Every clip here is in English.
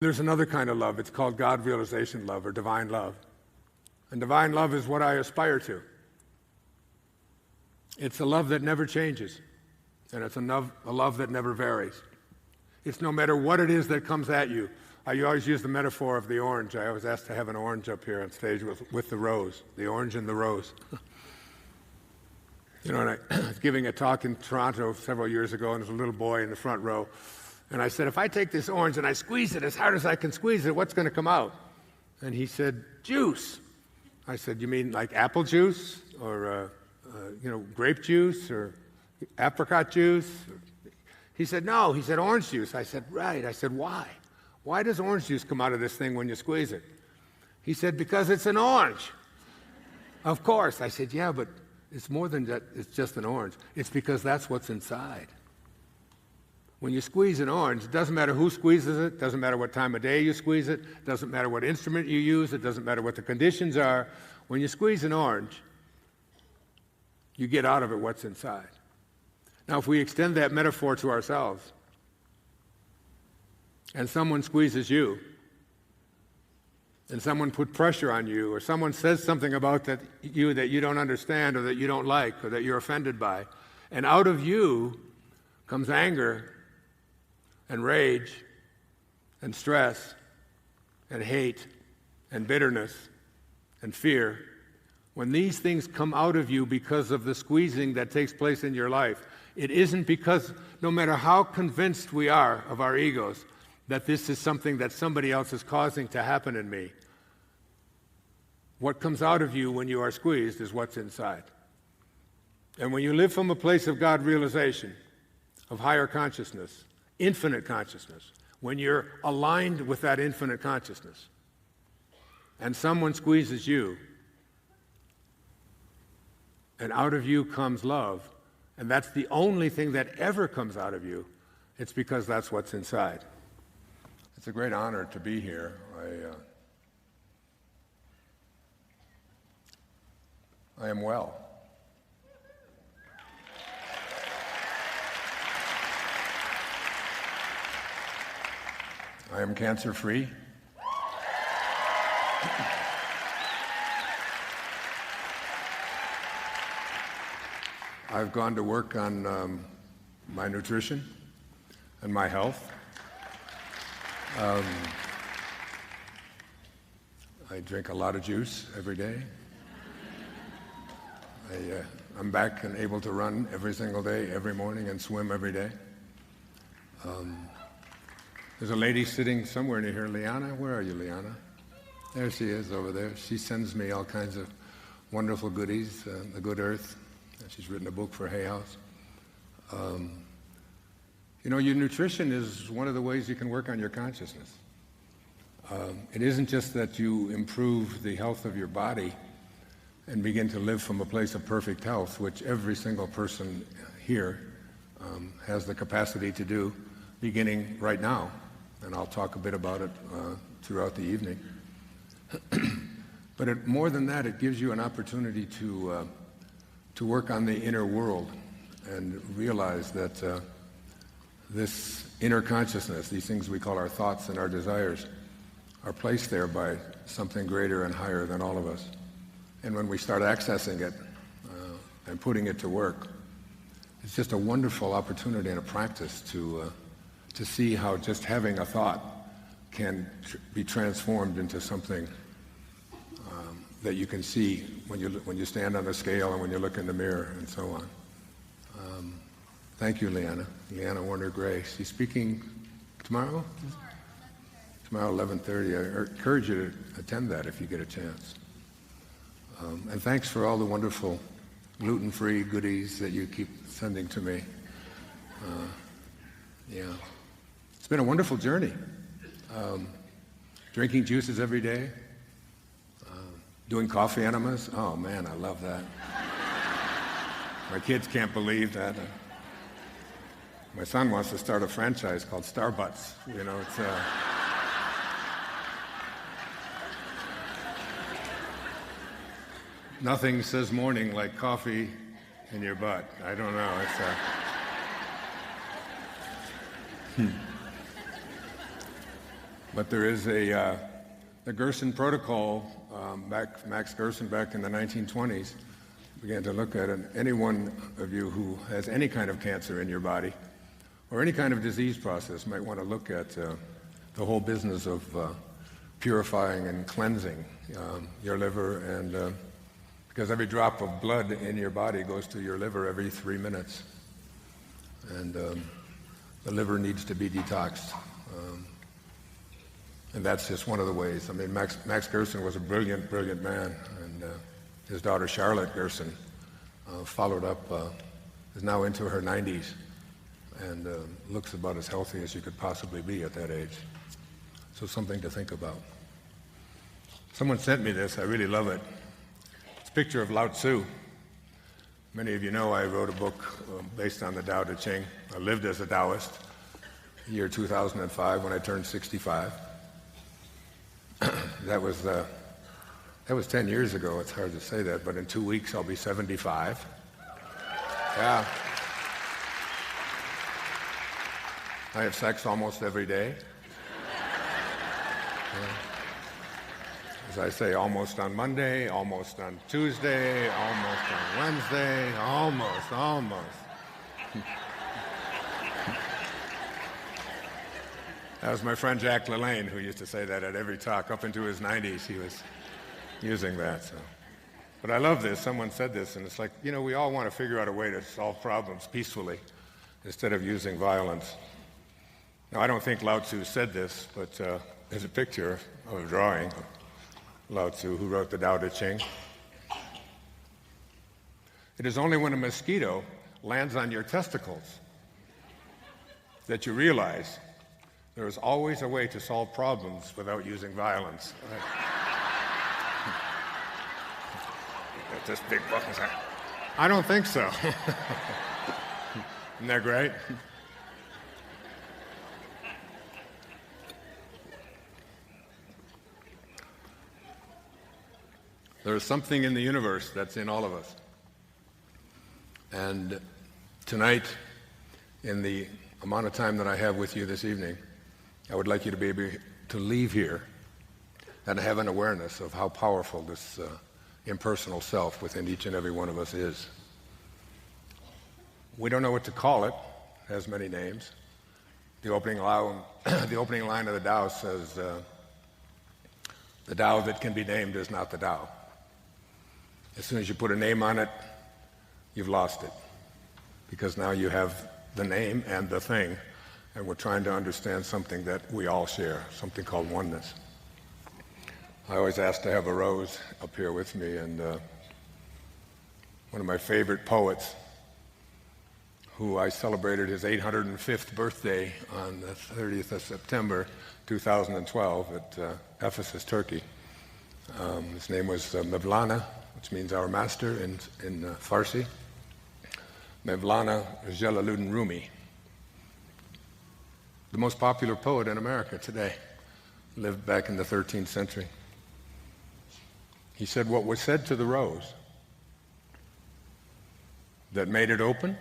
There's another kind of love. It's called God realization love or divine love. And divine love is what I aspire to. It's a love that never changes. And it's a love that never varies. It's no matter what it is that comes at you. I always use the metaphor of the orange. I always ask to have an orange up here on stage with the rose, the orange and the rose. You know, and I was giving a talk in Toronto several years ago, and there's a little boy in the front row. And I said, if I take this orange and I squeeze it as hard as I can squeeze it, what's going to come out? And he said, juice. I said, you mean like apple juice or, grape juice or apricot juice? He said, no. He said, orange juice. I said, right. I said, why? Why does orange juice come out of this thing when you squeeze it? He said, because it's an orange. Of course. I said, yeah, but it's more than that. It's just an orange. It's because that's what's inside. When you squeeze an orange, it doesn't matter who squeezes it, doesn't matter what time of day you squeeze it, doesn't matter what instrument you use, it doesn't matter what the conditions are. When you squeeze an orange, you get out of it what's inside. Now, if we extend that metaphor to ourselves, and someone squeezes you, and someone put pressure on you, or someone says something about you that you don't understand, or that you don't like, or that you're offended by, and out of you comes anger, and rage, and stress, and hate, and bitterness, and fear. When these things come out of you because of the squeezing that takes place in your life, it isn't because, no matter how convinced we are of our egos, that this is something that somebody else is causing to happen in me. What comes out of you when you are squeezed is what's inside. And when you live from a place of God realization, of higher consciousness, infinite consciousness, when you're aligned with that infinite consciousness, and someone squeezes you, and out of you comes love, and that's the only thing that ever comes out of you, it's because that's what's inside. It's a great honor to be here. I am well. I am cancer-free. I've gone to work on my nutrition and my health. I drink a lot of juice every day. I'm back and able to run every single day, every morning, and swim every day. There's a lady sitting somewhere near here, Liana. Where are you, Liana? There she is over there. She sends me all kinds of wonderful goodies, the Good Earth. She's written a book for Hay House. Your nutrition is one of the ways you can work on your consciousness. It isn't just that you improve the health of your body and begin to live from a place of perfect health, which every single person here has the capacity to do, beginning right now. And I'll talk a bit about it throughout the evening. But more than that, it gives you an opportunity to work on the inner world and realize that this inner consciousness, these things we call our thoughts and our desires, are placed there by something greater and higher than all of us. And when we start accessing it and putting it to work, it's just a wonderful opportunity and a practice to see how just having a thought can be transformed into something that you can see when you stand on the scale and when you look in the mirror and so on. Thank you, Leanna Warner-Gray. She's speaking tomorrow? Tomorrow, 11:30. I encourage you to attend that if you get a chance. And thanks for all the wonderful gluten-free goodies that you keep sending to me. It's been a wonderful journey. Drinking juices every day, doing coffee enemas. Oh man, I love that. My kids can't believe that. My son wants to start a franchise called Starbutts. It's nothing says morning like coffee in your butt. I don't know. It's. But there is the Gerson protocol, Max Gerson back in the 1920s began to look at it. Any one of you who has any kind of cancer in your body or any kind of disease process might want to look at the whole business of purifying and cleansing your liver, and because every drop of blood in your body goes to your liver every 3 minutes, and the liver needs to be detoxed. And that's just one of the ways. I mean, Max Gerson was a brilliant, brilliant man, and his daughter Charlotte Gerson followed up, is now into her 90s, and looks about as healthy as you could possibly be at that age. So something to think about. Someone sent me this. I really love it. It's a picture of Lao Tzu. Many of you know I wrote a book based on the Tao Te Ching. I lived as a Taoist, year 2005 when I turned 65. That was 10 years ago. It's hard to say that, but in 2 weeks I'll be 75. Yeah. I have sex almost every day. Yeah. As I say, almost on Monday, almost on Tuesday, almost on Wednesday, almost. That was my friend Jack LaLanne who used to say that at every talk. Up into his 90s, he was using that. So. But I love this. Someone said this, and it's like, you know, we all want to figure out a way to solve problems peacefully instead of using violence. Now, I don't think Lao Tzu said this, but there's a picture of a drawing of Lao Tzu, who wrote the Tao Te Ching. It is only when a mosquito lands on your testicles that you realize there is always a way to solve problems without using violence. This big book. I don't think so. Isn't that great? There is something in the universe that's in all of us. And tonight, in the amount of time that I have with you this evening, I would like you to be able to leave here and have an awareness of how powerful this impersonal self within each and every one of us is. We don't know what to call it. It has many names. The opening line of the Tao says, the Tao that can be named is not the Tao. As soon as you put a name on it, you've lost it, because now you have the name and the thing, and we're trying to understand something that we all share, something called oneness. I always ask to have a rose up here with me, and one of my favorite poets, who I celebrated his 805th birthday on the 30th of September 2012 at Ephesus, Turkey. His name was Mevlana, which means our master in Farsi. Mevlana Jalaluddin Rumi, the most popular poet in America today, lived back in the 13th century. He said, what was said to the rose that made it open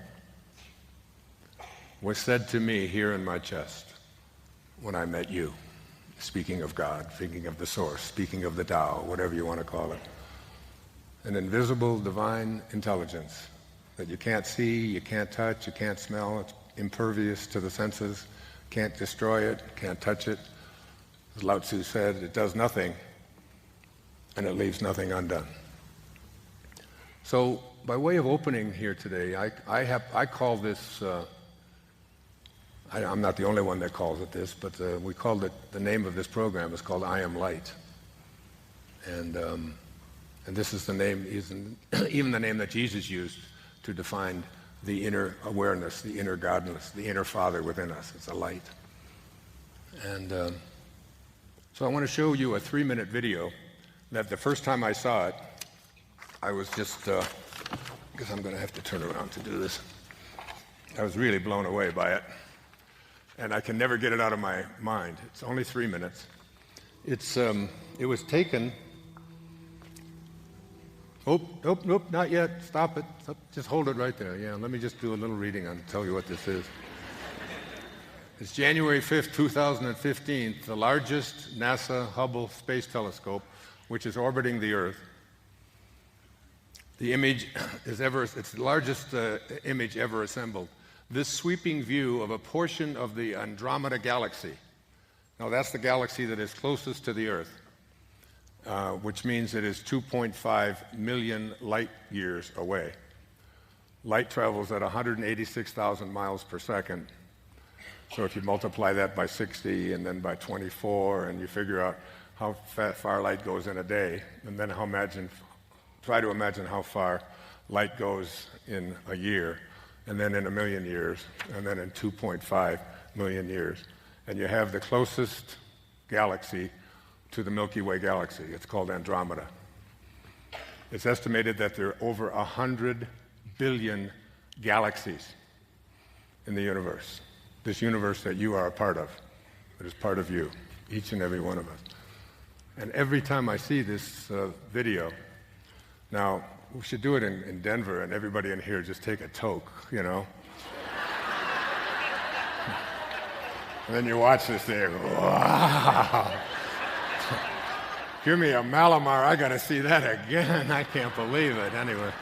was said to me here in my chest when I met you, speaking of God, speaking of the source, speaking of the Tao, whatever you want to call it. An invisible divine intelligence that you can't see, you can't touch, you can't smell, it's impervious to the senses, can't destroy it, can't touch it. As Lao Tzu said, it does nothing and it leaves nothing undone. So by way of opening here today, I call this, I'm not the only one that calls it this, but we called it, the name of this program is called I Am Light. And this is the name, even the name that Jesus used to define the inner awareness, the inner godness, the inner Father within us. It's a light. And so I want to show you a 3-minute video that the first time I saw it, I was just, because I'm going to have to turn around to do this. I was really blown away by it. And I can never get it out of my mind. It's only 3 minutes. It was taken. Nope, not yet. Stop it. Stop. Just hold it right there. Yeah, let me just do a little reading and tell you what this is. It's January 5th, 2015, the largest NASA Hubble Space Telescope, which is orbiting the Earth. The image is it's the largest image ever assembled. This sweeping view of a portion of the Andromeda Galaxy. Now, that's the galaxy that is closest to the Earth, which means it is 2.5 million light years away. Light travels at 186,000 miles per second. So if you multiply that by 60 and then by 24, and you figure out how far light goes in a day, and then try to imagine how far light goes in a year, and then in a million years, and then in 2.5 million years. And you have the closest galaxy to the Milky Way galaxy. It's called Andromeda. It's estimated that there are over 100 billion galaxies in the universe. This universe that you are a part of, that is part of you, each and every one of us. And every time I see this video, now we should do it in Denver, and everybody in here just take a toke, you know? And then you watch this thing, wow! Give me a Malamar, I gotta see that again. I can't believe it, anyway.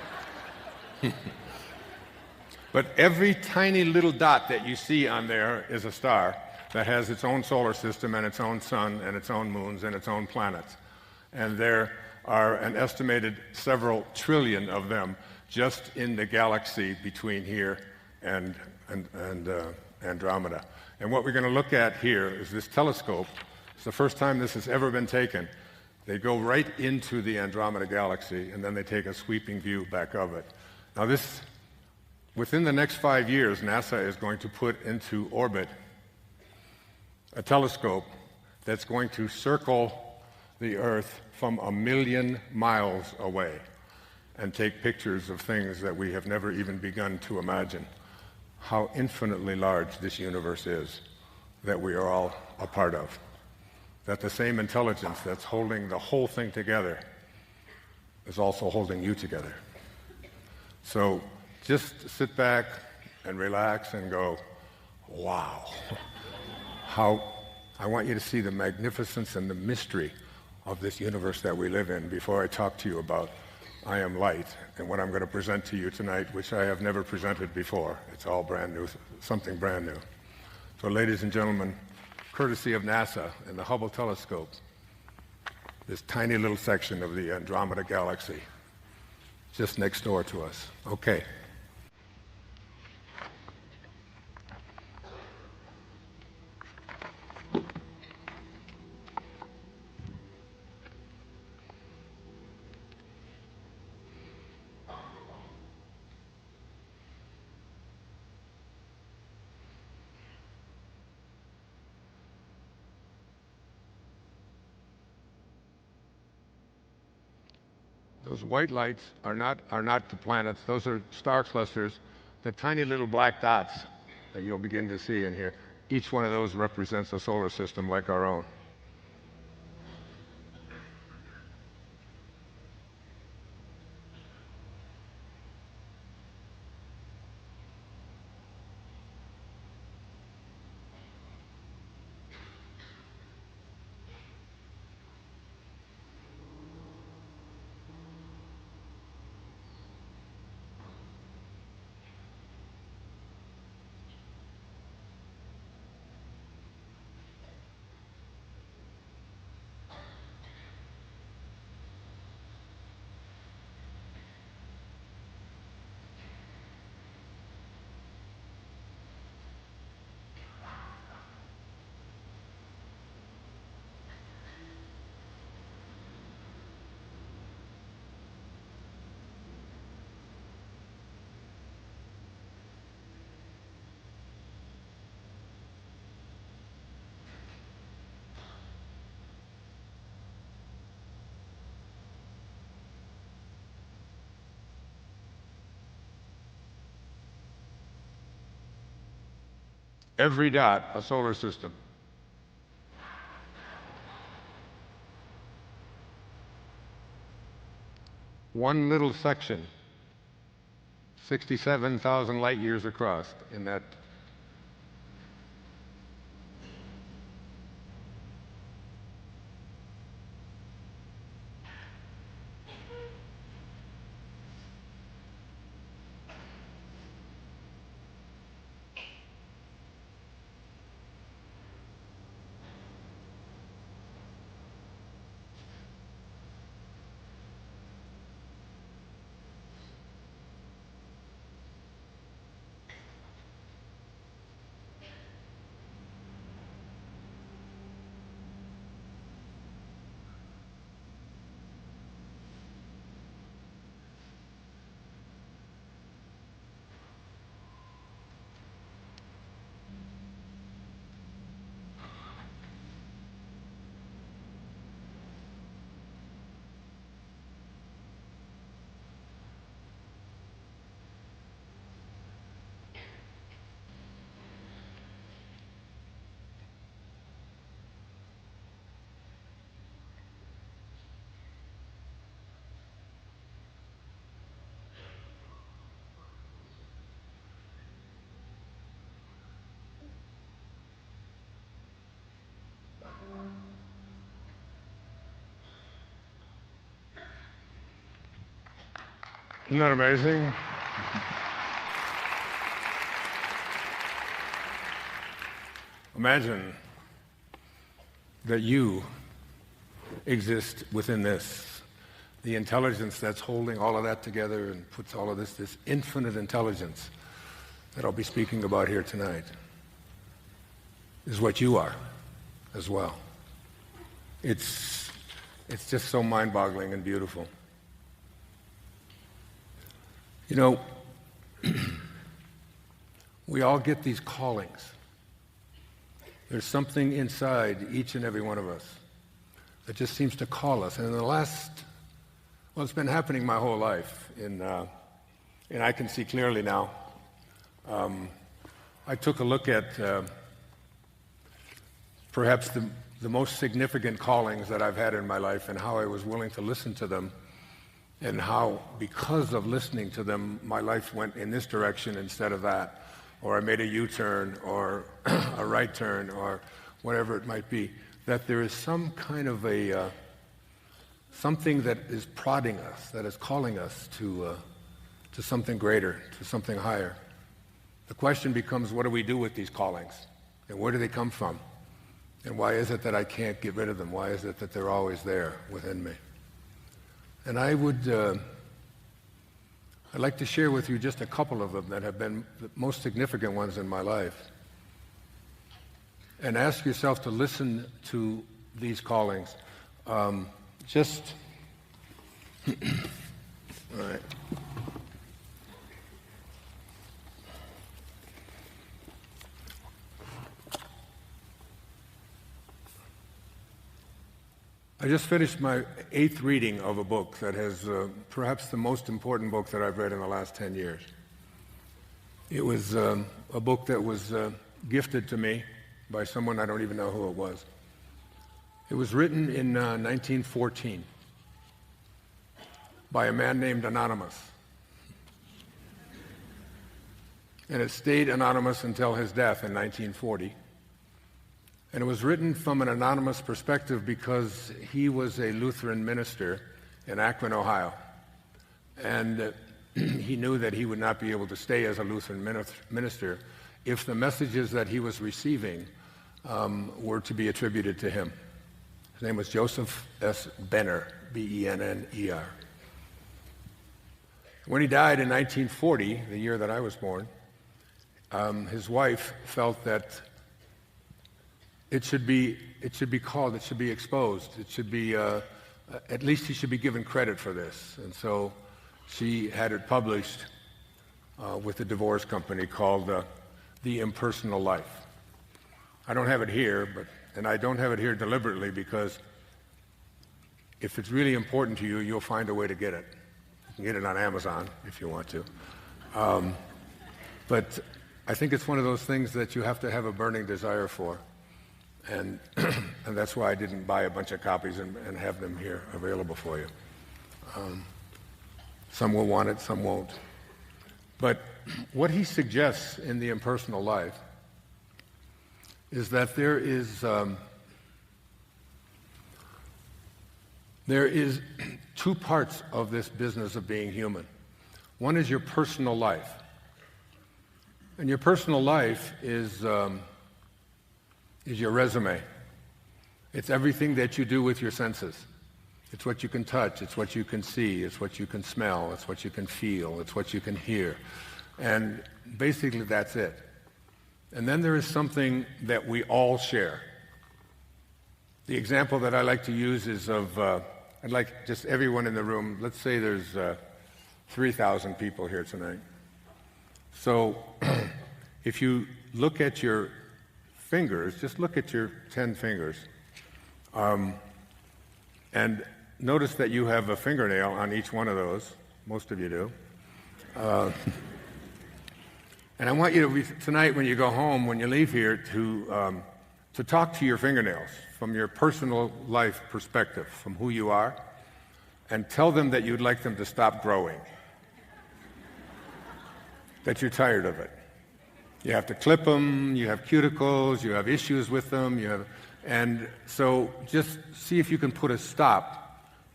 But every tiny little dot that you see on there is a star that has its own solar system and its own sun and its own moons and its own planets. And there are an estimated several trillion of them just in the galaxy between here and Andromeda. And what we're going to look at here is this telescope. It's the first time this has ever been taken. They go right into the Andromeda galaxy, and then they take a sweeping view back of it. Now within the next 5 years, NASA is going to put into orbit a telescope that's going to circle the Earth from 1 million miles away and take pictures of things that we have never even begun to imagine. How infinitely large this universe is that we are all a part of. That the same intelligence that's holding the whole thing together is also holding you together. So just sit back and relax and go, wow. I want you to see the magnificence and the mystery of this universe that we live in before I talk to you about I Am Light and what I'm going to present to you tonight, which I have never presented before. It's all brand new, something brand new. So ladies and gentlemen, courtesy of NASA and the Hubble telescope, this tiny little section of the Andromeda galaxy, just next door to us. Okay. Those white lights are not the planets. Those are star clusters. The tiny little black dots that you'll begin to see in here, each one of those represents a solar system like our own. Every dot, a solar system. One little section, 67,000 light years across in that Isn't that amazing? Imagine that you exist within this. The intelligence that's holding all of that together and puts all of this infinite intelligence that I'll be speaking about here tonight, is what you are as well. It's just so mind-boggling and beautiful. You know, we all get these callings. There's something inside each and every one of us that just seems to call us. And in the last, well, it's been happening my whole life, and I can see clearly now. I took a look at perhaps the most significant callings that I've had in my life and how I was willing to listen to them, and how, because of listening to them, my life went in this direction instead of that, or I made a U-turn, or a right turn, or whatever it might be, that there is some kind of something that is prodding us, that is calling us to something greater, to something higher. The question becomes, what do we do with these callings? And where do they come from? And why is it that I can't get rid of them? Why is it that they're always there within me? And I'd like to share with you just a couple of them that have been the most significant ones in my life. And ask yourself to listen to these callings. All right. I just finished my 8th reading of a book that has perhaps the most important book that I've read in the last 10 years. It was a book that was gifted to me by someone, I don't even know who it was. It was written in 1914 by a man named Anonymous. And it stayed anonymous until his death in 1940. And it was written from an anonymous perspective because he was a Lutheran minister in Akron, Ohio. And he knew that he would not be able to stay as a Lutheran minister if the messages that he was receiving were to be attributed to him. His name was Joseph S. Benner, B-E-N-N-E-R. When he died in 1940, the year that I was born, his wife felt that it should be called, it should be exposed, it should be, at least he should be given credit for this. And so she had it published with a divorce company called The Impersonal Life. I don't have it here, and I don't have it here deliberately because if it's really important to you, you'll find a way to get it. You can get it on Amazon if you want to. But I think it's one of those things that you have to have a burning desire for. And that's why I didn't buy a bunch of copies and have them here available for you. Some will want it, some won't. But what he suggests in The Impersonal Life is that there is two parts of this business of being human. One is your personal life. And your personal life is your resume. It's everything that you do with your senses. It's what you can touch, it's what you can see, it's what you can smell, it's what you can feel, it's what you can hear. And basically that's it. And then there is something that we all share. The example that I like to use is of, I'd like just everyone in the room, let's say there's 3,000 people here tonight. So if you look at your fingers, just look at your 10 fingers, and notice that you have a fingernail on each one of those. Most of you do. And I want you to, tonight when you go home, when you leave here, to talk to your fingernails from your personal life perspective, from who you are, and tell them that you'd like them to stop growing, that you're tired of it. You have to clip them, you have cuticles, you have issues with them, and so just see if you can put a stop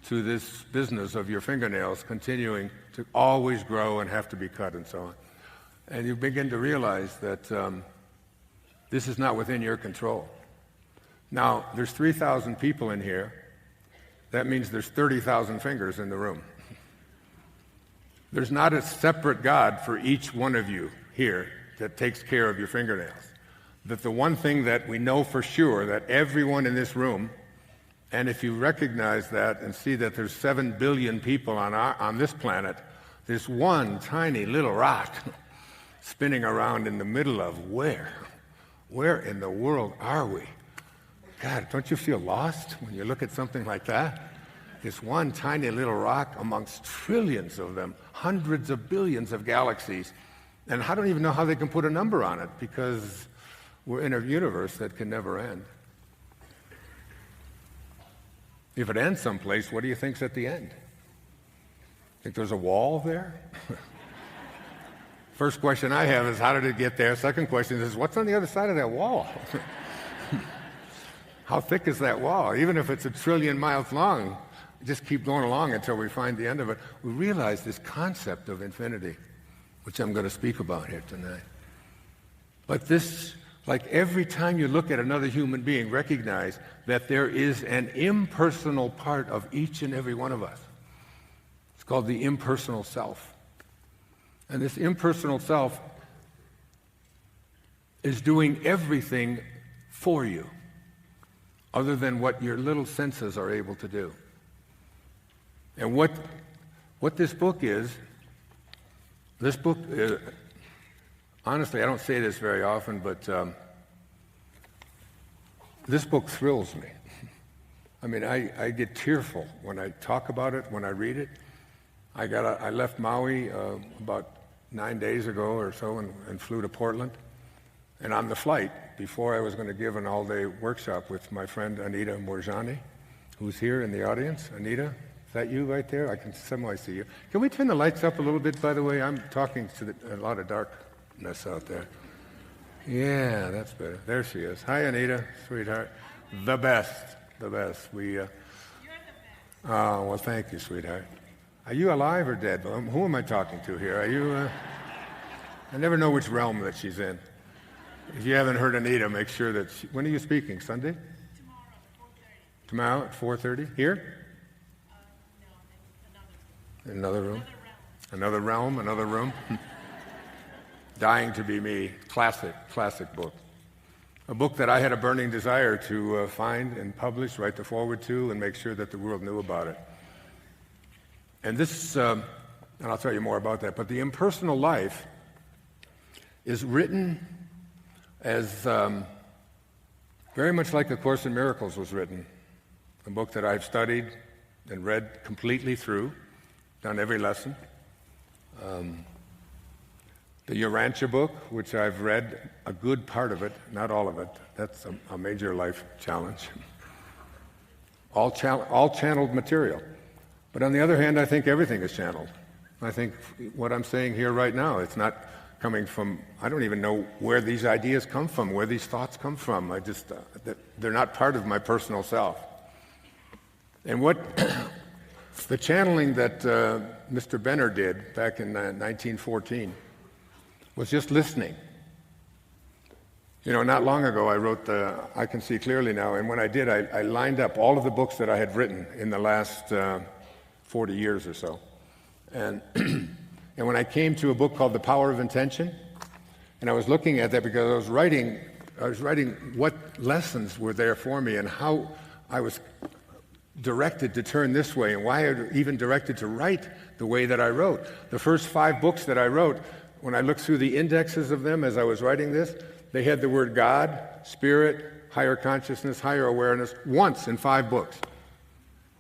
to this business of your fingernails continuing to always grow and have to be cut and so on. And you begin to realize that this is not within your control. Now, there's 3,000 people in here. That means there's 30,000 fingers in the room. There's not a separate God for each one of you here that takes care of your fingernails. That the one thing that we know for sure, that everyone in this room, and if you recognize that and see that there's 7 billion people on this planet, there's one tiny little rock spinning around in the middle of where? Where in the world are we? God, don't you feel lost when you look at something like that? This one tiny little rock amongst trillions of them, hundreds of billions of galaxies. And I don't even know how they can put a number on it, because we're in a universe that can never end. If it ends someplace, what do you think's at the end? Think there's a wall there? First question I have is, how did it get there? Second question is, what's on the other side of that wall? How thick is that wall? Even if it's 1 trillion miles long, just keep going along until we find the end of it. We realize this concept of infinity, which I'm going to speak about here tonight. But this, like every time you look at another human being, recognize that there is an impersonal part of each and every one of us. It's called the impersonal self. And this impersonal self is doing everything for you, other than what your little senses are able to do. And what this book is, honestly, I don't say this very often, but this book thrills me. I mean, I get tearful when I talk about it, when I read it. I left Maui about 9 days ago or so and flew to Portland. And on the flight, before I was going to give an all-day workshop with my friend Anita Morjani, who's here in the audience. Anita, is that you right there? I can somehow see you. Can we turn the lights up a little bit, by the way? I'm talking to a lot of darkness out there. Yeah, that's better. There she is. Hi, Anita, sweetheart. The best, the best. You're the best. Oh, well, thank you, sweetheart. Are you alive or dead? Who am I talking to here? Are you... I never know which realm that she's in. If you haven't heard Anita, make sure that when are you speaking? Sunday? Tomorrow at 4:30. Tomorrow at 4:30? Here? No, another room. Another realm, another room. Dying to Be Me. Classic book. A book that I had a burning desire to find and publish, write the foreword to, and make sure that the world knew about it. And this, and I'll tell you more about that, but the impersonal life is written as very much like A Course in Miracles was written, a book that I've studied and read completely through, done every lesson. The Urantia book, which I've read a good part of it, not all of it. That's a major life challenge. All channeled material. But on the other hand, I think everything is channeled. I think what I'm saying here right now, it's not coming from, I don't even know where these ideas come from, where these thoughts come from. They're not part of my personal self. And what the channeling that Mr. Benner did back in 1914 was just listening. You know, not long ago I wrote I Can See Clearly Now, and when I did, I lined up all of the books that I had written in the last 40 years or so. And and when I came to a book called The Power of Intention, and I was looking at that because I was writing what lessons were there for me and how I was directed to turn this way and why I was even directed to write the way that I wrote. The first 5 books that I wrote, when I looked through the indexes of them as I was writing this, they had the word God, Spirit, higher consciousness, higher awareness, once in 5 books.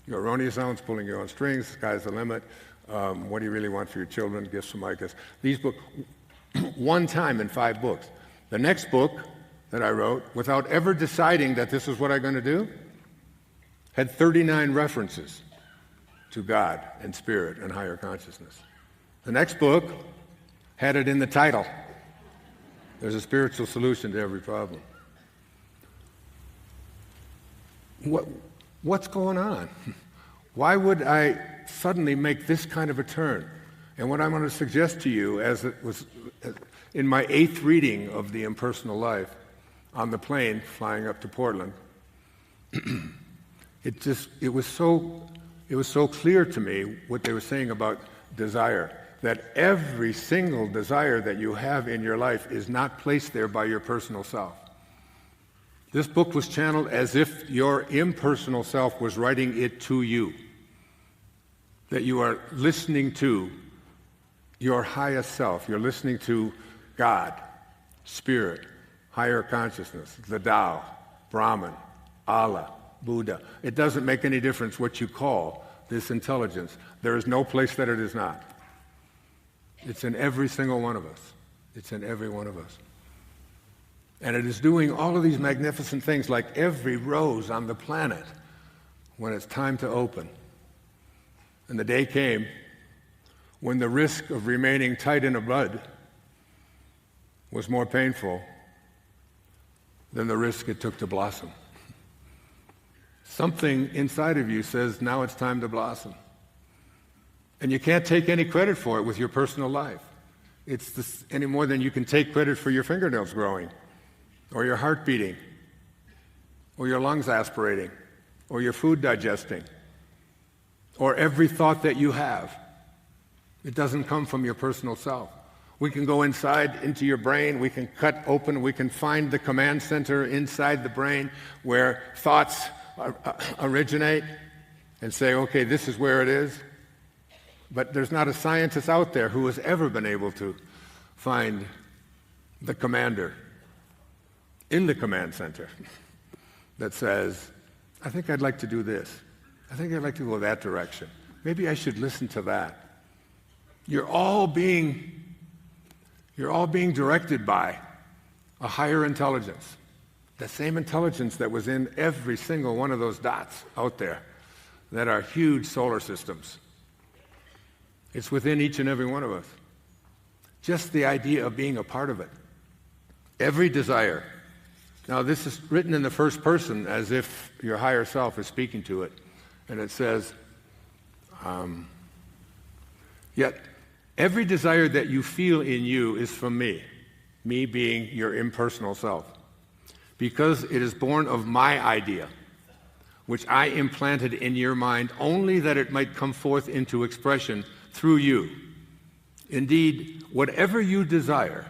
Your erroneous zones, pulling your own strings, sky's the limit, what do you really want for your children, gifts from Micahs. These books, one time in 5 books. The next book that I wrote, without ever deciding that this is what I'm going to do, had 39 references to God and Spirit and higher consciousness. The next book had it in the title. There's a spiritual solution to every problem. What's going on? Why would I suddenly make this kind of a turn? And what I'm going to suggest to you, as it was in my 8th reading of The Impersonal Life on the plane flying up to Portland, it was so clear to me what they were saying about desire, that every single desire that you have in your life is not placed there by your personal self. This book was channeled as if your impersonal self was writing it to you, that you are listening to your highest self. You're listening to God, Spirit, higher consciousness, the Tao, Brahman, Allah, Buddha. It doesn't make any difference what you call this intelligence. There is no place that it is not. It's in every single one of us. It's in every one of us. And it is doing all of these magnificent things, like every rose on the planet, when it's time to open. And the day came when the risk of remaining tight in a bud was more painful than the risk it took to blossom. Something inside of you says, now it's time to blossom. And you can't take any credit for it with your personal life. It's this, any more than you can take credit for your fingernails growing, or your heart beating, or your lungs aspirating, or your food digesting, or every thought that you have. It doesn't come from your personal self. We can go inside into your brain, we can cut open, we can find the command center inside the brain where thoughts originate and say, okay, this is where it is. But there's not a scientist out there who has ever been able to find the commander in the command center that says, I think I'd like to do this. I think I'd like to go that direction. Maybe I should listen to that. You're all being directed by a higher intelligence, the same intelligence that was in every single one of those dots out there that are huge solar systems. It's within each and every one of us. Just the idea of being a part of it. Every desire. Now, this is written in the first person as if your higher self is speaking to it. And it says, yet every desire that you feel in you is from me being your impersonal self, because it is born of my idea, which I implanted in your mind only that it might come forth into expression through you. Indeed, whatever you desire,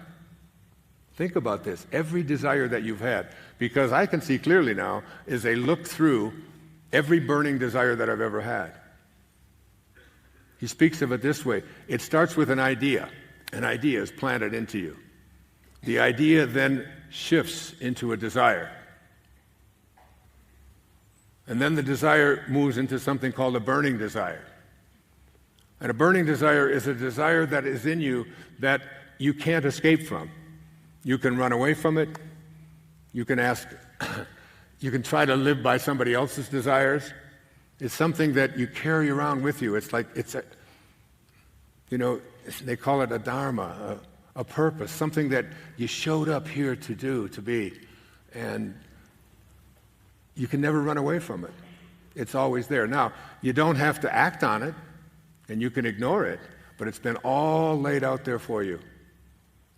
think about this, every desire that you've had, because I can see clearly now, is a look through every burning desire that I've ever had. He speaks of it this way. It starts with an idea. An idea is planted into you. The idea then shifts into a desire. And then the desire moves into something called a burning desire. And a burning desire is a desire that is in you that you can't escape from. You can run away from it. You can ask, you can try to live by somebody else's desires. It's something that you carry around with you. It's like, they call it a dharma, a purpose, something that you showed up here to do, to be. And you can never run away from it. It's always there. Now, you don't have to act on it, and you can ignore it, but it's been all laid out there for you.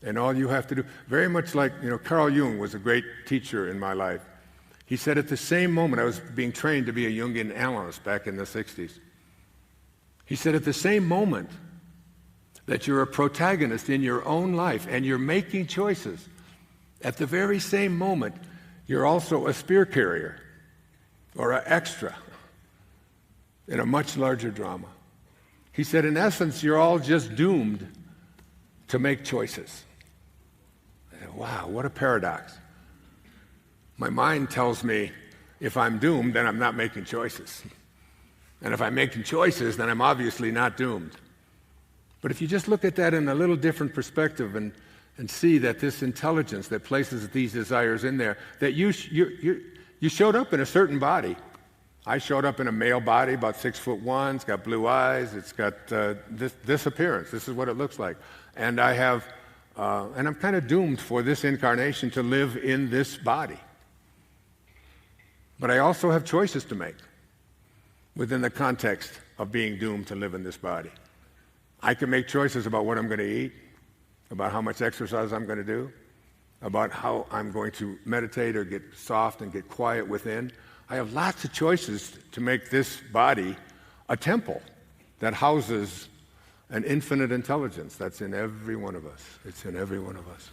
And all you have to do, very much like, Carl Jung was a great teacher in my life. He said at the same moment, I was being trained to be a Jungian analyst back in the 60s. He said at the same moment that you're a protagonist in your own life and you're making choices, at the very same moment, you're also a spear carrier or an extra in a much larger drama. He said, in essence, you're all just doomed to make choices. I said, wow, what a paradox. My mind tells me if I'm doomed, then I'm not making choices. And if I'm making choices, then I'm obviously not doomed. But if you just look at that in a little different perspective and see that this intelligence that places these desires in there, that you showed up in a certain body. I showed up in a male body, about 6'1", it's got blue eyes, it's got this appearance. This is what it looks like. And and I'm kind of doomed for this incarnation to live in this body. But I also have choices to make. within the context of being doomed to live in this body. I can make choices about what I'm going to eat, about how much exercise I'm going to do, about how I'm going to meditate or get soft and get quiet within. I have lots of choices to make this body a temple that houses an infinite intelligence that's in every one of us. It's in every one of us.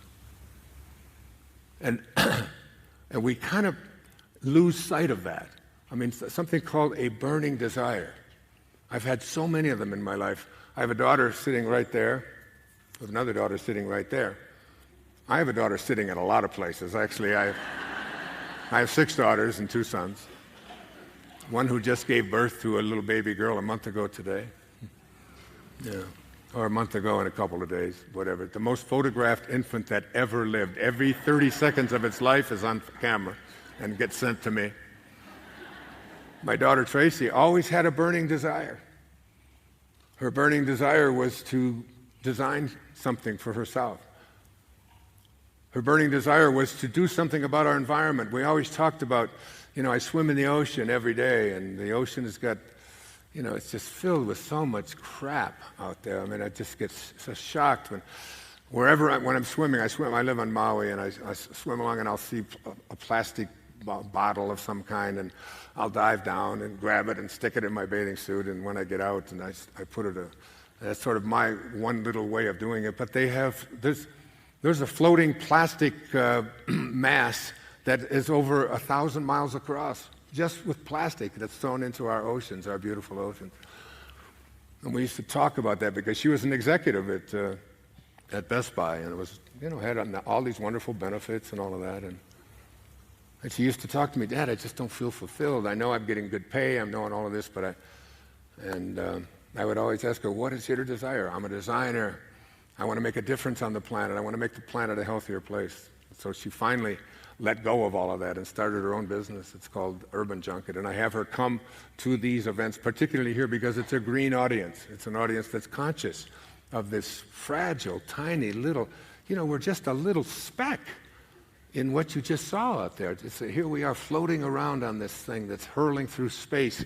And, and we kind of lose sight of that. I mean, something called a burning desire. I've had so many of them in my life. I have a daughter sitting right there, with another daughter sitting right there. I have a daughter sitting in a lot of places. Actually, I have 6 daughters and 2 sons. One who just gave birth to a little baby girl a month ago today. Yeah. Or a month ago in a couple of days, whatever. The most photographed infant that ever lived. Every 30 seconds of its life is on camera and gets sent to me. My daughter Tracy always had a burning desire. Her burning desire was to design something for herself. Her burning desire was to do something about our environment. We always talked about, I swim in the ocean every day, and the ocean has got, it's just filled with so much crap out there. I mean, I just get so shocked when I'm swimming. I live on Maui, and I swim along, and I'll see a plastic bottle of some kind, and I'll dive down and grab it and stick it in my bathing suit, and when I get out, and I put it, that's sort of my one little way of doing it. But there's a floating plastic mass that is over 1,000 miles across, just with plastic that's thrown into our oceans, our beautiful oceans. And we used to talk about that because she was an executive at Best Buy, and it was, had all these wonderful benefits and all of that. And she used to talk to me, Dad, I just don't feel fulfilled. I know I'm getting good pay, I'm knowing all of this, but I would always ask her, what is your desire? I'm a designer. I want to make a difference on the planet. I want to make the planet a healthier place. So she finally let go of all of that and started her own business. It's called Urban Junket. And I have her come to these events, particularly here, because it's a green audience. It's an audience that's conscious of this fragile, tiny little, we're just a little speck in what you just saw out there. Here we are floating around on this thing that's hurling through space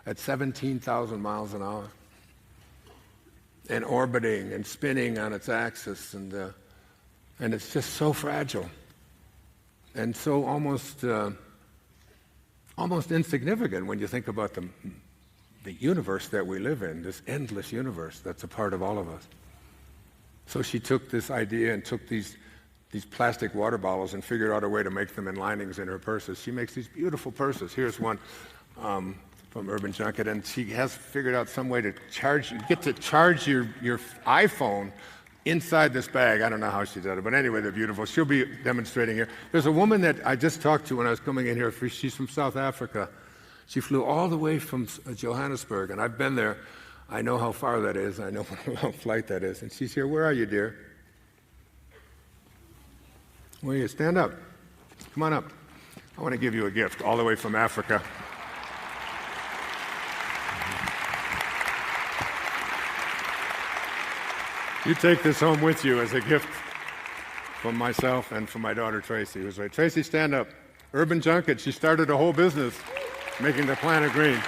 at 17,000 miles an hour and orbiting and spinning on its axis, and it's just so fragile and so almost insignificant when you think about the universe that we live in, this endless universe that's a part of all of us. So she took this idea and took these plastic water bottles and figured out a way to make them in linings in her purses. She makes these beautiful purses. Here's one from Urban Junket, and she has figured out some way to charge your iPhone inside this bag. I don't know how she did it, but anyway, they're beautiful. She'll be demonstrating here. There's a woman that I just talked to when I was coming in here. She's from South Africa. She flew all the way from Johannesburg, and I've been there. I know how far that is. I know what a long flight that is. And she's here. Where are you, dear? Where are you? Stand up. Come on up. I want to give you a gift all the way from Africa. You take this home with you as a gift from myself and from my daughter Tracy, who's right. Tracy, stand up. Urban Junket, she started a whole business making the planet green.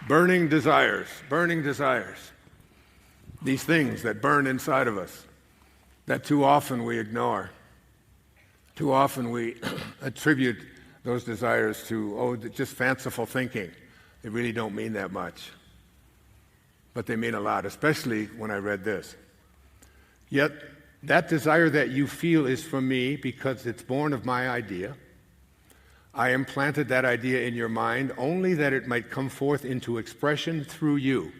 Burning desires, burning desires. These things that burn inside of us, that too often we ignore. Too often we attribute those desires to, just fanciful thinking. They really don't mean that much. But they mean a lot, especially when I read this. Yet, that desire that you feel is from me because it's born of my idea. I implanted that idea in your mind only that it might come forth into expression through you.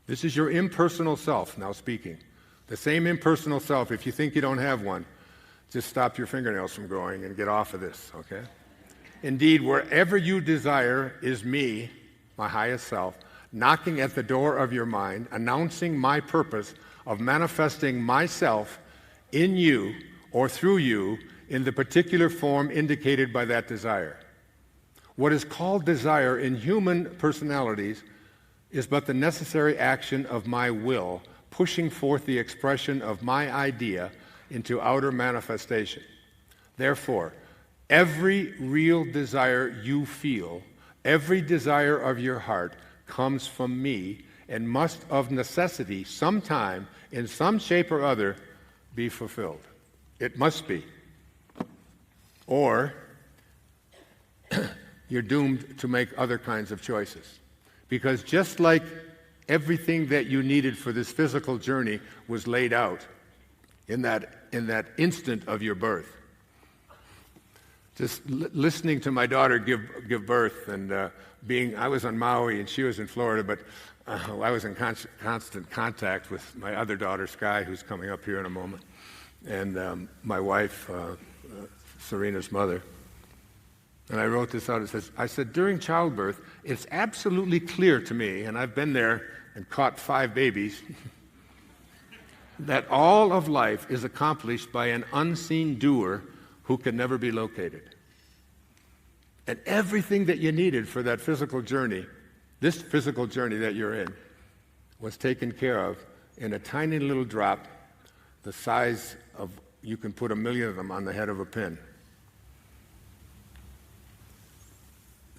This is your impersonal self now speaking. The same impersonal self. If you think you don't have one, just stop your fingernails from growing and get off of this, okay? Indeed, wherever you desire is me, my highest self, knocking at the door of your mind, announcing my purpose of manifesting myself in you or through you in the particular form indicated by that desire. What is called desire in human personalities is but the necessary action of my will, pushing forth the expression of my idea into outer manifestation. Therefore, Every real desire you feel, every desire of your heart comes from me and must of necessity sometime in some shape or other be fulfilled. It must be. Or you're doomed to make other kinds of choices. Because just like everything that you needed for this physical journey was laid out in that instant of your birth. Just listening to my daughter give birth and I was on Maui and she was in Florida, but I was in constant contact with my other daughter, Sky, who's coming up here in a moment, and my wife, Serena's mother. And I wrote this out. It says, I said, during childbirth, it's absolutely clear to me, and I've been there and caught 5 babies, that all of life is accomplished by an unseen doer who can never be located. And everything that you needed for that physical journey, this physical journey that you're in, was taken care of in a tiny little drop the size of, you can put 1 million of them on the head of a pin.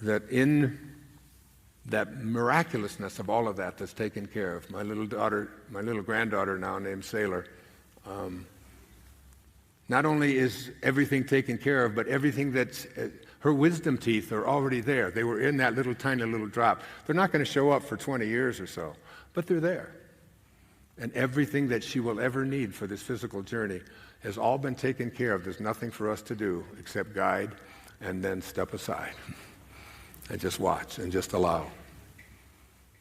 That in that miraculousness of all of that that's taken care of, my little granddaughter now named Sailor, not only is everything taken care of, but everything that's, her wisdom teeth are already there. They were in that tiny little drop. They're not going to show up for 20 years or so, but they're there. And everything that she will ever need for this physical journey has all been taken care of. There's nothing for us to do except guide and then step aside and just watch and just allow.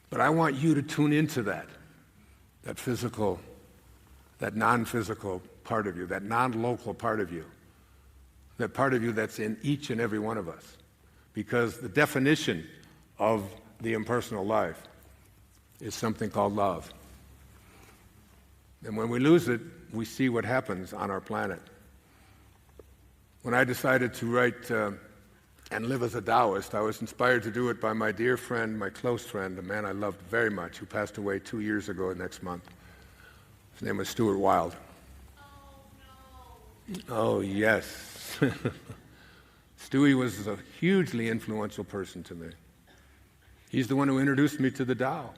But I want you to tune into that physical, that non-physical part of you, that non-local part of you, that part of you that's in each and every one of us. Because the definition of the impersonal life is something called love. And when we lose it, we see what happens on our planet. When I decided to write and live as a Taoist, I was inspired to do it by my dear friend, my close friend, a man I loved very much, who passed away 2 years ago next month. His name was Stuart Wilde. Oh, yes. Stewie was a hugely influential person to me. He's the one who introduced me to the Tao.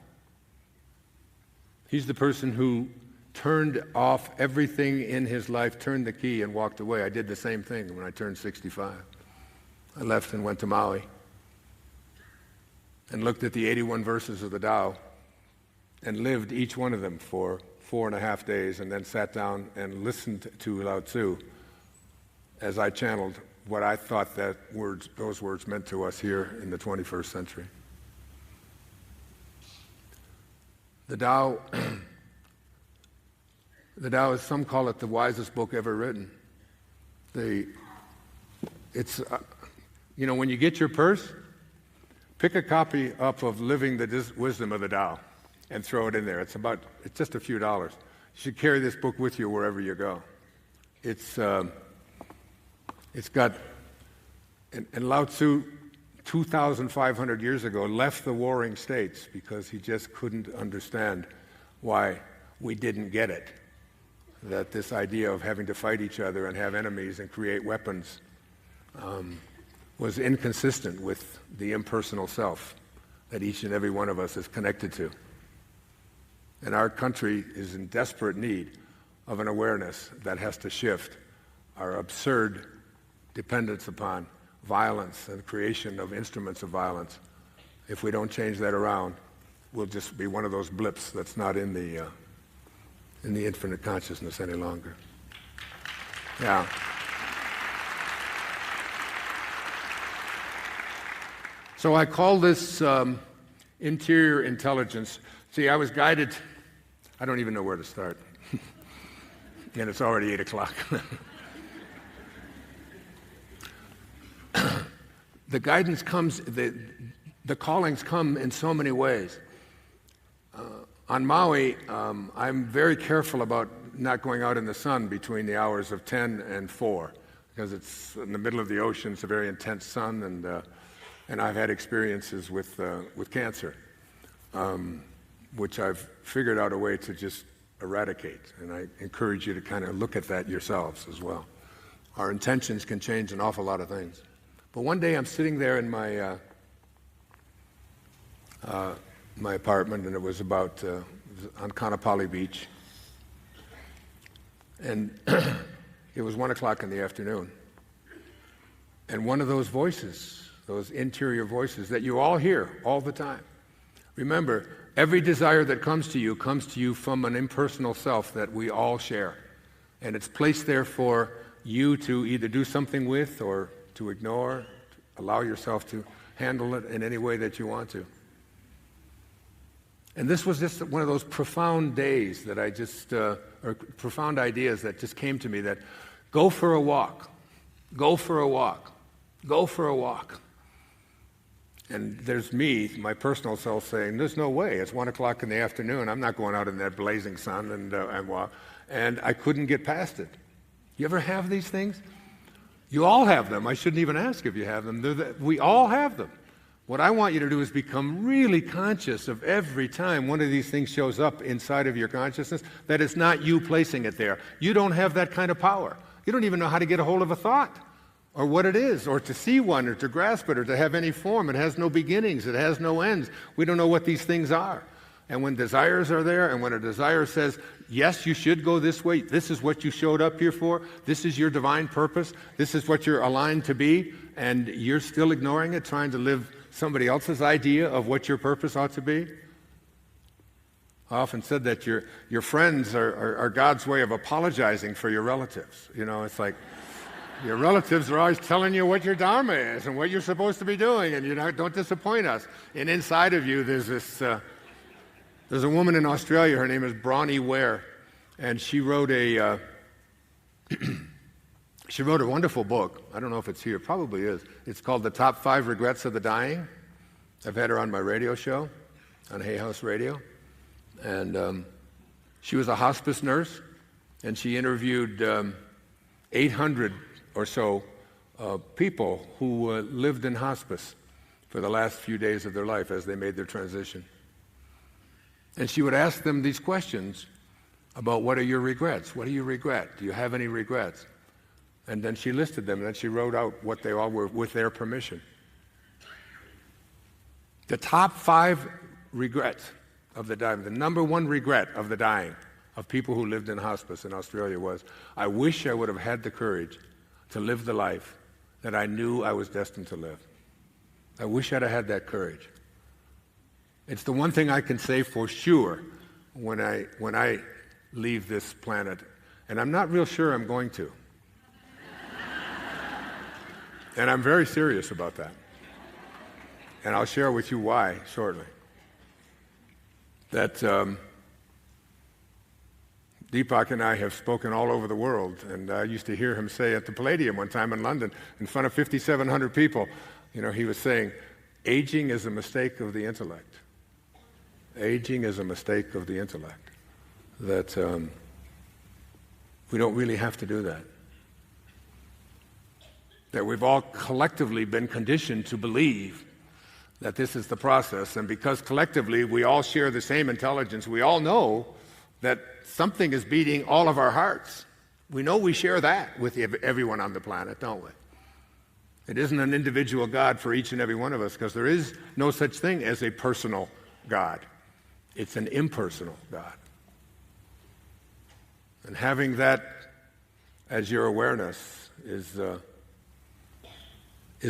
He's the person who turned off everything in his life, turned the key, and walked away. I did the same thing when I turned 65. I left and went to Maui and looked at the 81 verses of the Tao and lived each one of them for 4.5 days, and then sat down and listened to Lao Tzu as I channeled what I thought those words meant to us here in the 21st century. The Tao, as some call it, the wisest book ever written. When you get your purse, pick a copy up of Living the Wisdom of the Tao and throw it in there. It's just a few dollars. You should carry this book with you wherever you go. It's got, and Lao Tzu 2,500 years ago left the warring states because he just couldn't understand why we didn't get it. That this idea of having to fight each other and have enemies and create weapons was inconsistent with the impersonal self that each and every one of us is connected to. And our country is in desperate need of an awareness that has to shift our absurd dependence upon violence and the creation of instruments of violence. If we don't change that around, we'll just be one of those blips that's not in the infinite consciousness any longer. Yeah. So I call this interior intelligence. See, I was guided, I don't even know where to start. And it's already 8 o'clock. The guidance comes, the callings come in so many ways. On Maui, I'm very careful about not going out in the sun between the hours of 10 and 4, because it's in the middle of the ocean. It's a very intense sun, and I've had experiences with cancer, which I've figured out a way to just eradicate. And I encourage you to kind of look at that yourselves as well. Our intentions can change an awful lot of things. But one day I'm sitting there in my my apartment, and it was about on Kanapali Beach, and it was 1 o'clock in the afternoon. And one of those voices, those interior voices that you all hear all the time. Remember, every desire that comes to you from an impersonal self that we all share. And it's placed there for you to either do something with or to ignore, to allow yourself to handle it in any way that you want to. And this was just one of those profound days that or profound ideas that just came to me that go for a walk, go for a walk, go for a walk. And there's me, my personal self, saying, there's no way. It's 1 o'clock in the afternoon. I'm not going out in that blazing sun and walk. And I couldn't get past it. You ever have these things? You all have them. I shouldn't even ask if you have them. We all have them. What I want you to do is become really conscious of every time one of these things shows up inside of your consciousness, that it's not you placing it there. You don't have that kind of power. You don't even know how to get a hold of a thought, or what it is, or to see one, or to grasp it, or to have any form. It has no beginnings. It has no ends. We don't know what these things are. And when desires are there, and when a desire says, yes, you should go this way, this is what you showed up here for, this is your divine purpose, this is what you're aligned to be, and you're still ignoring it, trying to live somebody else's idea of what your purpose ought to be. I often said that your friends are God's way of apologizing for your relatives. You know, it's like your relatives are always telling you what your dharma is and what you're supposed to be doing, and don't disappoint us. And inside of you, there's a woman in Australia. Her name is Bronnie Ware, and she wrote a wonderful book. I don't know if it's here. Probably is. It's called The Top 5 Regrets of the Dying. I've had her on my radio show, on Hay House Radio. And she was a hospice nurse, and she interviewed 800 or so people who lived in hospice for the last few days of their life as they made their transition. And she would ask them these questions about, what are your regrets? What do you regret? Do you have any regrets? And then she listed them, and then she wrote out what they all were with their permission. The top 5 regrets of the dying, the number 1 regret of the dying of people who lived in hospice in Australia was, I wish I would have had the courage to live the life that I knew I was destined to live. I wish I'd have had that courage. It's the one thing I can say for sure when I leave this planet, and I'm not real sure I'm going to. And I'm very serious about that. And I'll share with you why shortly. That Deepak and I have spoken all over the world, and I used to hear him say at the Palladium one time in London, in front of 5,700 people, he was saying, aging is a mistake of the intellect. Aging is a mistake of the intellect. That we don't really have to do that. That we've all collectively been conditioned to believe that this is the process, and because collectively we all share the same intelligence, we all know that something is beating all of our hearts. We know we share that with everyone on the planet, don't we? It isn't an individual God for each and every one of us, because there is no such thing as a personal God. It's an impersonal God. And having that as your awareness is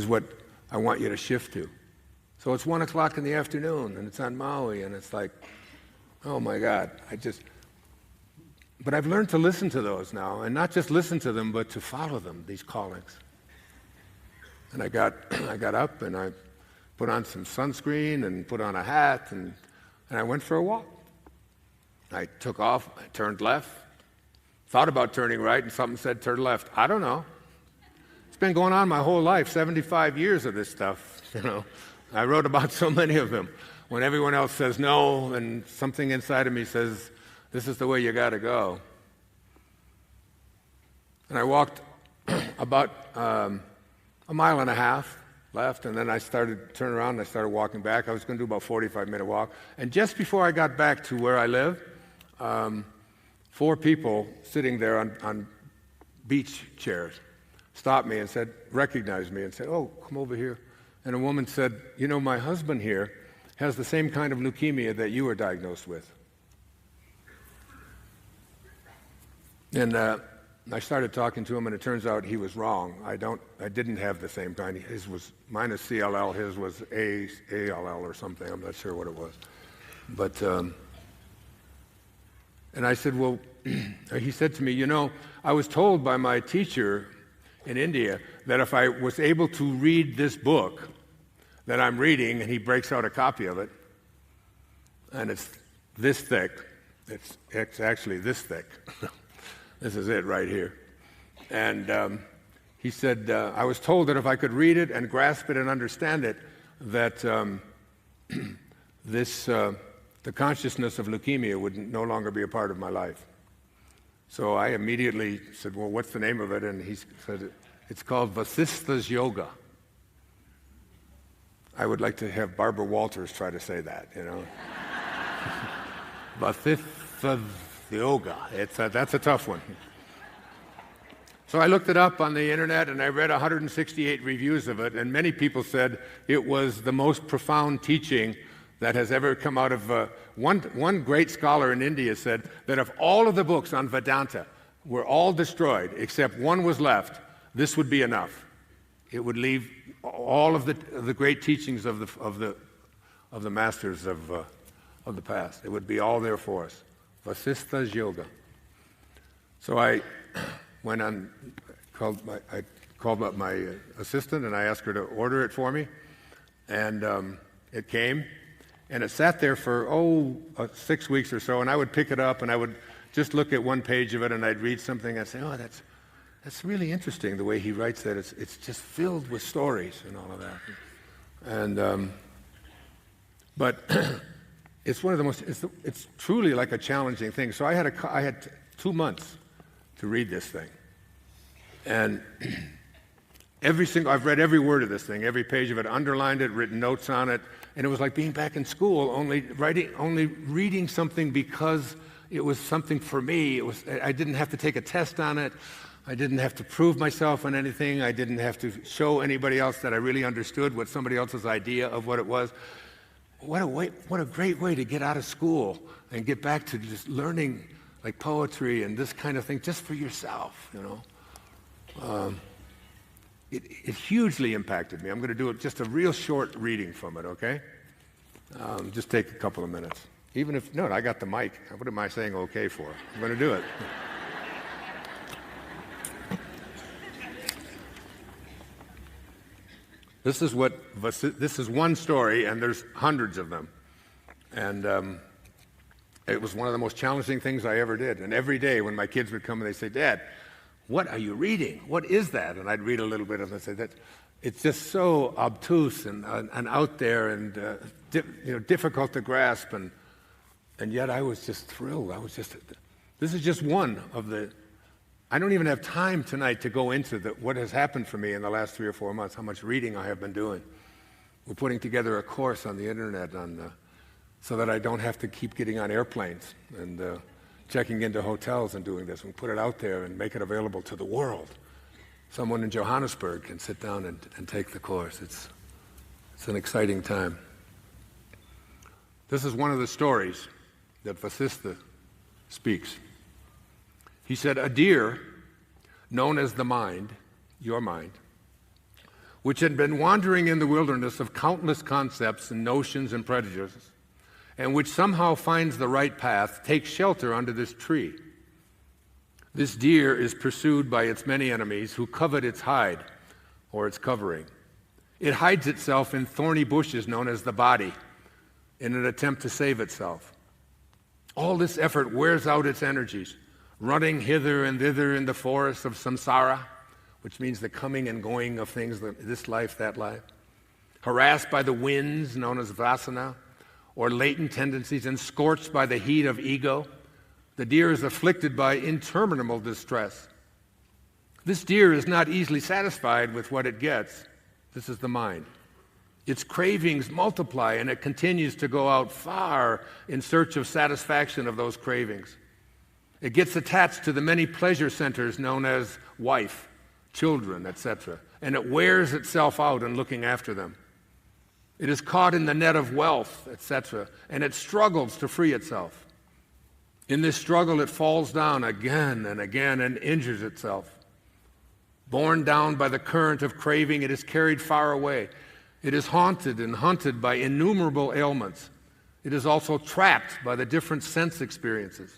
what I want you to shift to. So it's 1 o'clock in the afternoon, and it's on Maui, and it's like, oh my God, but I've learned to listen to those now, and not just listen to them, but to follow them, these callings. And I got up, and I put on some sunscreen, and put on a hat, and I went for a walk. I took off, I turned left, thought about turning right, and something said turn left. I don't know. It's been going on my whole life, 75 years of this stuff, I wrote about so many of them. When everyone else says no, and something inside of me says, this is the way you got to go. And I walked about a mile and a half left, and then I started turning around, and I started walking back. I was going to do about a 45-minute walk. And just before I got back to where I live, 4 people sitting there on beach chairs. stopped me and said, recognized me and said, "Oh, come over here." And a woman said, "You know, my husband here has the same kind of leukemia that you were diagnosed with." And I started talking to him, and it turns out he was wrong. I didn't have the same kind. His was, mine is CLL, his was ALL or something. I'm not sure what it was. But, and I said, well, he said to me, "You know, I was told by my teacher in India that if I was able to read this book that I'm reading," and he breaks out a copy of it, and it's this thick. It's actually this thick. This is it right here. And he said, "I was told that if I could read it and grasp it and understand it, that the consciousness of leukemia would no longer be a part of my life." So I immediately said, "Well, what's the name of it?" And he said, "It's called Vasistha's Yoga." I would like to have Barbara Walters try to say that, you know. Vasistha's Yoga. That's a tough one. So I looked it up on the internet, and I read 168 reviews of it, and many people said it was the most profound teaching that has ever come out of... One great scholar in India said that if all of the books on Vedanta were all destroyed, except one was left, this would be enough. It would leave all of the great teachings of the masters of the past. It would be all there for us. Vasistha's Yoga. So I went on, I called up my assistant, and I asked her to order it for me, and it came, and it sat there for 6 weeks or so, and I would pick it up, and I would just look at one page of it, and I'd read something, and I'd say, "Oh, that's really interesting the way he writes that. It's just filled with stories and all of that." And but it's one of the most. It's truly like a challenging thing. So I had 2 months to read this thing, and I've read every word of this thing, every page of it, underlined it, written notes on it, and it was like being back in school, only reading something because it was something for me. I didn't have to take a test on it. I didn't have to prove myself on anything. I didn't have to show anybody else that I really understood what somebody else's idea of what it was. What a great way to get out of school and get back to just learning like poetry and this kind of thing just for yourself, you know. It hugely impacted me. I'm going to do just a real short reading from it, okay? Just take a couple of minutes. Even if, no, I got the mic. What am I saying okay for? I'm going to do it. This is one story, and there's hundreds of them. And it was one of the most challenging things I ever did. And every day when my kids would come and they'd say, "Dad, what are you reading? What is that?" And I'd read a little bit of it and say, "That it's just so obtuse and out there and difficult to grasp." And yet I was just thrilled. This is just one of the. I don't even have time tonight to go into what has happened for me in the last 3 or 4 months, how much reading I have been doing. We're putting together a course on the internet so that I don't have to keep getting on airplanes and checking into hotels and doing this. We put it out there and make it available to the world. Someone in Johannesburg can sit down and take the course. It's an exciting time. This is one of the stories that Vasistha speaks. He said, "A deer, known as the mind, your mind, which had been wandering in the wilderness of countless concepts and notions and prejudices, and which somehow finds the right path, takes shelter under this tree. This deer is pursued by its many enemies who covet its hide or its covering. It hides itself in thorny bushes known as the body in an attempt to save itself. All this effort wears out its energies, running hither and thither in the forest of samsara, which means the coming and going of things, this life, that life, harassed by the winds known as vasana, or latent tendencies, and scorched by the heat of ego. The deer is afflicted by interminable distress. This deer is not easily satisfied with what it gets. This is the mind. Its cravings multiply, and it continues to go out far in search of satisfaction of those cravings. It gets attached to the many pleasure centers known as wife, children, etc. And it wears itself out in looking after them. It is caught in the net of wealth, etc. And it struggles to free itself. In this struggle, it falls down again and again and injures itself. Borne down by the current of craving, it is carried far away. It is haunted and hunted by innumerable ailments. It is also trapped by the different sense experiences.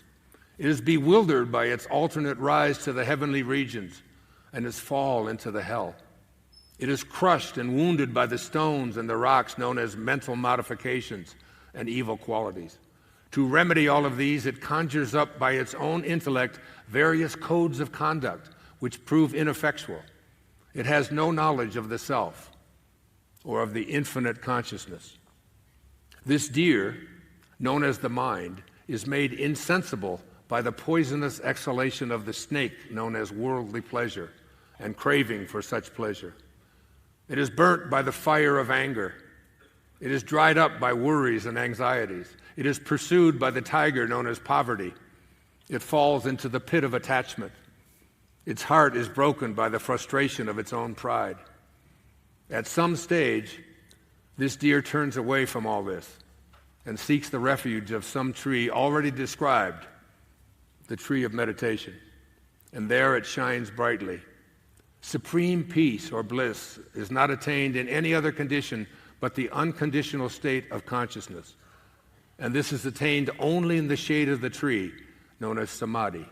It is bewildered by its alternate rise to the heavenly regions and its fall into the hell. It is crushed and wounded by the stones and the rocks known as mental modifications and evil qualities. To remedy all of these, it conjures up by its own intellect various codes of conduct which prove ineffectual. It has no knowledge of the self or of the infinite consciousness. This deer, known as the mind, is made insensible by the poisonous exhalation of the snake known as worldly pleasure and craving for such pleasure. It is burnt by the fire of anger. It is dried up by worries and anxieties. It is pursued by the tiger known as poverty. It falls into the pit of attachment. Its heart is broken by the frustration of its own pride. At some stage, this deer turns away from all this and seeks the refuge of some tree already described, the tree of meditation. And there it shines brightly. Supreme peace or bliss is not attained in any other condition but the unconditional state of consciousness. And this is attained only in the shade of the tree, known as samadhi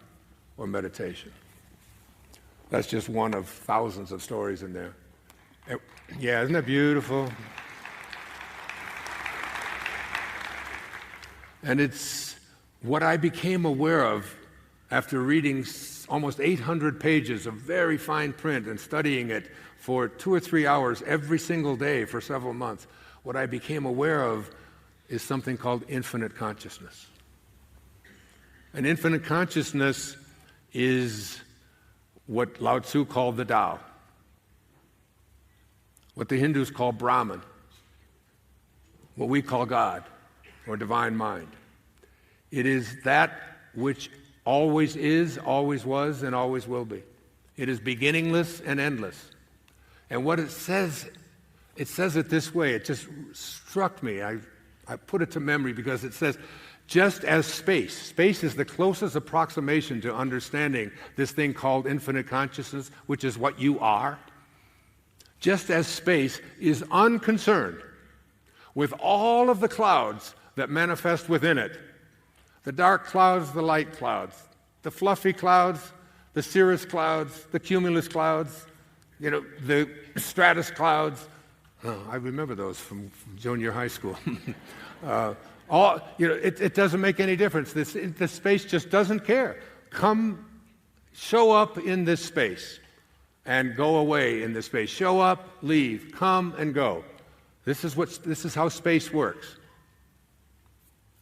or meditation. That's just one of thousands of stories in there. Yeah, isn't that beautiful? And it's what I became aware of after reading almost 800 pages of very fine print and studying it for 2 or 3 hours every single day for several months. What I became aware of is something called infinite consciousness. And infinite consciousness is what Lao Tzu called the Tao, what the Hindus call Brahman, what we call God or divine mind. It is that which always is, always was, and always will be. It is beginningless and endless. And what it says it this way. It just struck me. I put it to memory because it says, just as space is the closest approximation to understanding this thing called infinite consciousness, which is what you are, just as space is unconcerned with all of the clouds that manifest within it, the dark clouds, the light clouds, the fluffy clouds, the cirrus clouds, the cumulus clouds, the stratus clouds. Oh, I remember those from junior high school. It doesn't make any difference. The space just doesn't care. Come, show up in this space and go away in this space. Show up, leave, come and go. This is how space works.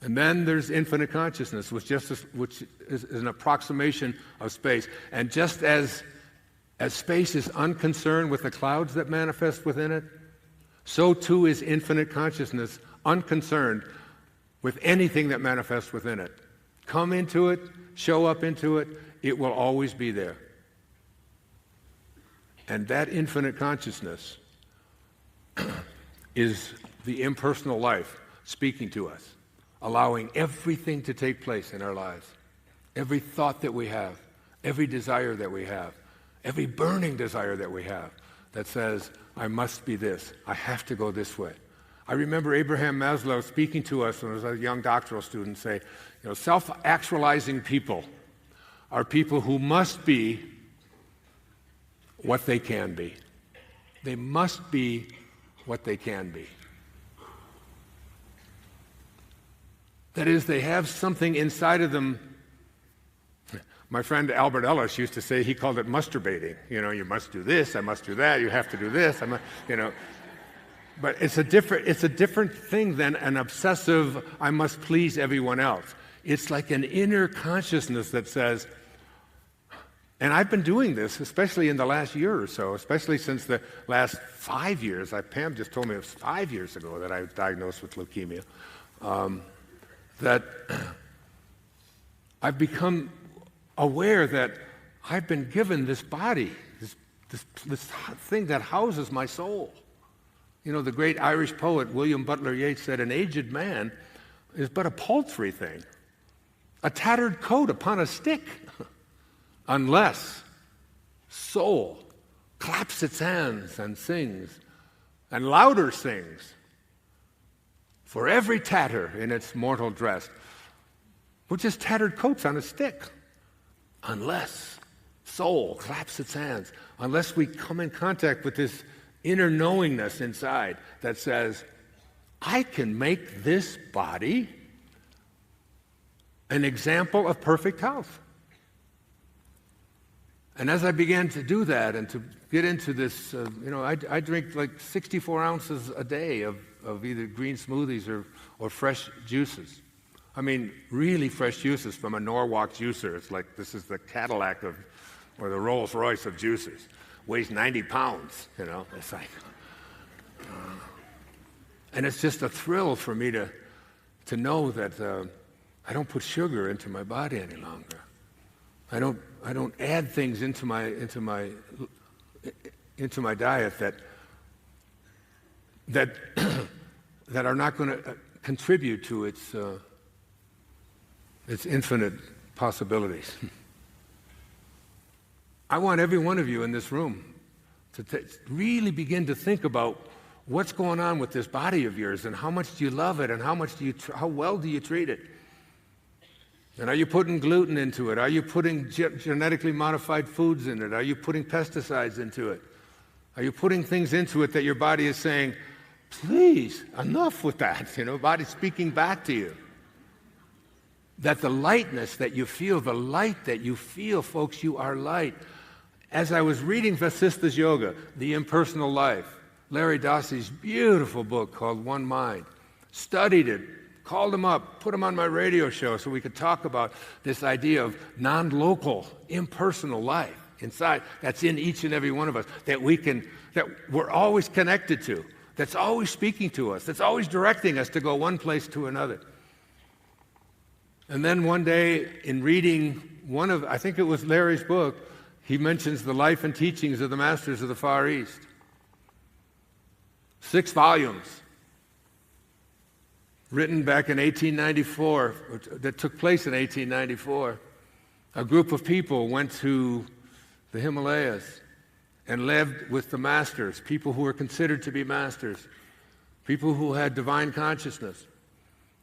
And then there's infinite consciousness, which is an approximation of space. And just as space is unconcerned with the clouds that manifest within it, so too is infinite consciousness unconcerned with anything that manifests within it. Come into it, show up into it, it will always be there. And that infinite consciousness is the impersonal life speaking to us, allowing everything to take place in our lives. Every thought that we have, every desire that we have, every burning desire that we have that says, I must be this, I have to go this way. I remember Abraham Maslow speaking to us when I was a young doctoral student say, self-actualizing people are people who must be what they can be. They must be what they can be. That is, they have something inside of them. My friend Albert Ellis used to say, he called it masturbating. You must do this, I must do that, you have to do this, But it's a different thing than an obsessive, I must please everyone else. It's like an inner consciousness that says, and I've been doing this, especially in the last year or so, especially since the last 5 years. Pam just told me it was 5 years ago that I was diagnosed with leukemia. That I've become aware that I've been given this body, this this thing that houses my soul. You know, the great Irish poet William Butler Yeats said, an aged man is but a paltry thing, a tattered coat upon a stick, unless soul claps its hands and sings, and louder sings, for every tatter in its mortal dress. We're just tattered coats on a stick, unless soul claps its hands, unless we come in contact with this inner knowingness inside that says, I can make this body an example of perfect health. And as I began to do that and to get into this, I drink like 64 ounces a day of either green smoothies or fresh juices. I mean, really fresh juices from a Norwalk juicer. It's like this is the Cadillac or the Rolls Royce of juicers. Weighs 90 pounds, It's like, and it's just a thrill for me to know that I don't put sugar into my body any longer. I don't add things into my diet that are not going to contribute to its infinite possibilities. I want every one of you in this room to really begin to think about what's going on with this body of yours and how much do you love it and how well do you treat it? And are you putting gluten into it? Are you putting genetically modified foods in it? Are you putting pesticides into it? Are you putting things into it that your body is saying, please, enough with that? Body's speaking back to you. That the lightness that you feel, the light that you feel, folks, you are light. As I was reading Vasista's Yoga, The Impersonal Life, Larry Dossey's beautiful book called One Mind, studied it, called him up, put him on my radio show so we could talk about this idea of non-local, impersonal life inside, that's in each and every one of us, that we're always connected to, that's always speaking to us, that's always directing us to go one place to another. And then one day in reading I think it was Larry's book, he mentions the life and teachings of the masters of the Far East. 6 volumes. Written back in 1894, that took place in 1894. A group of people went to the Himalayas and lived with the masters, people who were considered to be masters, people who had divine consciousness,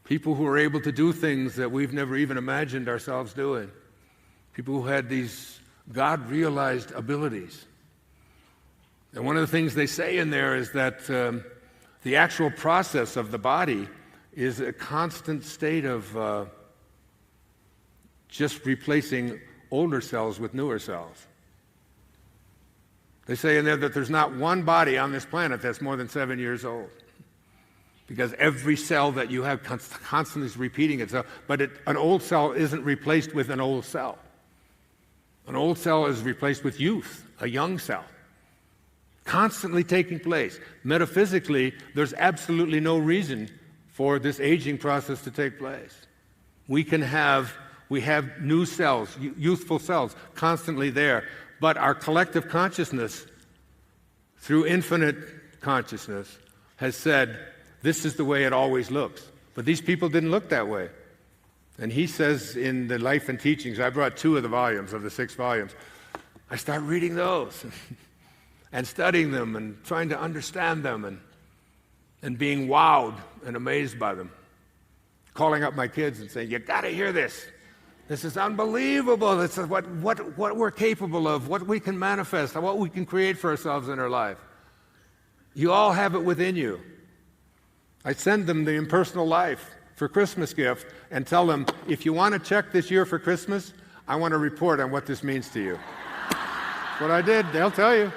people who were able to do things that we've never even imagined ourselves doing, people who had these God-realized abilities. And one of the things they say in there is that the actual process of the body is a constant state of just replacing older cells with newer cells. They say in there that there's not one body on this planet that's more than 7 years old, because every cell that you have constantly is repeating itself, but an old cell isn't replaced with an old cell. An old cell is replaced with youth, a young cell, constantly taking place. Metaphysically, there's absolutely no reason for this aging process to take place. We have new cells, youthful cells, constantly there, but our collective consciousness, through infinite consciousness, has said, this is the way it always looks. But these people didn't look that way. And he says in the Life and Teachings, I brought 2 of the volumes, of the 6 volumes, I start reading those and studying them and trying to understand them and being wowed and amazed by them. Calling up my kids and saying, you got to hear this. This is unbelievable. This is what we're capable of, what we can manifest, what we can create for ourselves in our life. You all have it within you. I send them the Impersonal Life for Christmas gift and tell them, if you want to check this year for Christmas, I want to report on what this means to you. That's what I did. They'll tell you.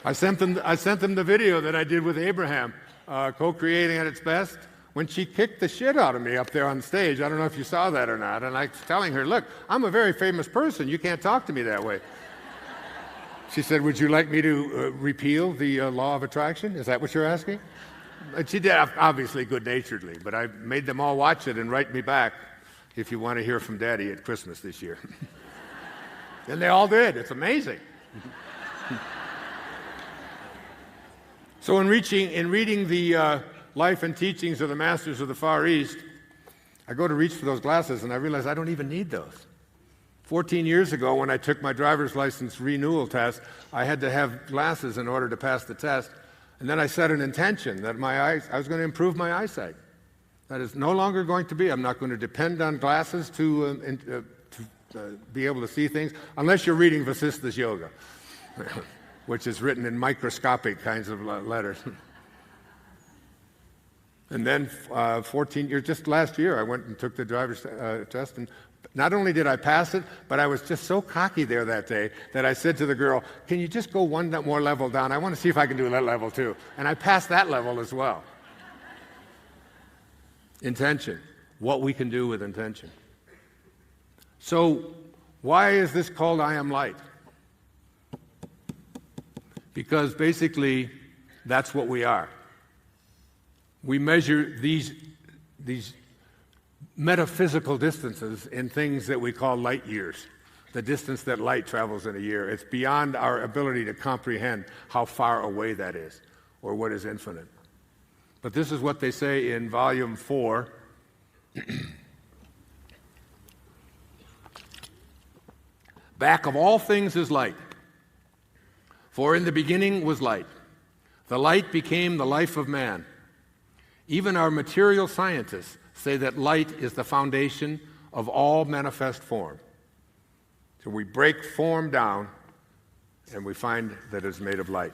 I sent them the video that I did with Abraham, co-creating at its best, when she kicked the shit out of me up there on stage. I don't know if you saw that or not. And I was telling her, look, I'm a very famous person. You can't talk to me that way. She said, would you like me to repeal the law of attraction? Is that what you're asking? And she did, obviously good-naturedly, but I made them all watch it and write me back if you want to hear from Daddy at Christmas this year. And they all did. It's amazing. So in reading the life and teachings of the masters of the Far East, I go to reach for those glasses, and I realize I don't even need those. 14 years ago, when I took my driver's license renewal test, I had to have glasses in order to pass the test. And then I set an intention that I was going to improve my eyesight. That is no longer going to be. I'm not going to depend on glasses to be able to see things, unless you're reading Vasista's Yoga, which is written in microscopic kinds of letters. And then 14 years, just last year, I went and took the driver's test, and not only did I pass it, but I was just so cocky there that day that I said to the girl, can you just go one more level down? I want to see if I can do that level too. And I passed that level as well. Intention, what we can do with intention. So why is this called I Am Light? Because basically, that's what we are. We measure these metaphysical distances in things that we call light years, the distance that light travels in a year. It's beyond our ability to comprehend how far away that is, or what is infinite. But this is what they say in volume 4. Back of all things is light. For in the beginning was light. The light became the life of man. Even our material scientists say that light is the foundation of all manifest form. So we break form down and we find that it's made of light.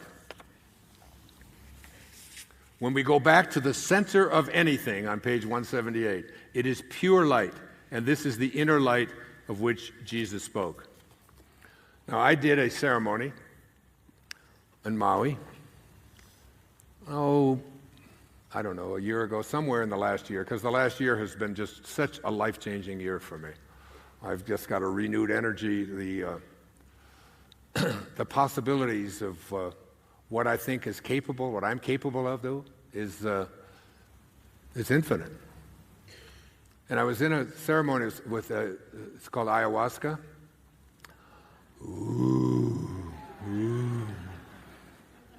When we go back to the center of anything on page 178, it is pure light, and this is the inner light of which Jesus spoke. Now, I did a ceremony in Maui, I don't know, a year ago, somewhere in the last year, because the last year has been just such a life-changing year for me. I've just got a renewed energy. The possibilities of what I think is capable, what I'm capable of, though, is infinite. And I was in a ceremony with it's called ayahuasca.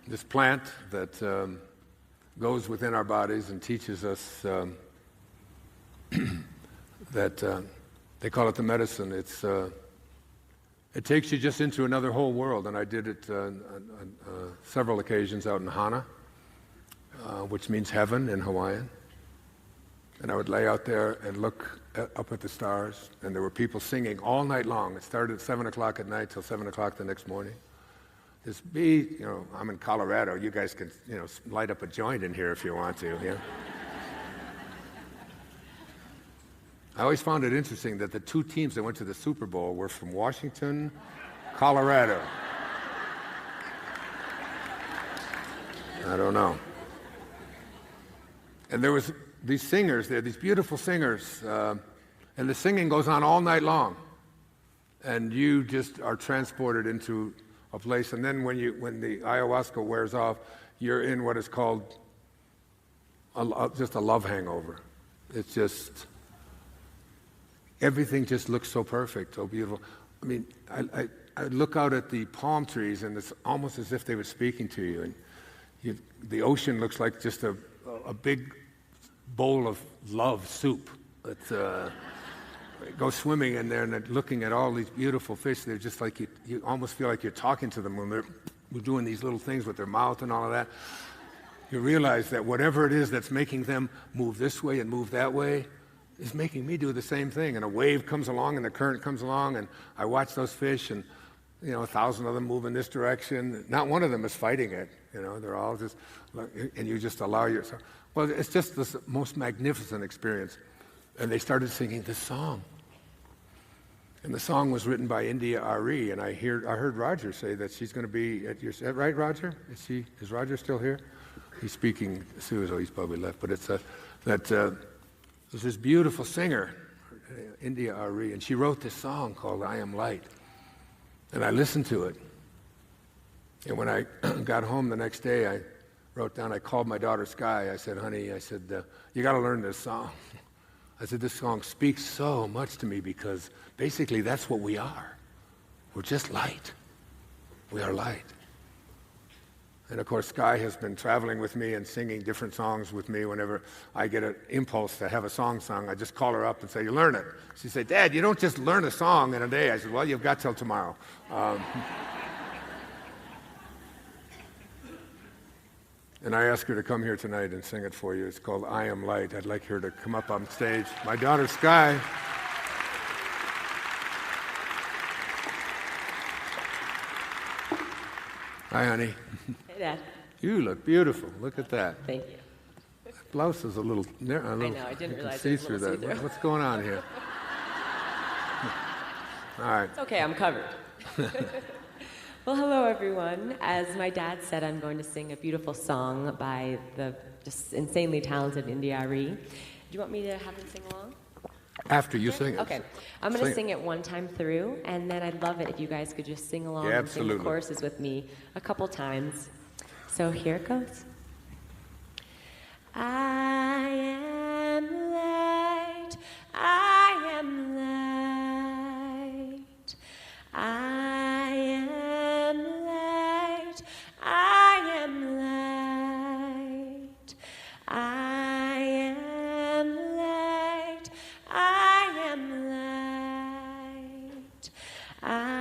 This plant that goes within our bodies and teaches us that they call it the medicine. It takes you just into another whole world, and I did it on several occasions out in Hana, which means heaven in Hawaiian. And I would lay out there and look up at the stars, and there were people singing all night long. It started at 7 o'clock at night till 7 o'clock the next morning. I'm in Colorado. You guys can, light up a joint in here if you want to. Yeah. I always found it interesting that the two teams that went to the Super Bowl were from Washington, Colorado. I don't know. And there was these singers there, these beautiful singers, and the singing goes on all night long. And you just are transported into a place, and then when the ayahuasca wears off, you're in what is called just a love hangover. It's just, everything just looks so perfect, so beautiful. I mean, I look out at the palm trees, and it's almost as if they were speaking to you. And the ocean looks like just a big bowl of love soup. Go swimming in there and looking at all these beautiful fish. They're just like, you almost feel like you're talking to them when they're doing these little things with their mouth and all of that. You realize that whatever it is that's making them move this way and move that way is making me do the same thing. And a wave comes along and the current comes along, and I watch those fish, and 1,000 of them move in this direction. Not one of them is fighting it. They're all just, and you just allow yourself. Well, it's just this most magnificent experience. And they started singing this song. And the song was written by India Ari, and I heard Roger say that she's going to be at your, right, Roger? Is Roger still here? He's speaking, so he's probably left, but it's there's this beautiful singer, India Ari, and she wrote this song called I Am Light. And I listened to it. And when I got home the next day, I wrote down, I called my daughter Sky. I said, honey, you got to learn this song. I said, this song speaks so much to me because basically that's what we are. We're just light. We are light. And of course, Sky has been traveling with me and singing different songs with me. Whenever I get an impulse to have a song sung, I just call her up and say, you learn it. She said, Dad, you don't just learn a song in a day. I said, well, you've got till tomorrow. And I asked her to come here tonight and sing it for you. It's called I Am Light. I'd like her to come up on stage. My daughter, Sky. Hi, honey. Hey, Dad. You look beautiful. Look at that. Thank you. That blouse is a little I know, I didn't realize see it was a through little that. see-through. What's going on here? All right. It's okay, I'm covered. Well, hello, everyone. As my dad said, I'm going to sing a beautiful song by the just insanely talented India Arie. Do you want me to have him sing along? After you sing it. Okay. I'm going to sing it one time through, and then I'd love it if you guys could just sing along Yeah, and sing the absolutely. choruses with me a couple times. So here it goes. I am light, I am light, I am light, I am light, I am light, I am light,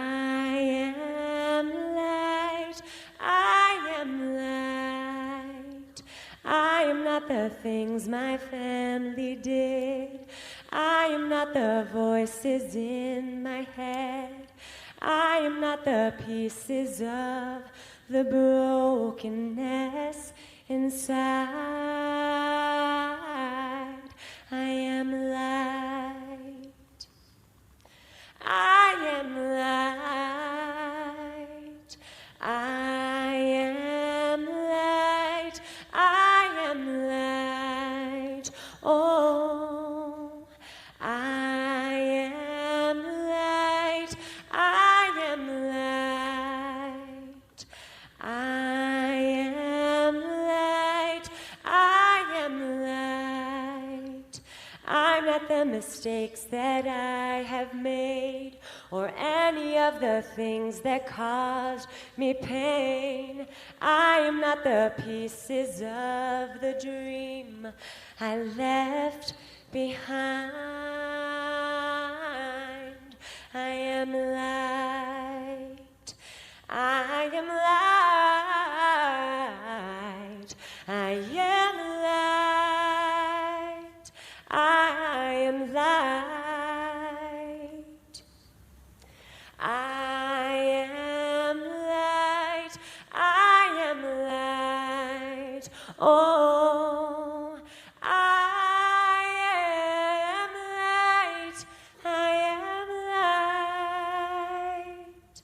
I am light, I am light. I am not the things my family did. I am not the voices in my head. I am not the pieces of the brokenness inside. I am light. I am light. I am light. I am light. Oh, I am light. I am light. I am light. I am light. I'm not the mistakes that I have made, or any of the things that caused me pain. I am not the pieces of the dream I left behind. I am light. I am light. I am light. I am light. I am light. I am light. Oh, I am light. I am light.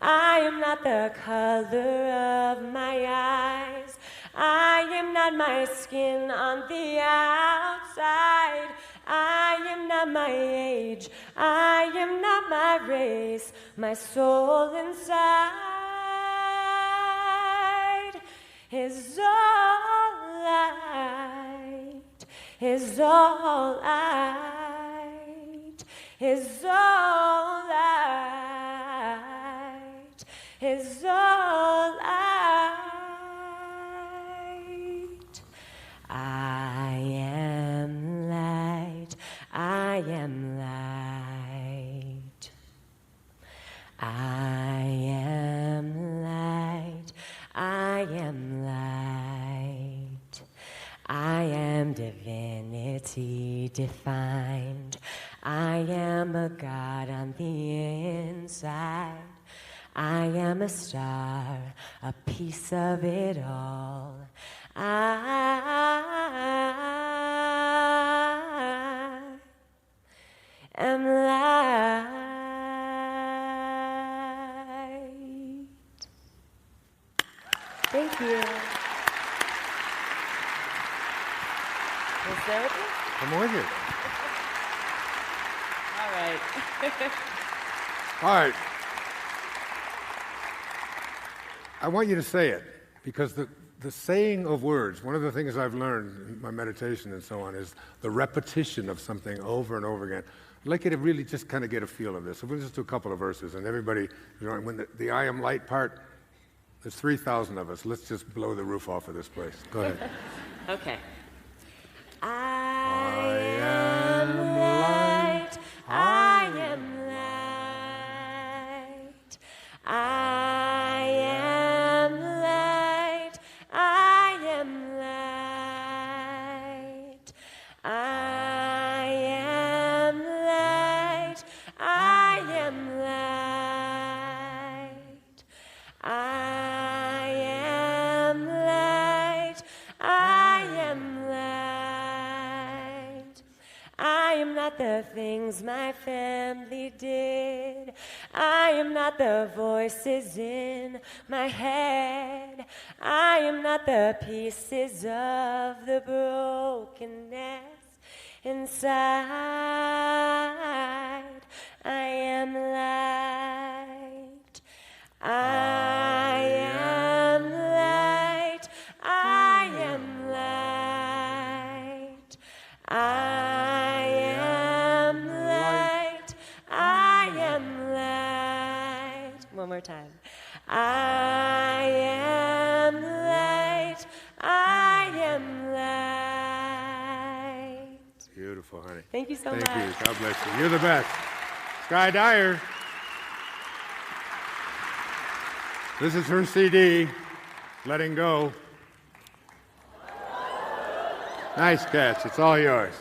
I am not the color of my eyes. I am not my skin on the outside. I am not my age. I am not my race. My soul inside is all light. Is all light. Is all light. Is all light. I am light. I am light. I am light. I am light. I am divinity defined. I am a God on the inside. I am a star, a piece of it all. I am light. Thank you. Is that with you? Come with you. All right. All right. I want you to say it, because the saying of words, one of the things I've learned in my meditation and so on, is the repetition of something over and over again I'd like you to really just kind of get a feel of this. So we'll just do a couple of verses, and everybody, when the I am light part, there's 3,000 of us. Let's just blow the roof off of this place. Go ahead. Okay. I am light. I am light. I am light. I am light. I am light. I am light. I am light. I am light. I am not the things my family did. I am not the voices in my head. I am not the pieces of the brokenness inside. I am light. I am light. I am light. I am light. I am light. One more time. I am light. I am light. Beautiful, honey. Thank you so much. Thank you. God bless you. You're the best. Sky Dyer. This is her CD, Letting Go. Nice catch. It's all yours.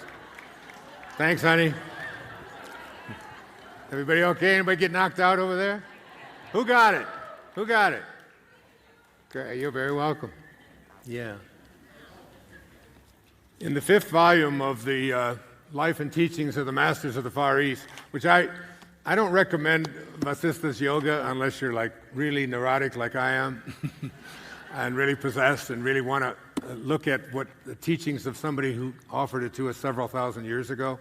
Thanks, honey. Everybody okay? Anybody get knocked out over there? Who got it? Who got it? Okay, you're very welcome. Yeah. In the 5th volume of the Life and Teachings of the Masters of the Far East, which I don't recommend Vasista's yoga unless you're like really neurotic like I am and really possessed and really want to look at what the teachings of somebody who offered it to us several thousand years ago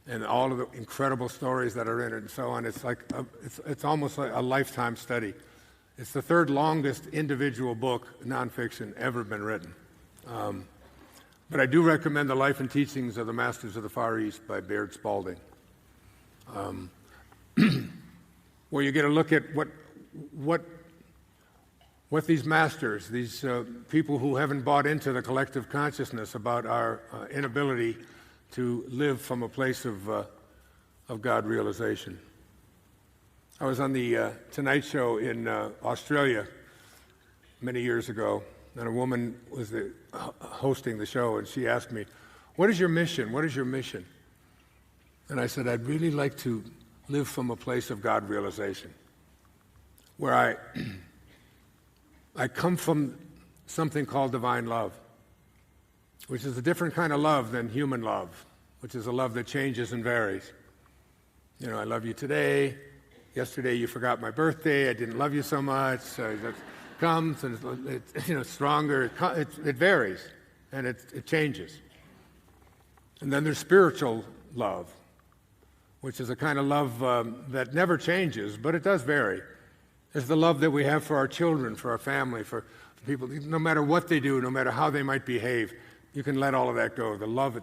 and all of the incredible stories that are in it and so on. It's like it's almost like a lifetime study. It's the 3rd longest individual book, nonfiction, ever been written. But I do recommend the Life and Teachings of the Masters of the Far East by Baird Spalding, where you get a look at what these masters, these people who haven't bought into the collective consciousness about our inability to live from a place of God realization. I was on the Tonight Show in Australia many years ago, and a woman was hosting the show, and she asked me, "What is your mission? What is your mission?" And I said, "I'd really like to live from a place of God realization, where I come from something called divine love, which is a different kind of love than human love, which is a love that changes and varies. You know, I love you today. Yesterday you forgot my birthday. I didn't love you so much. So it comes and it's stronger. It varies and it changes. And then there's spiritual love, which is a kind of love that never changes, but it does vary. It's the love that we have for our children, for our family, for people. No matter what they do, no matter how they might behave, you can let all of that go. The love,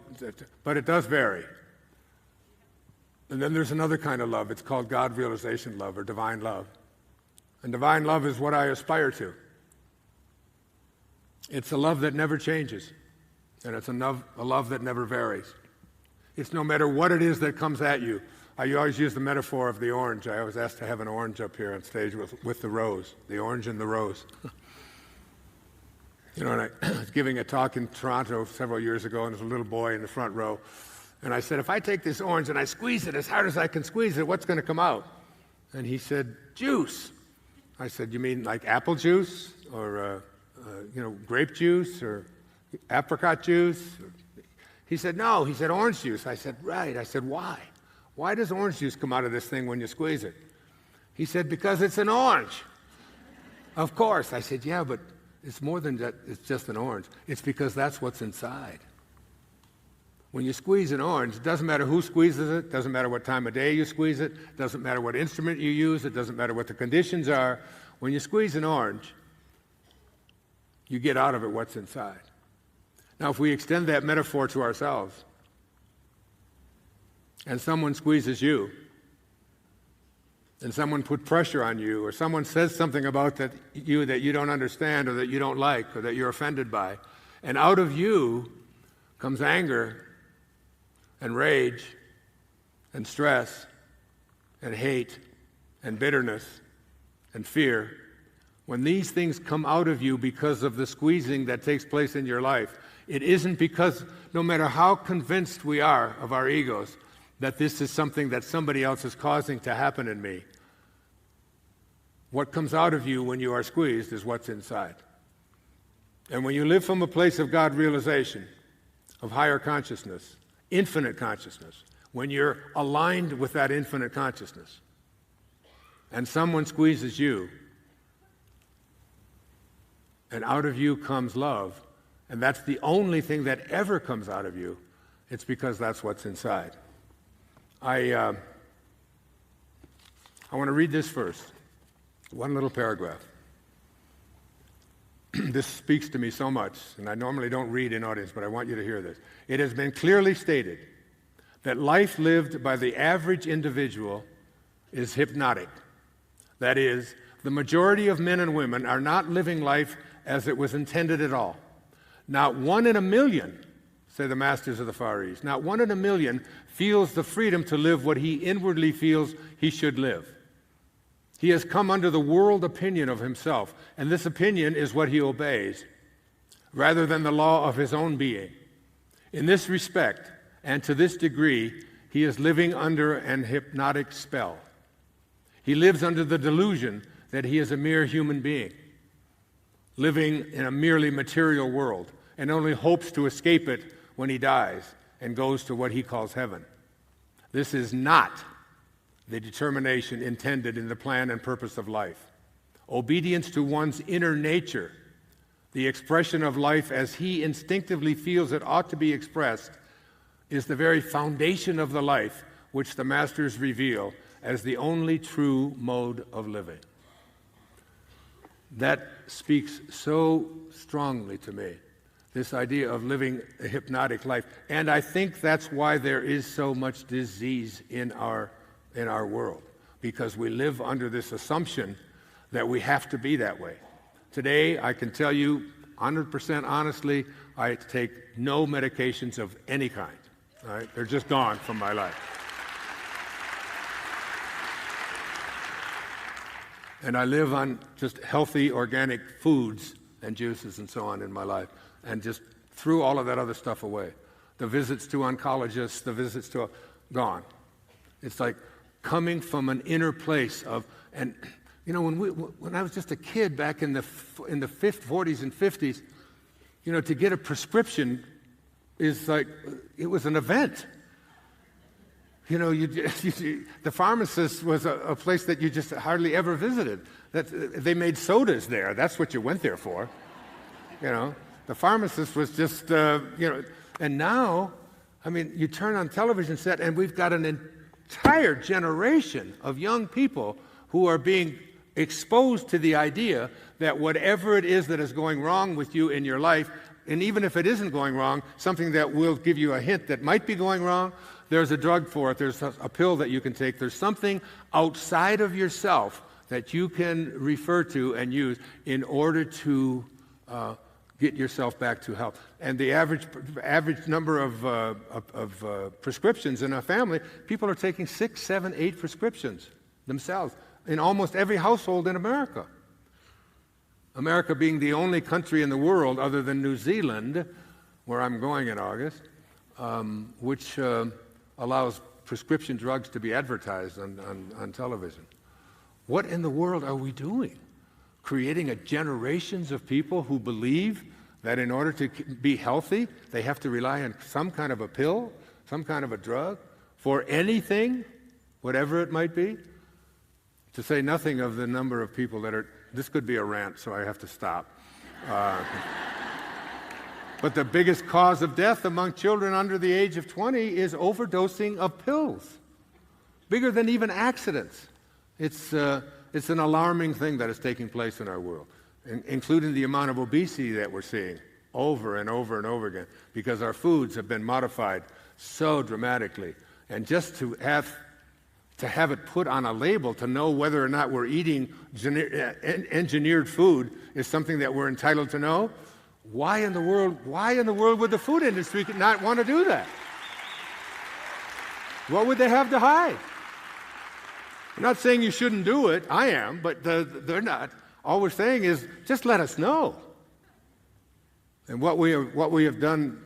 but it does vary. And then there's another kind of love. It's called God realization love or divine love. And divine love is what I aspire to. It's a love that never changes. And it's a love that never varies. It's no matter what it is that comes at you. I always use the metaphor of the orange. I always ask to have an orange up here on stage with the rose, the orange and the rose. You know, and I was giving a talk in Toronto several years ago, and there's a little boy in the front row. And I said, if I take this orange and I squeeze it as hard as I can squeeze it, what's going to come out? And he said, juice. I said, you mean like apple juice or, grape juice or apricot juice? He said, no. He said, orange juice. I said, right. I said, why? Why does orange juice come out of this thing when you squeeze it? He said, because it's an orange. Of course. I said, yeah, but it's more than that. It's just an orange. It's because that's what's inside. When you squeeze an orange, it doesn't matter who squeezes it, doesn't matter what time of day you squeeze it, doesn't matter what instrument you use, it doesn't matter what the conditions are. When you squeeze an orange, you get out of it what's inside. Now, if we extend that metaphor to ourselves, and someone squeezes you, and someone put pressure on you, or someone says something about that you don't understand, or that you don't like, or that you're offended by, and out of you comes anger and rage and stress and hate and bitterness and fear, when these things come out of you because of the squeezing that takes place in your life, it isn't because, no matter how convinced we are of our egos, that this is something that somebody else is causing to happen in me. What comes out of you when you are squeezed is what's inside. And when you live from a place of God realization, of higher consciousness, infinite consciousness, when you're aligned with that infinite consciousness, and someone squeezes you, and out of you comes love, and that's the only thing that ever comes out of you, it's because that's what's inside. I want to read this first, one little paragraph. This speaks to me so much, and I normally don't read in audience, but I want you to hear this. It has been clearly stated that life lived by the average individual is hypnotic. That is, the majority of men and women are not living life as it was intended at all. Not 1 in a million, say the masters of the Far East, not 1 in a million feels the freedom to live what he inwardly feels he should live. He has come under the world opinion of himself, and this opinion is what he obeys, rather than the law of his own being. In this respect, and to this degree, he is living under an hypnotic spell. He lives under the delusion that he is a mere human being, living in a merely material world, and only hopes to escape it when he dies and goes to what he calls heaven. This is not the determination intended in the plan and purpose of life. Obedience to one's inner nature, the expression of life as he instinctively feels it ought to be expressed, is the very foundation of the life which the masters reveal as the only true mode of living. That speaks so strongly to me, this idea of living a hypnotic life. And I think that's why there is so much disease in our world, because we live under this assumption that we have to be that way. Today, I can tell you 100% honestly, I take no medications of any kind. All right? They're just gone from my life. And I live on just healthy, organic foods and juices and so on in my life, and just threw all of that other stuff away. The visits to oncologists, the visits to gone. It's like coming from an inner place of, and you know, when I was just a kid back in the 40s and 50s, you know, to get a prescription is like, it was an event. You know, the pharmacist was a place that you just hardly ever visited. They made sodas there. That's what you went there for. You know, the pharmacist was just, you know, and now, I mean, you turn on television set and we've got an entire generation of young people who are being exposed to the idea that whatever it is that is going wrong with you in your life, and even if it isn't going wrong, something that will give you a hint that might be going wrong, there's a drug for it, there's a pill that you can take, there's something outside of yourself that you can refer to and use in order to get yourself back to health. And the average number of prescriptions in a family, people are taking 6, 7, 8 prescriptions themselves in almost every household in America. America being the only country in the world other than New Zealand, where I'm going in August, which allows prescription drugs to be advertised on television. What in the world are we doing? Creating generations of people who believe that in order to be healthy, they have to rely on some kind of a pill, some kind of a drug, for anything, whatever it might be, to say nothing of the number of people that are, this could be a rant, so I have to stop. But the biggest cause of death among children under the age of 20 is overdosing of pills, bigger than even accidents. It's an alarming thing that is taking place in our world, including the amount of obesity that we're seeing over and over and over again, because our foods have been modified so dramatically And just to have it put on a label to know whether or not we're eating engineered food is something that we're entitled to know. Why in the world would the food industry not want to do that? What would they have to hide? I'm not saying you shouldn't do it. I am, but they're not. All we're saying is just let us know. And what we have done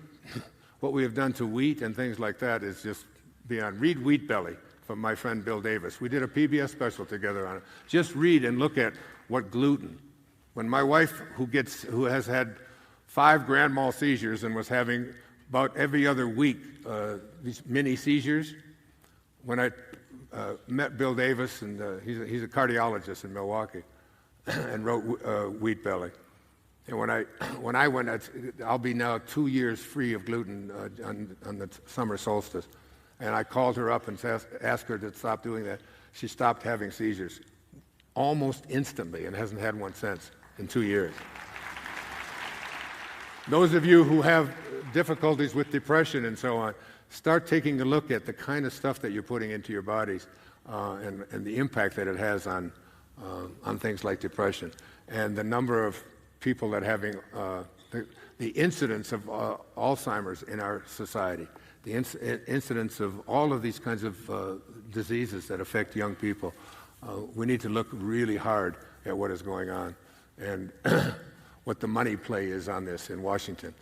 to wheat and things like that is just beyond. Read Wheat Belly from my friend Bill Davis. We did a PBS special together on it. Just read and look at what gluten. When my wife, who has had 5 grand mal seizures and was having about every other week these mini seizures, when I met Bill Davis, and he's a cardiologist in Milwaukee, and wrote Wheat Belly. And when I went, I'll be now 2 years free of gluten on the summer solstice. And I called her up and asked her to stop doing that. She stopped having seizures almost instantly and hasn't had one since in 2 years. Those of you who have difficulties with depression and so on, start taking a look at the kind of stuff that you're putting into your bodies and the impact that it has on things like depression. And the number of people that having the incidence of Alzheimer's in our society, the incidence of all of these kinds of diseases that affect young people. We need to look really hard at what is going on and what the money play is on this in Washington.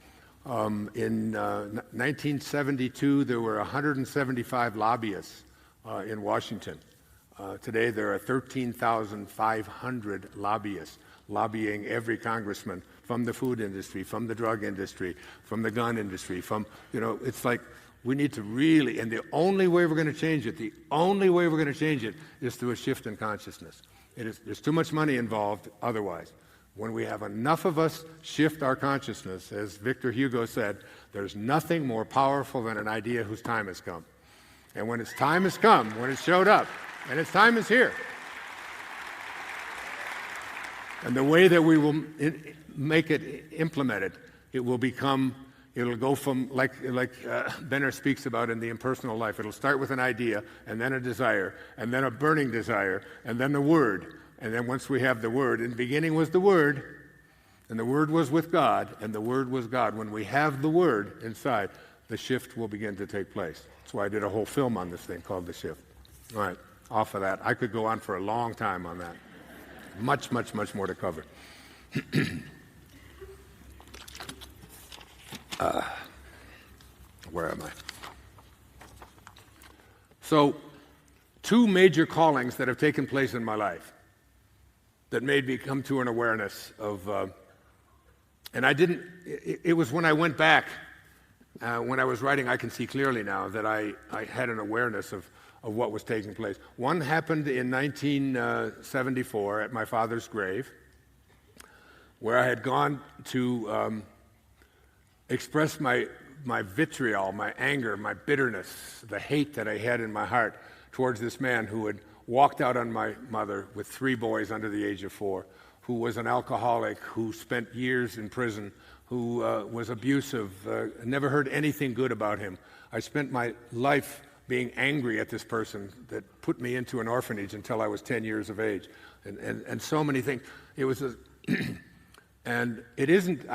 In 1972, there were 175 lobbyists in Washington. Today, there are 13,500 lobbyists lobbying every congressman from the food industry, from the drug industry, from the gun industry, it's like we need to really, and the only way we're going to change it, is through a shift in consciousness. There's too much money involved otherwise. When we have enough of us shift our consciousness, as Victor Hugo said, there's nothing more powerful than an idea whose time has come. And when its time has come, when it showed up, and its time is here. And the way that we will make it implemented, it'll go from, like Benner speaks about in The Impersonal Life, it'll start with an idea, and then a desire, and then a burning desire, and then the Word. And then once we have the Word, in the beginning was the Word, and the Word was with God, and the Word was God. When we have the Word inside, the shift will begin to take place. That's why I did a whole film on this thing called The Shift. All right, off of that. I could go on for a long time on that. Much, much, much more to cover. Where am I? So, 2 major callings that have taken place in my life that made me come to an awareness of, it was when I went back, when I was writing I Can See Clearly Now, that I had an awareness of what was taking place. One happened in 1974 at my father's grave, where I had gone to express my vitriol, my anger, my bitterness, the hate that I had in my heart towards this man who had walked out on my mother with 3 boys under the age of 4, who was an alcoholic, who spent years in prison, who was abusive, never heard anything good about him. I spent my life being angry at this person that put me into an orphanage until I was 10 years of age, and so many things. It was and it isn't,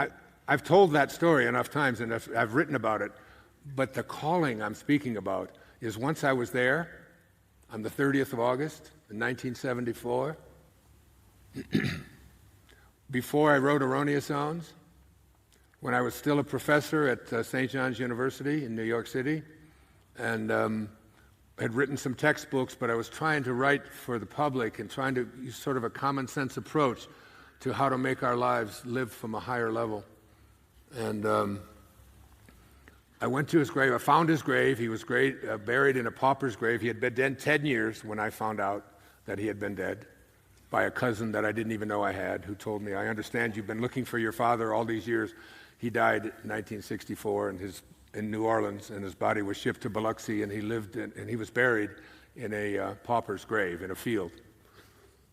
I've told that story enough times, and I've written about it, but the calling I'm speaking about is once I was there on the 30th of August in 1974, before I wrote Erroneous Zones, when I was still a professor at St. John's University in New York City, and had written some textbooks, but I was trying to write for the public and trying to use sort of a common sense approach to how to make our lives live from a higher level. And I went to his grave. I found his grave. He was buried in a pauper's grave. He had been dead 10 years when I found out that he had been dead, by a cousin that I didn't even know I had, who told me, I understand you've been looking for your father all these years. He died in 1964 in New Orleans, and his body was shipped to Biloxi, and he was buried in a pauper's grave in a field.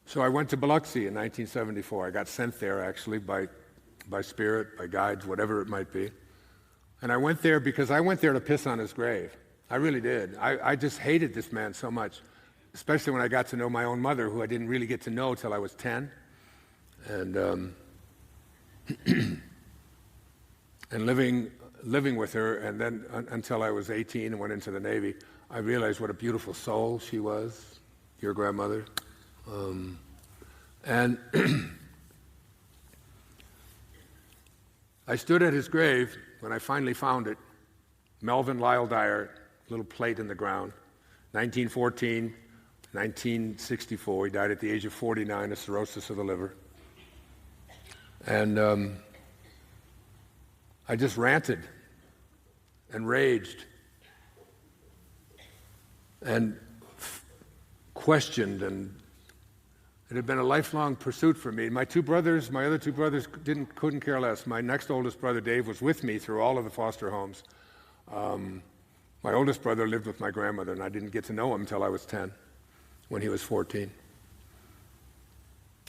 So I went to Biloxi in 1974. I got sent there, actually, by spirit, by guides, whatever it might be. And I went there because I went there to piss on his grave. I really did. I just hated this man so much, especially when I got to know my own mother, who I didn't really get to know till I was 10. And and living with her, and then until I was 18 and went into the Navy, I realized what a beautiful soul she was, your grandmother. And I stood at his grave when I finally found it. Melvin Lyle Dyer, little plate in the ground, 1914, 1964. He died at the age of 49 of cirrhosis of the liver. And I just ranted and raged and questioned, and it had been a lifelong pursuit for me. My other two brothers couldn't care less. My next oldest brother, Dave, was with me through all of the foster homes. My oldest brother lived with my grandmother, and I didn't get to know him until I was 10, when he was 14.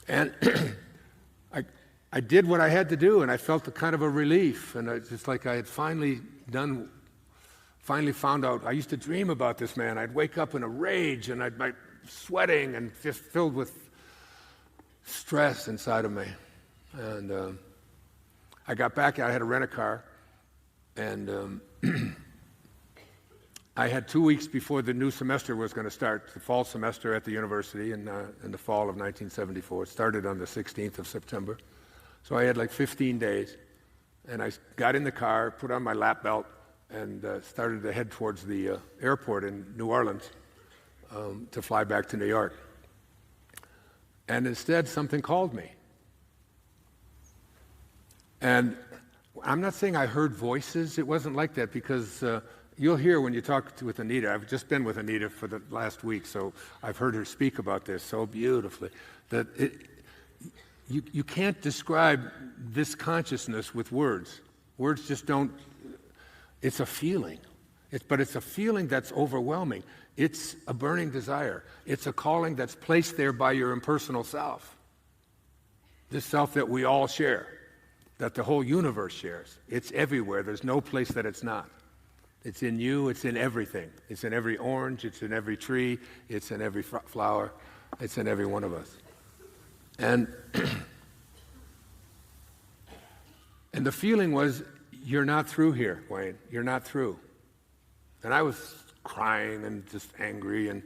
And I did what I had to do, and I felt a kind of a relief, and it's just like I had finally found out. I used to dream about this man. I'd wake up in a rage, and I'd be sweating and just filled with stress inside of me. And I got back. I had to rent a car, and I had 2 weeks before the new semester was going to start, the fall semester at the university in the fall of 1974. It started on the 16th of September. So I had like 15 days, and I got in the car, put on my lap belt, and started to head towards the airport in New Orleans to fly back to New York. And instead, something called me. And I'm not saying I heard voices. It wasn't like that, because you'll hear when you talk with Anita. I've just been with Anita for the last week, so I've heard her speak about this so beautifully, that you can't describe this consciousness with words. Words just don't. It's a feeling. But it's a feeling that's overwhelming. It's a burning desire. It's a calling that's placed there by your impersonal self. This self that we all share, that the whole universe shares. It's everywhere. There's no place that it's not. It's in you. It's in everything. It's in every orange. It's in every tree. It's in every flower. It's in every one of us. And the feeling was, you're not through here, Wayne. You're not through. And I was crying and just angry,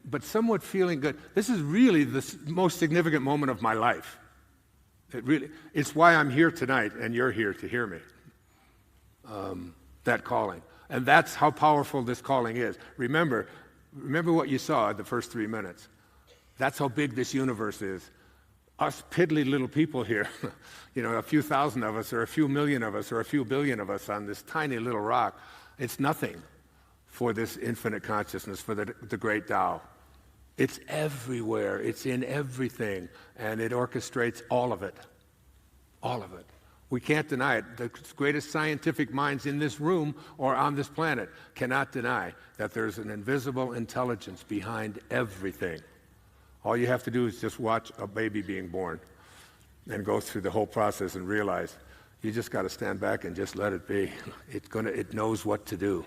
but somewhat feeling good. This is really the most significant moment of my life. It's why I'm here tonight, and you're here to hear me. That calling. And that's how powerful this calling is. Remember what you saw in the first 3 minutes. That's how big this universe is. Us piddly little people here, a few thousand of us, or a few million of us, or a few billion of us on this tiny little rock, it's nothing for this infinite consciousness, for the great Tao. It's everywhere. It's in everything, and it orchestrates all of it. All of it. We can't deny it. The greatest scientific minds in this room or on this planet cannot deny that there's an invisible intelligence behind everything. All you have to do is just watch a baby being born and go through the whole process and realize you just got to stand back and just let it be. It knows what to do.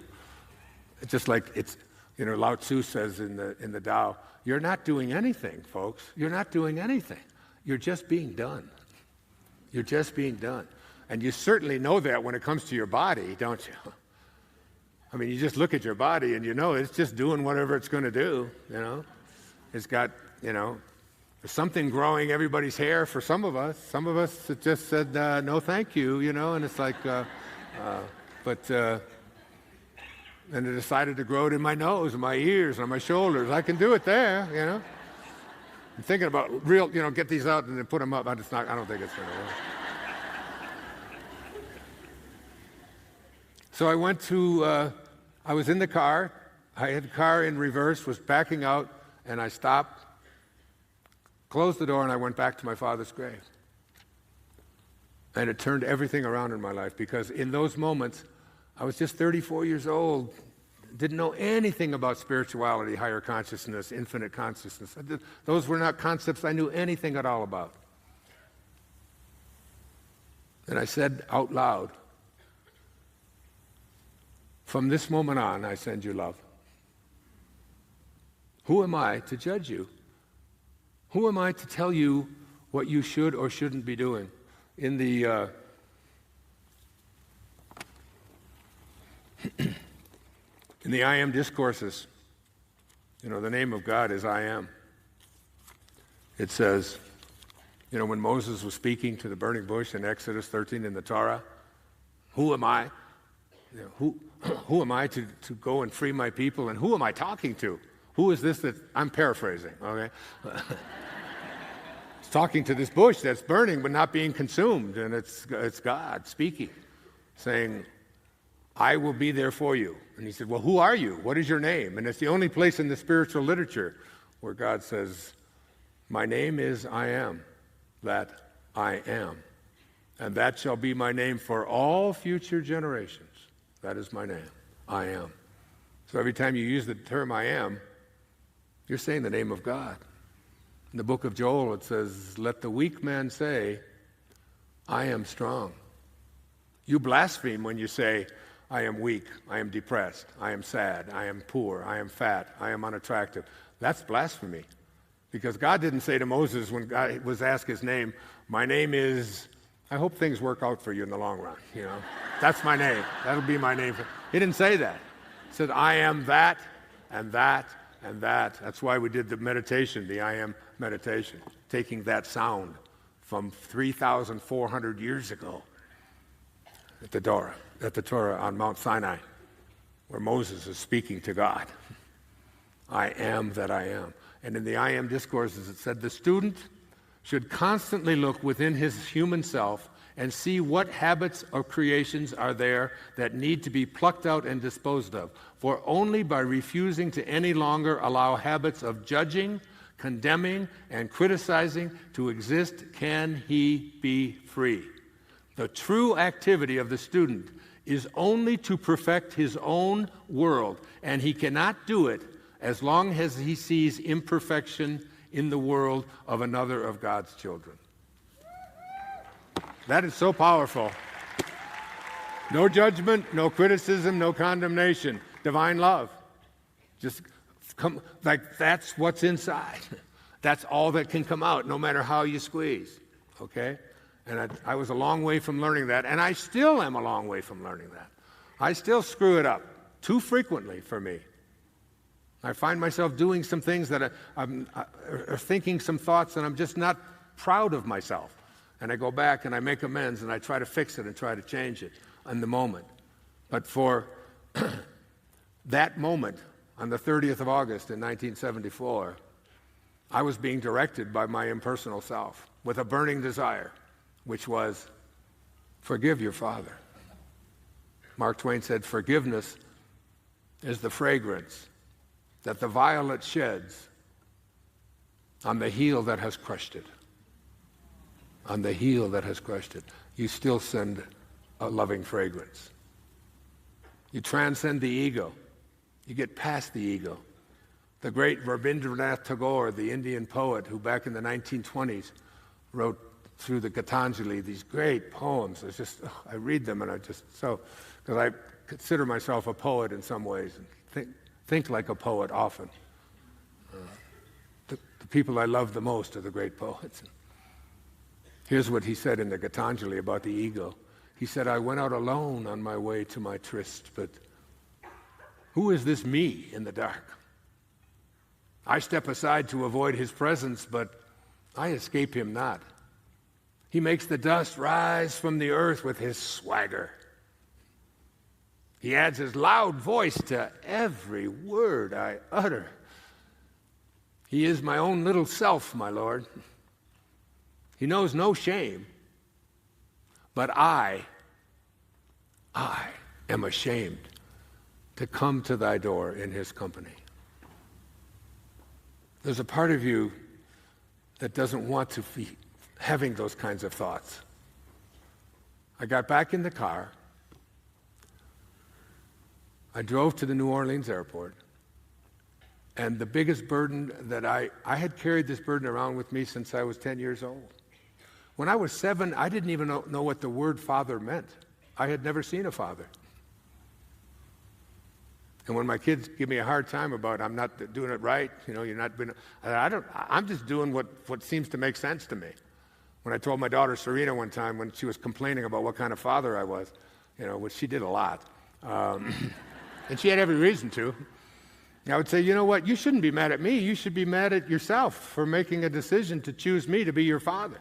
It's just like Lao Tzu says in the Tao, you're not doing anything, folks. You're not doing anything. You're just being done. You're just being done. And you certainly know that when it comes to your body, don't you? I mean, you just look at your body and you know it's just doing whatever it's going to do, It's got, there's something growing everybody's hair for some of us. Some of us it just said, no thank you, and it's like, and it decided to grow it in my nose and my ears and my shoulders. I can do it there, I'm thinking about get these out and then put them up. I don't think it's going to work. So I went to, I was in the car. I had the car in reverse, was backing out, and I stopped, closed the door, and I went back to my father's grave. And it turned everything around in my life, because in those moments, I was just 34 years old, didn't know anything about spirituality, higher consciousness, infinite consciousness. Those were not concepts I knew anything at all about. And I said out loud, From this moment on, I send you love. Who am I to judge you? Who am I to tell you what you should or shouldn't be doing? In the in the I Am discourses, the name of God is I Am. It says, when Moses was speaking to the burning bush in Exodus 13 in the Torah, who am I? Who am I to go and free my people? And who am I talking to? Who is this that I'm paraphrasing, okay? It's talking to this bush that's burning but not being consumed, and it's God speaking, saying, I will be there for you. And he said, well, who are you? What is your name? And it's the only place in the spiritual literature where God says, my name is I Am, that I am. And that shall be my name for all future generations. That is my name, I Am. So every time you use the term I Am, you're saying the name of God. In the book of Joel, it says, let the weak man say, I am strong. You blaspheme when you say, I am weak, I am depressed, I am sad, I am poor, I am fat, I am unattractive. That's blasphemy. Because God didn't say to Moses when God was asked his name, my name is, I hope things work out for you in the long run, That's my name. That'll be my name. He didn't say that. He said, I am that and that and that. That's why we did the meditation, the I Am meditation, taking that sound from 3,400 years ago at the Torah on Mount Sinai, where Moses is speaking to God. I am that I am. And in the I Am discourses, it said the student should constantly look within his human self and see what habits or creations are there that need to be plucked out and disposed of. For only by refusing to any longer allow habits of judging, condemning, and criticizing to exist can he be free. The true activity of the student is only to perfect his own world, and he cannot do it as long as he sees imperfection in the world of another of God's children. That is so powerful. No judgment, no criticism, no condemnation. Divine love. Just come, like that's what's inside. That's all that can come out, no matter how you squeeze. Okay? And I was a long way from learning that, and I still am a long way from learning that. I still screw it up too frequently for me. I find myself doing some things that are thinking some thoughts, and I'm just not proud of myself. And I go back and I make amends and I try to fix it and try to change it in the moment. But for that moment, on the 30th of August in 1974, I was being directed by my impersonal self with a burning desire, which was, forgive your father. Mark Twain said, forgiveness is the fragrance that the violet sheds on the heel that has crushed it. On the heel that has crushed it, you still send a loving fragrance. You transcend the ego. You get past the ego. The great Rabindranath Tagore, the Indian poet who back in the 1920s wrote through the Gitanjali these great poems. It's just, I read them and because I consider myself a poet in some ways and think like a poet often. The people I love the most are the great poets. Here's what he said in the Gitanjali about the ego. He said, I went out alone on my way to my tryst, but who is this me in the dark? I step aside to avoid his presence, but I escape him not. He makes the dust rise from the earth with his swagger. He adds his loud voice to every word I utter. He is my own little self, my Lord. He knows no shame, but I am ashamed to come to thy door in his company. There's a part of you that doesn't want to be having those kinds of thoughts. I got back in the car. I drove to the New Orleans airport. And the biggest burden that I had carried this burden around with me since I was 10 years old. When I was 7, I didn't even know what the word father meant. I had never seen a father. And when my kids give me a hard time about I'm not doing it right, you're not being, I'm just doing what seems to make sense to me. When I told my daughter Serena one time when she was complaining about what kind of father I was, which she did a lot, and she had every reason to, I would say, you know what, you shouldn't be mad at me. You should be mad at yourself for making a decision to choose me to be your father.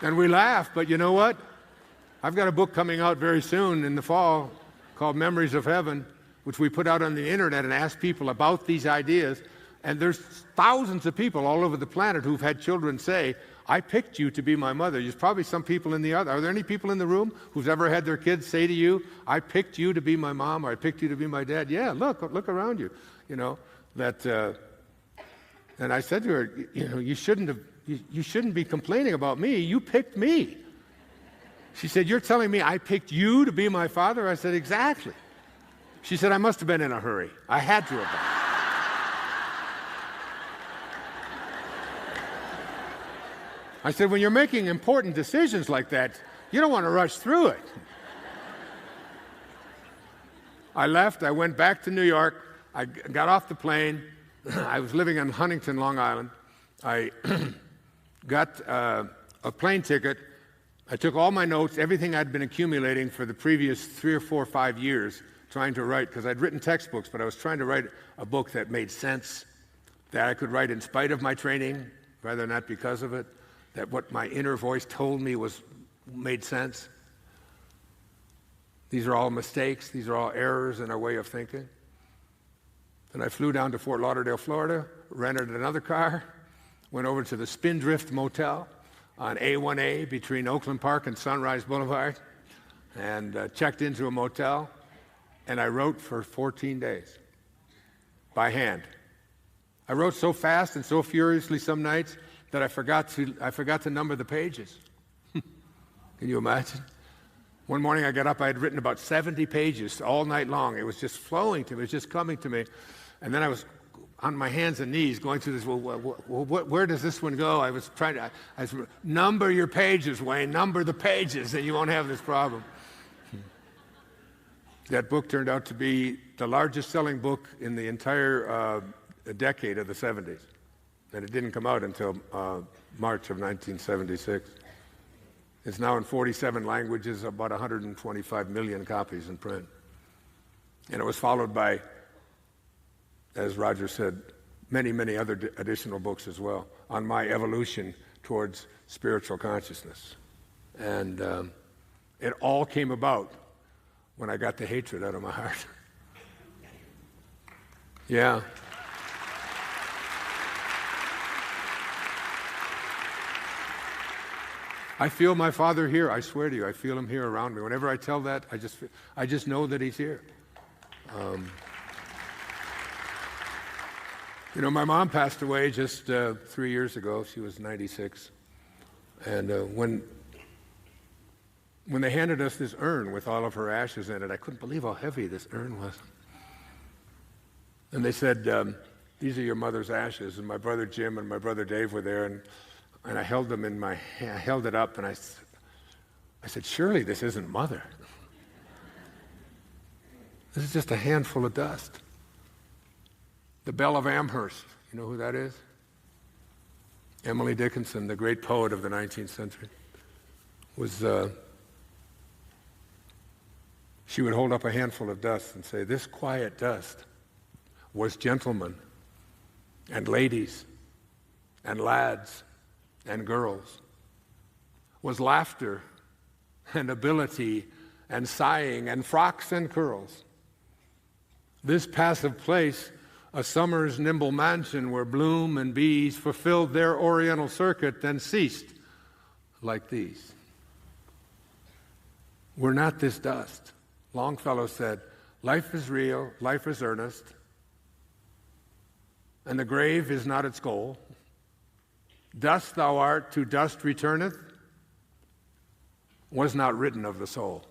And we laugh, but you know what? I've got a book coming out very soon in the fall called Memories of Heaven, which we put out on the internet and ask people about these ideas. And there's thousands of people all over the planet who've had children say, I picked you to be my mother. There's probably some people in the other. Are there any people in the room who's ever had their kids say to you, I picked you to be my mom, or I picked you to be my dad? Yeah, look around you. And I said to her, you shouldn't be complaining about me. You picked me. She said, you're telling me I picked you to be my father? I said, exactly. She said, I must have been in a hurry. I had to have been. I said, when you're making important decisions like that, you don't want to rush through it. I left. I went back to New York. I got off the plane. I was living in Huntington, Long Island. I got a plane ticket. I took all my notes, everything I'd been accumulating for the previous 3 or 4 or 5 years, trying to write, because I'd written textbooks, but I was trying to write a book that made sense, that I could write in spite of my training, rather than not because of it, that what my inner voice told me made sense. These are all mistakes. These are all errors in our way of thinking. And I flew down to Fort Lauderdale, Florida, rented another car, went over to the Spindrift Motel on A1A between Oakland Park and Sunrise Boulevard, and checked into a motel, and I wrote for 14 days by hand. I wrote so fast and so furiously some nights that I forgot to number the pages. Can you imagine? One morning I got up, I had written about 70 pages all night long. It was just flowing to me, it was just coming to me. And then I was on my hands and knees going through this, where does this one go? I was number your pages, Wayne, number the pages, and you won't have this problem. That book turned out to be the largest selling book in the entire decade of the 70s. And it didn't come out until March of 1976. It's now in 47 languages, about 125 million copies in print. And it was followed by, as Roger said, many, many other additional books as well on my evolution towards spiritual consciousness. And it all came about when I got the hatred out of my heart. Yeah. I feel my Father here. I swear to you, I feel him here around me. Whenever I tell that, I just know that he's here. My mom passed away just 3 years ago. She was 96. And when they handed us this urn with all of her ashes in it, I couldn't believe how heavy this urn was. And they said, these are your mother's ashes. And my brother Jim and my brother Dave were there, and I held them in my hand. I held it up, and I said, surely this isn't Mother. This is just a handful of dust. The Belle of Amherst, you know who that is? Emily Dickinson, the great poet of the 19th century, she would hold up a handful of dust and say, this quiet dust was gentlemen and ladies and lads and girls, was laughter and ability and sighing and frocks and curls. This passive place, a summer's nimble mansion where bloom and bees fulfilled their oriental circuit, then ceased like these. We're not this dust. Longfellow said, life is real, life is earnest, and the grave is not its goal. Dust thou art, to dust returneth, was not written of the soul.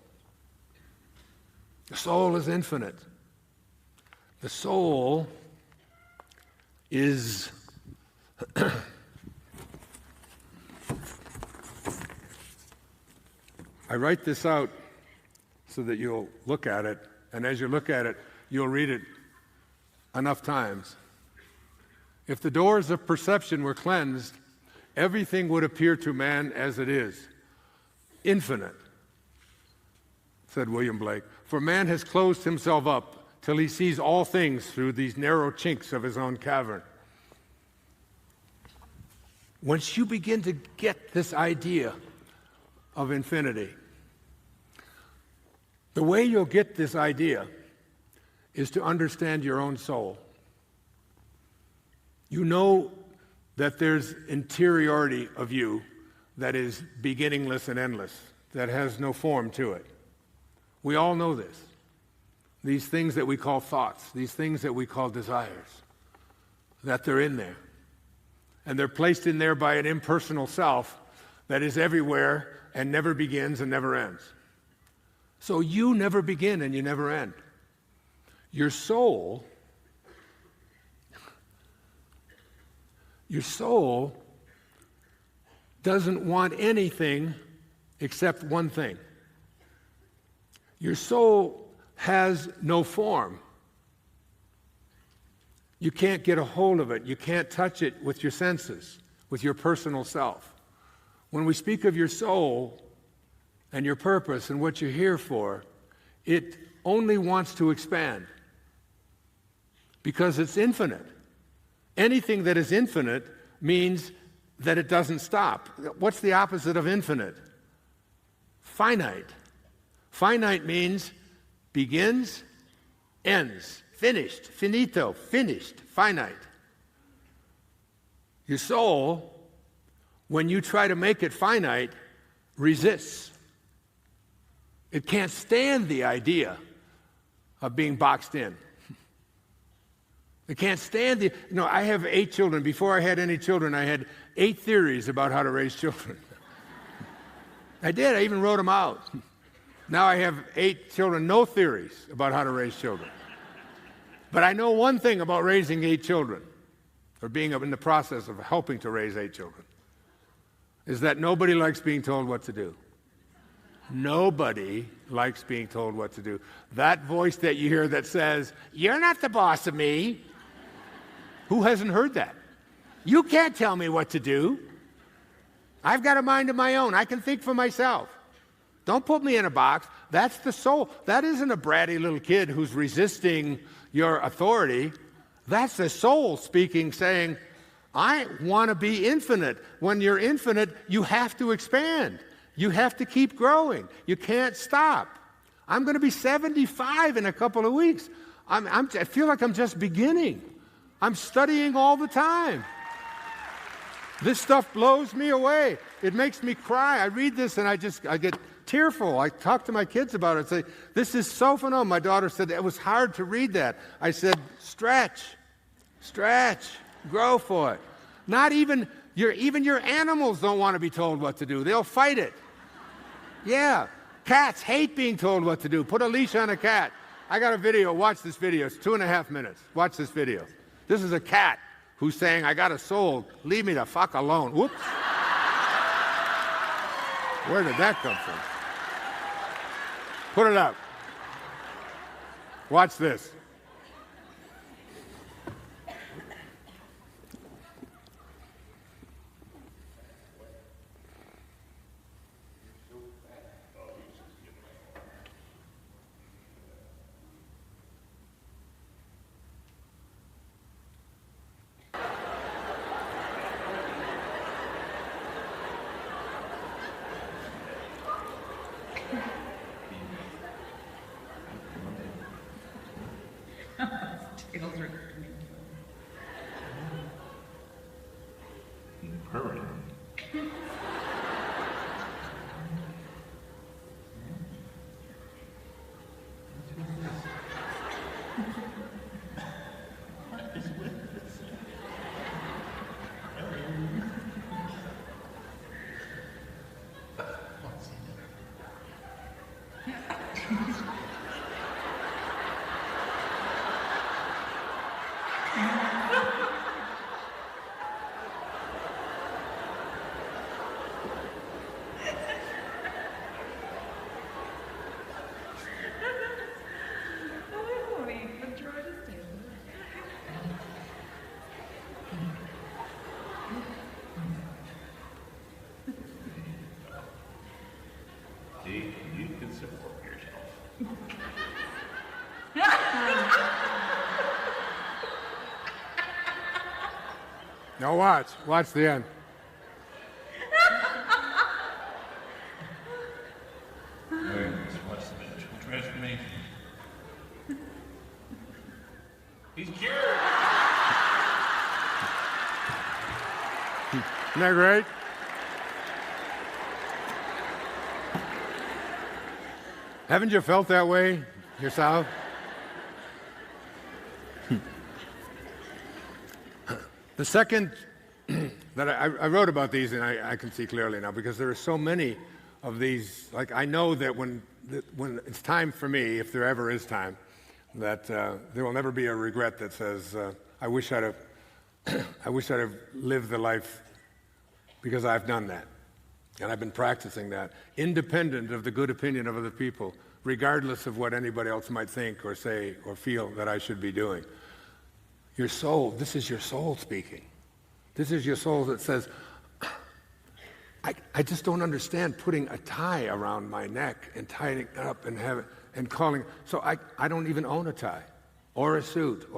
The soul is infinite. The soul is I write this out so that you'll look at it, and as you look at it, you'll read it enough times. If the doors of perception were cleansed, everything would appear to man as it is, infinite, said William Blake. For man has closed himself up till he sees all things through these narrow chinks of his own cavern. Once you begin to get this idea of infinity, the way you'll get this idea is to understand your own soul. You know that there's interiority of you that is beginningless and endless, that has no form to it. We all know this. These things that we call thoughts, these things that we call desires, that they're in there. And they're placed in there by an impersonal self that is everywhere and never begins and never ends. So you never begin and you never end. Your soul doesn't want anything except one thing. Your soul has no form. You can't get a hold of it. You can't touch it with your senses, with your personal self. When we speak of your soul and your purpose and what you're here for, it only wants to expand because it's infinite. Anything that is infinite means that it doesn't stop. What's the opposite of infinite? Finite. Finite means begins, ends, finished, finito, finished, finite. Your soul, when you try to make it finite, resists. It can't stand the idea of being boxed in. It can't stand I have 8 children. Before I had any children, I had 8 theories about how to raise children. I did. I even wrote them out. Now I have 8 children, no theories about how to raise children. But I know one thing about raising 8 children, or being in the process of helping to raise 8 children, is that nobody likes being told what to do. Nobody likes being told what to do. That voice that you hear that says, "You're not the boss of me." Who hasn't heard that? You can't tell me what to do. I've got a mind of my own. I can think for myself. Don't put me in a box. That's the soul. That isn't a bratty little kid who's resisting your authority. That's the soul speaking, saying, I want to be infinite. When you're infinite, you have to expand. You have to keep growing. You can't stop. I'm going to be 75 in a couple of weeks. I feel like I'm just beginning. I'm studying all the time. This stuff blows me away. It makes me cry. I read this and I get tearful. I talk to my kids about it. I say, this is so phenomenal. My daughter said, it was hard to read that. I said, stretch, grow for it. Not even your animals don't want to be told what to do. They'll fight it. Yeah, cats hate being told what to do. Put a leash on a cat. I got a video. Watch this video. It's 2.5 minutes. Watch this video. This is a cat who's saying, I got a soul. Leave me the fuck alone. Whoops. Where did that come from? Put it up. Watch this. See, you can support yourself. Now watch. Watch the end. Let's watch the eventual transformation. He's cured! Isn't that great? Haven't you felt that way yourself? The second that I wrote about these, and I can see clearly now, because there are so many of these. Like, I know that when it's time for me, if there ever is time, that there will never be a regret that says, I wish I'd have lived the life, because I've done that. And I've been practicing that, independent of the good opinion of other people, regardless of what anybody else might think or say or feel that I should be doing. Your soul, this is your soul speaking. This is your soul that says, I just don't understand putting a tie around my neck and tying it up and calling. So I don't even own a tie or a suit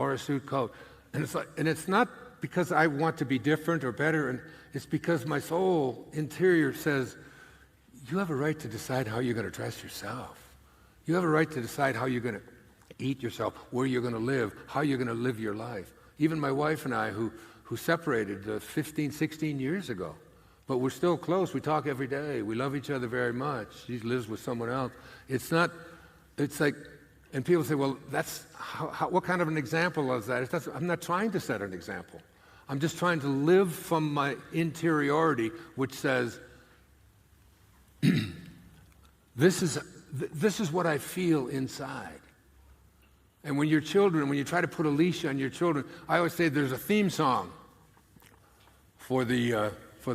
coat. And it's not because I want to be different or better, and it's because my soul interior says, you have a right to decide how you're going to dress yourself. You have a right to decide how you're going to eat yourself, where you're going to live, how you're going to live your life. Even my wife and I, who separated 15, 16 years ago, but we're still close. We talk every day. We love each other very much. She lives with someone else. It's like, and people say, well, that's, what kind of an example is that? I'm not trying to set an example. I'm just trying to live from my interiority, which says, this is what I feel inside. And when you try to put a leash on your children, I always say there's a theme song for the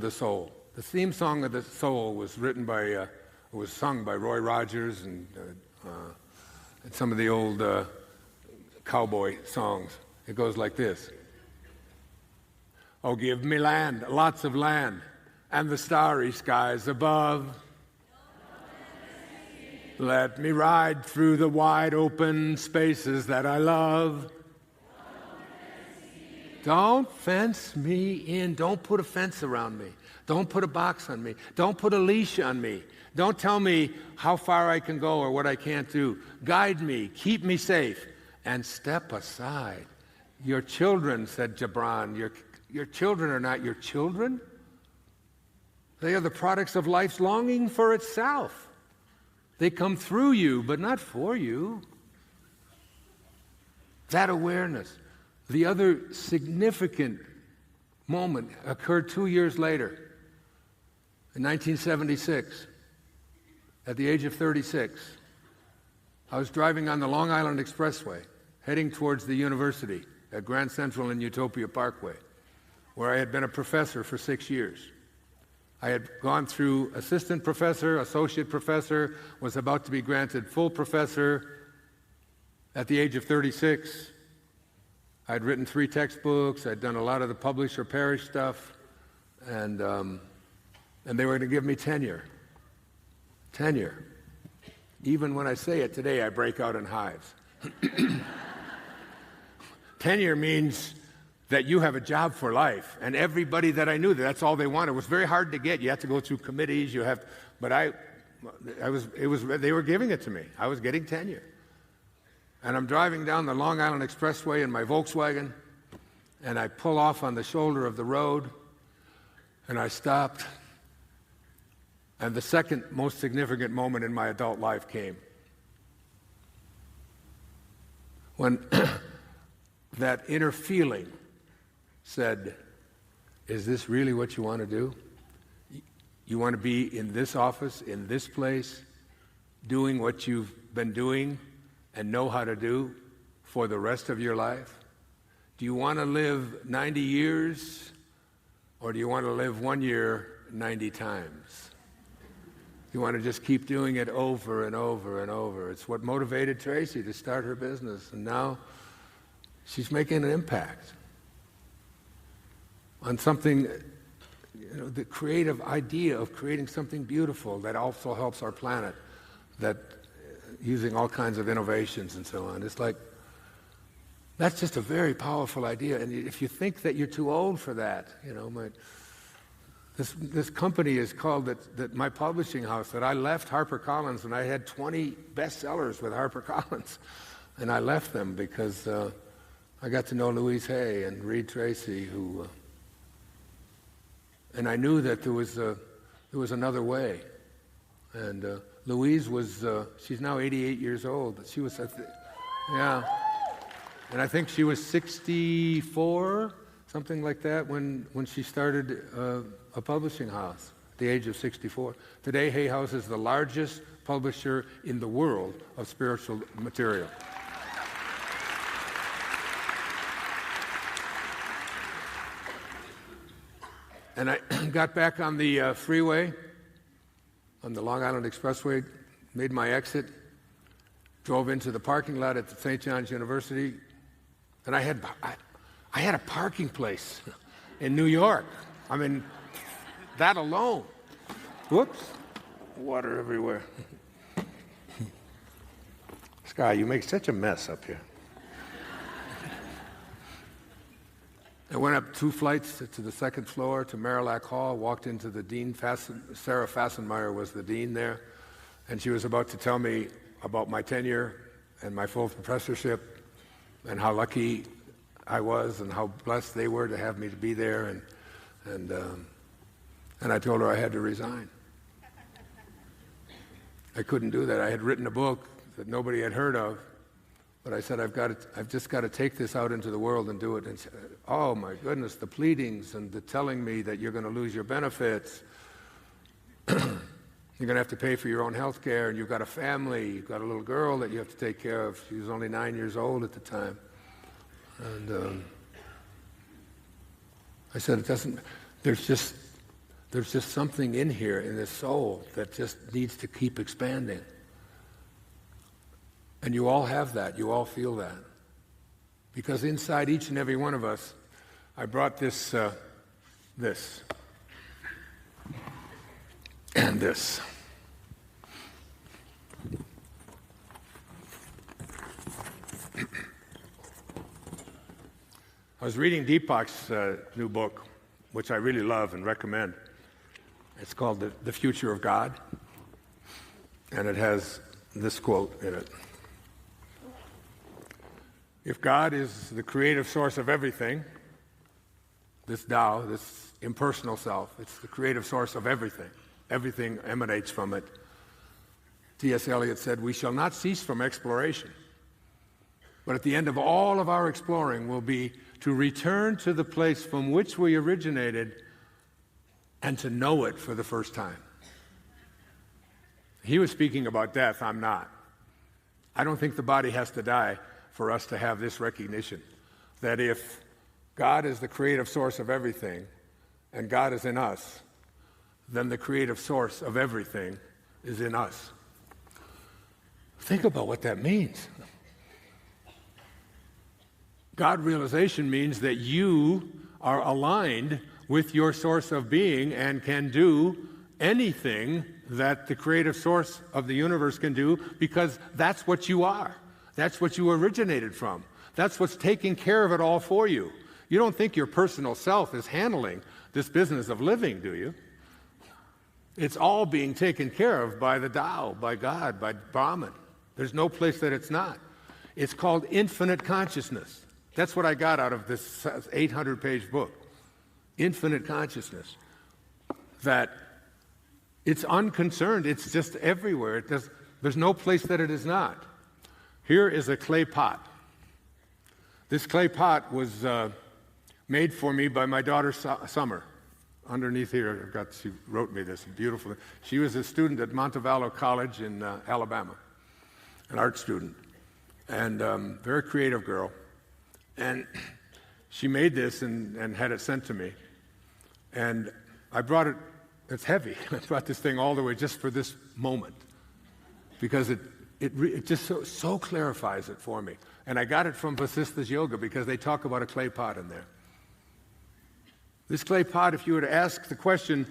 soul. The theme song of the soul was sung by Roy Rogers and some of the old cowboy songs. It goes like this. Oh, give me land, lots of land, and the starry skies above. Let me ride through the wide open spaces that I love. Don't fence me in. Don't put a fence around me. Don't put a box on me. Don't put a leash on me. Don't tell me how far I can go or what I can't do. Guide me. Keep me safe. And step aside. Your children, said Gibran, your children are not your children. They are the products of life's longing for itself. They come through you, but not for you. That awareness. The other significant moment occurred 2 years later, in 1976, at the age of 36. I was driving on the Long Island Expressway, heading towards the university at Grand Central and Utopia Parkway, where I had been a professor for 6 years. I had gone through assistant professor, associate professor, was about to be granted full professor. At the age of 36, I'd written 3 textbooks, I'd done a lot of the publish or perish stuff, and they were going to give me tenure. Tenure. Even when I say it today, I break out in hives. Tenure means that you have a job for life, and everybody that I knew, that's all they wanted. It was very hard to get. You have to go through committees. They were giving it to me. I was getting tenure. And I'm driving down the Long Island Expressway in my Volkswagen, and I pull off on the shoulder of the road, and I stopped. And the second most significant moment in my adult life came. When that inner feeling said, is this really what you want to do? You want to be in this office, in this place, doing what you've been doing and know how to do for the rest of your life? Do you want to live 90 years, or do you want to live 1 year 90 times? You want to just keep doing it over and over and over. It's what motivated Tracy to start her business, and now she's making an impact on something the creative idea of creating something beautiful that also helps our planet, that using all kinds of innovations and so on. It's like, that's just a very powerful idea. And if you think that you're too old for that, this company is called, that my publishing house, that I left HarperCollins, and I had 20 bestsellers with HarperCollins. And I left them because I got to know Louise Hay and Reed Tracy, and I knew that there was another way. And Louise was, she's now 88 years old. She was, yeah. And I think she was 64, something like that, when she started a publishing house at the age of 64. Today, Hay House is the largest publisher in the world of spiritual material. And I got back on the freeway, on the Long Island Expressway, made my exit, drove into the parking lot at the St. John's University, and I had a parking place in New York. I mean, that alone. Whoops, water everywhere. Sky, you make such a mess up here. I went up 2 flights to the 2nd floor to Marillac Hall, walked into the dean. Sarah Fassenmeyer was the dean there, and she was about to tell me about my tenure and my full professorship and how lucky I was and how blessed they were to have me to be there. And I told her I had to resign. I couldn't do that. I had written a book that nobody had heard of, but I said, I've just got to take this out into the world and do it. And oh my goodness, the pleadings and the telling me that you're going to lose your benefits, you're going to have to pay for your own health care, and you've got a family, you've got a little girl that you have to take care of. She was only 9 years old at the time. And I said, there's just something in here, in this soul, that just needs to keep expanding. And you all have that. You all feel that. Because inside each and every one of us, I brought this, and this. I was reading Deepak's new book, which I really love and recommend. It's called The Future of God, and it has this quote in it. If God is the creative source of everything, this Tao, this impersonal self, it's the creative source of everything. Everything emanates from it. T.S. Eliot said, "We shall not cease from exploration, but at the end of all of our exploring will be to return to the place from which we originated and to know it for the first time." He was speaking about death. I'm not. I don't think the body has to die for us to have this recognition that if God is the creative source of everything and God is in us, then the creative source of everything is in us. Think about what that means. God realization means that you are aligned with your source of being and can do anything that the creative source of the universe can do, because that's what you are. That's what you originated from. That's what's taking care of it all for you. You don't think your personal self is handling this business of living, do you? It's all being taken care of by the Tao, by God, by Brahman. There's no place that it's not. It's called infinite consciousness. That's what I got out of this 800-page book. Infinite consciousness. That it's unconcerned. It's just everywhere. There's no place that it is not. Here is a clay pot. This clay pot was made for me by my daughter Summer. Underneath here, she wrote me this beautiful. She was a student at Montevallo College in Alabama, an art student, and very creative girl. And she made this and had it sent to me. And I brought it. It's heavy. I brought this thing all the way just for this moment, because it just so clarifies it for me. And I got it from Vasista's Yoga, because they talk about a clay pot in there. This clay pot, if you were to ask the question,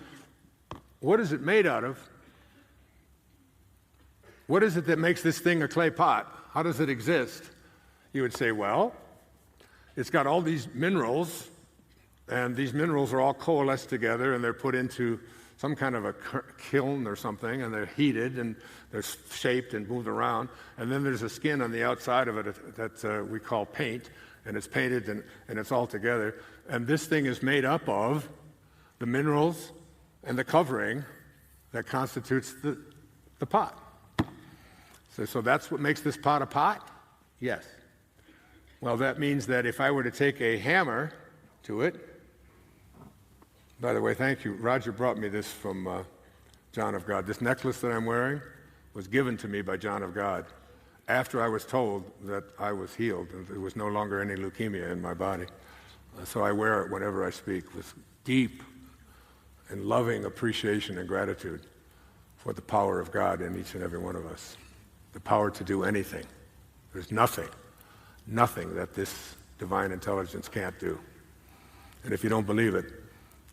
what is it made out of? What is it that makes this thing a clay pot? How does it exist? You would say, well, it's got all these minerals, and these minerals are all coalesced together, and they're put into some kind of a kiln or something, and they're heated, and they're shaped and moved around. And then there's a skin on the outside of it that we call paint, and it's painted, and it's all together. And this thing is made up of the minerals and the covering that constitutes the pot. So that's what makes this pot a pot? Yes. Well, that means that if I were to take a hammer to it, by the way, thank you. Roger brought me this from John of God. This necklace that I'm wearing was given to me by John of God after I was told that I was healed and there was no longer any leukemia in my body. So I wear it whenever I speak with deep and loving appreciation and gratitude for the power of God in each and every one of us. The power to do anything. There's nothing that this divine intelligence can't do. And if you don't believe it,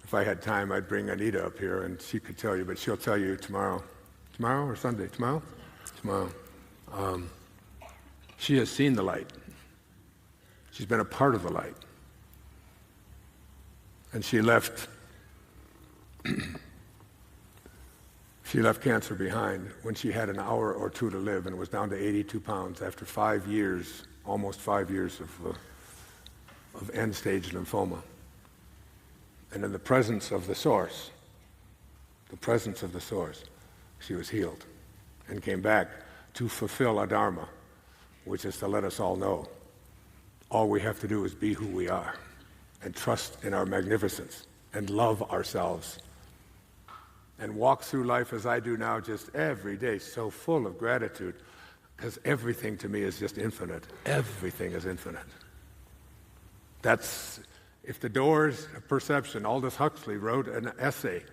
if I had time, I'd bring Anita up here and she could tell you, but she'll tell you tomorrow. Tomorrow or Sunday? Tomorrow? Tomorrow. She has seen the light. She's been a part of the light. And she left cancer behind when she had an hour or two to live and was down to 82 pounds after 5 years, almost 5 years of end-stage lymphoma. And in the presence of the source, she was healed and came back to fulfill our dharma, which is to let us all know all we have to do is be who we are and trust in our magnificence and love ourselves and walk through life as I do now, just every day, so full of gratitude, because everything to me is just infinite. Everything is infinite. That's, if the doors of perception, Aldous Huxley wrote an essay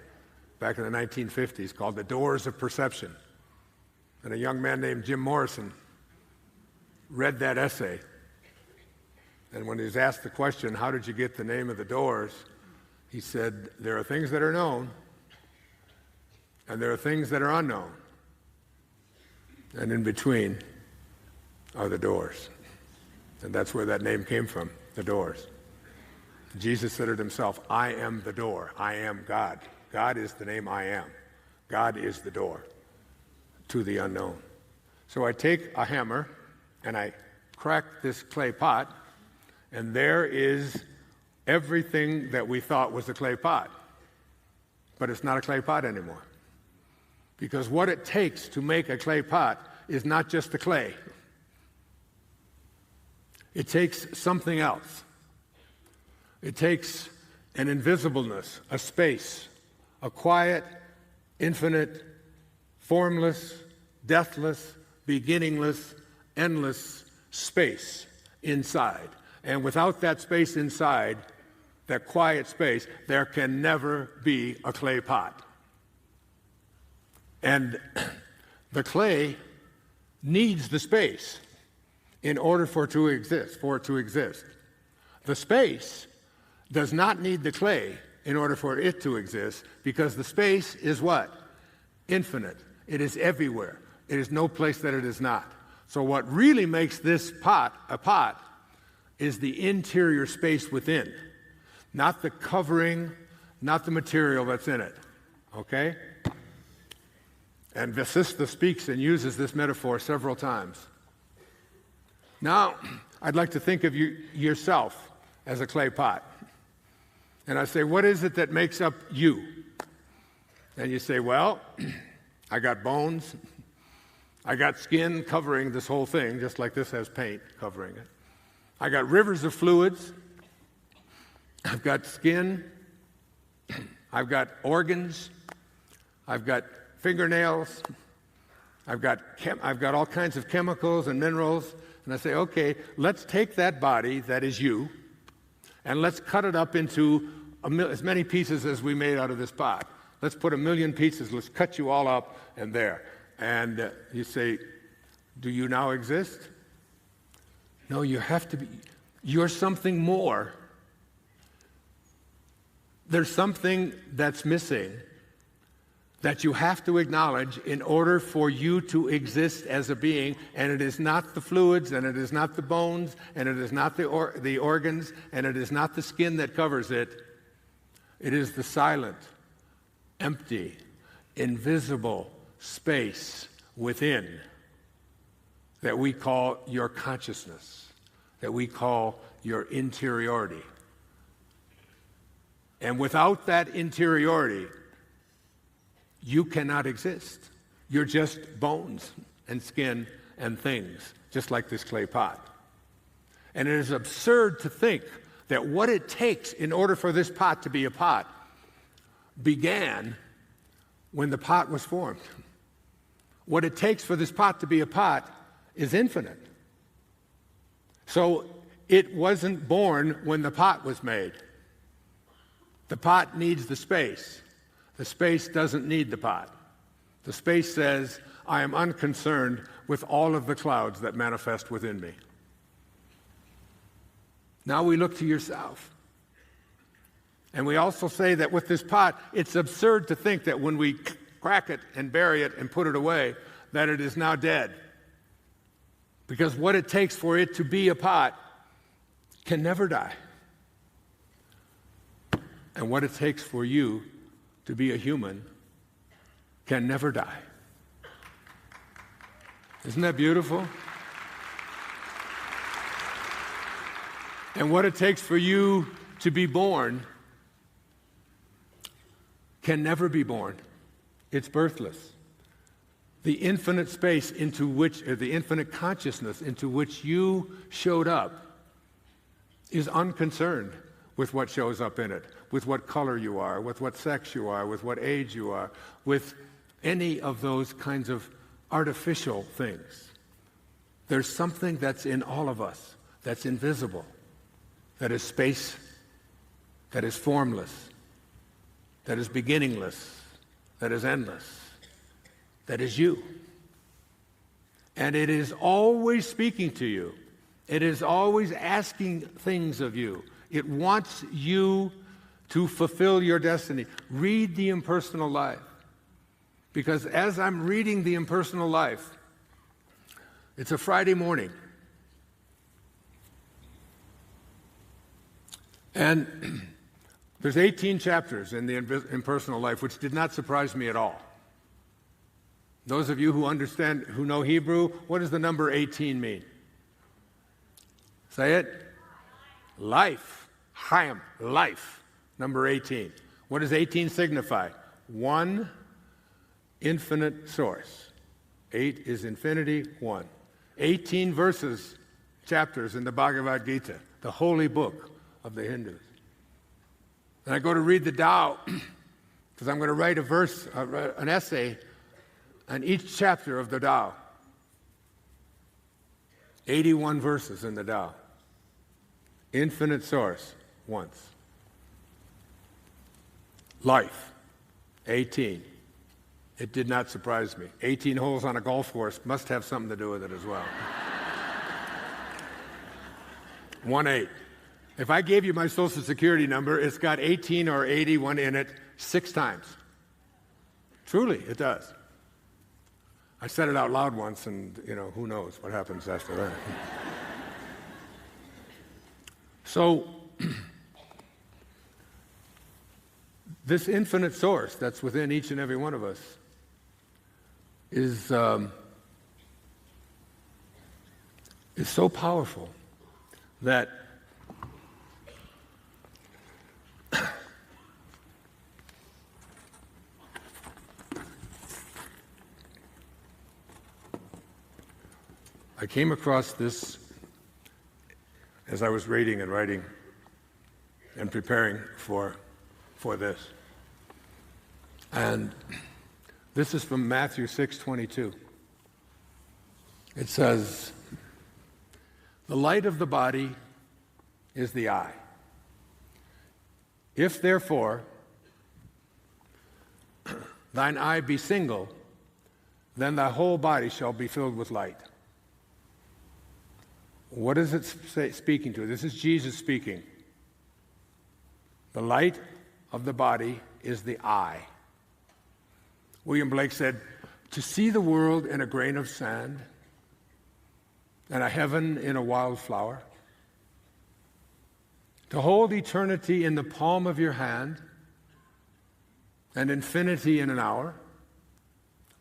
back in the 1950s called The Doors of Perception. And a young man named Jim Morrison read that essay. And when he was asked the question, how did you get the name of the doors? He said, there are things that are known, and there are things that are unknown. And in between are the doors. And that's where that name came from, the doors. Jesus said it himself, I am the door. I am God. God is the name I am. God is the door to the unknown. So I take a hammer and I crack this clay pot, and there is everything that we thought was a clay pot. But it's not a clay pot anymore. Because what it takes to make a clay pot is not just the clay. It takes something else. It takes an invisibleness, a space, a quiet, infinite, formless, deathless, beginningless, endless space inside. And without that space inside, that quiet space, there can never be a clay pot. And the clay needs the space in order for it to exist. The space does not need the clay in order for it to exist, because the space is what? Infinite. It is everywhere. It is no place that it is not. So what really makes this pot a pot is the interior space within, not the covering, not the material that's in it. Okay? And Vasista speaks and uses this metaphor several times. Now, I'd like to think of yourself as a clay pot. And I say, what is it that makes up you? And you say, well, I got bones. I got skin covering this whole thing, just like this has paint covering it. I got rivers of fluids. I've got skin. I've got organs. I've got fingernails. I've got all kinds of chemicals and minerals. And I say, okay, let's take that body that is you, and let's cut it up into as many pieces as we made out of this pot. Let's put 1,000,000 pieces. Let's cut you all up and there. And you say, do you now exist? No, you have to be. You're something more There's something that's missing that you have to acknowledge in order for you to exist as a being, and it is not the fluids, and it is not the bones, and it is not the organs, and it is not the skin that covers it. It is the silent, empty, invisible space within that we call your consciousness, that we call your interiority. And without that interiority, you cannot exist. You're just bones and skin and things, just like this clay pot. And it is absurd to think that what it takes in order for this pot to be a pot began when the pot was formed. What it takes for this pot to be a pot is infinite. So it wasn't born when the pot was made. The pot needs the space. The space doesn't need the pot. The space says, I am unconcerned with all of the clouds that manifest within me. Now we look to yourself. And we also say that with this pot, it's absurd to think that when we crack it and bury it and put it away, that it is now dead. Because what it takes for it to be a pot can never die. And what it takes for you to be a human can never die. Isn't that beautiful? And what it takes for you to be born can never be born. It's birthless. The infinite space into which, or the infinite consciousness into which you showed up is unconcerned with what shows up in it, with what color you are, with what sex you are, with what age you are, with any of those kinds of artificial things. There's something that's in all of us that's invisible, that is space, that is formless, that is beginningless, that is endless, that is you. And it is always speaking to you. It is always asking things of you. It wants you to fulfill your destiny. Read The Impersonal Life. Because as I'm reading The Impersonal Life, it's a Friday morning. And there's 18 chapters in The Impersonal Life, which did not surprise me at all. Those of you who understand, who know Hebrew, what does the number 18 mean? Say it. Life. Chaim, life. Number 18. What does 18 signify? One infinite source. 8 is infinity, 1. 18 verses, chapters in the Bhagavad Gita, the holy book of the Hindus. And I go to read the Tao, because I'm going to write an essay on each chapter of the Tao. 81 verses in the Tao. Infinite source, once. Life, 18. It did not surprise me. 18 holes on a golf course must have something to do with it as well. 1-8. If I gave you my Social Security number, it's got 18 or 81 in it 6 times. Truly, it does. I said it out loud once, and, who knows what happens after that. So, this infinite source that's within each and every one of us is so powerful that I came across this as I was reading and writing and preparing for this. And this is from Matthew 6:22. It says, "The light of the body is the eye. If therefore thine eye be single, then thy whole body shall be filled with light." What is it speaking to? This is Jesus speaking. The light of the body is the eye. William Blake said, to see the world in a grain of sand and a heaven in a wildflower, to hold eternity in the palm of your hand and infinity in an hour,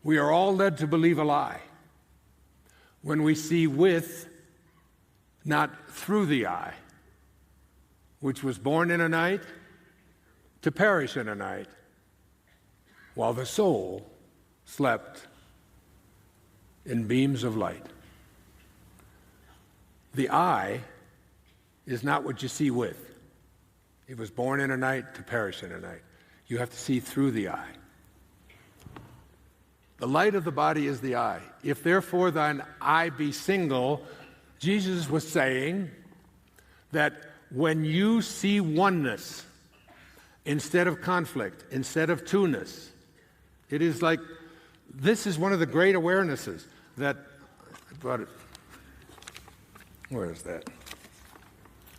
we are all led to believe a lie when we see with, not through the eye, which was born in a night, to perish in a night, while the soul slept in beams of light. The eye is not what you see with. It was born in a night to perish in a night. You have to see through the eye. The light of the body is the eye. If therefore thine eye be single, Jesus was saying that when you see oneness instead of conflict, instead of two-ness, it is like, this is one of the great awarenesses that, I brought it, where is that?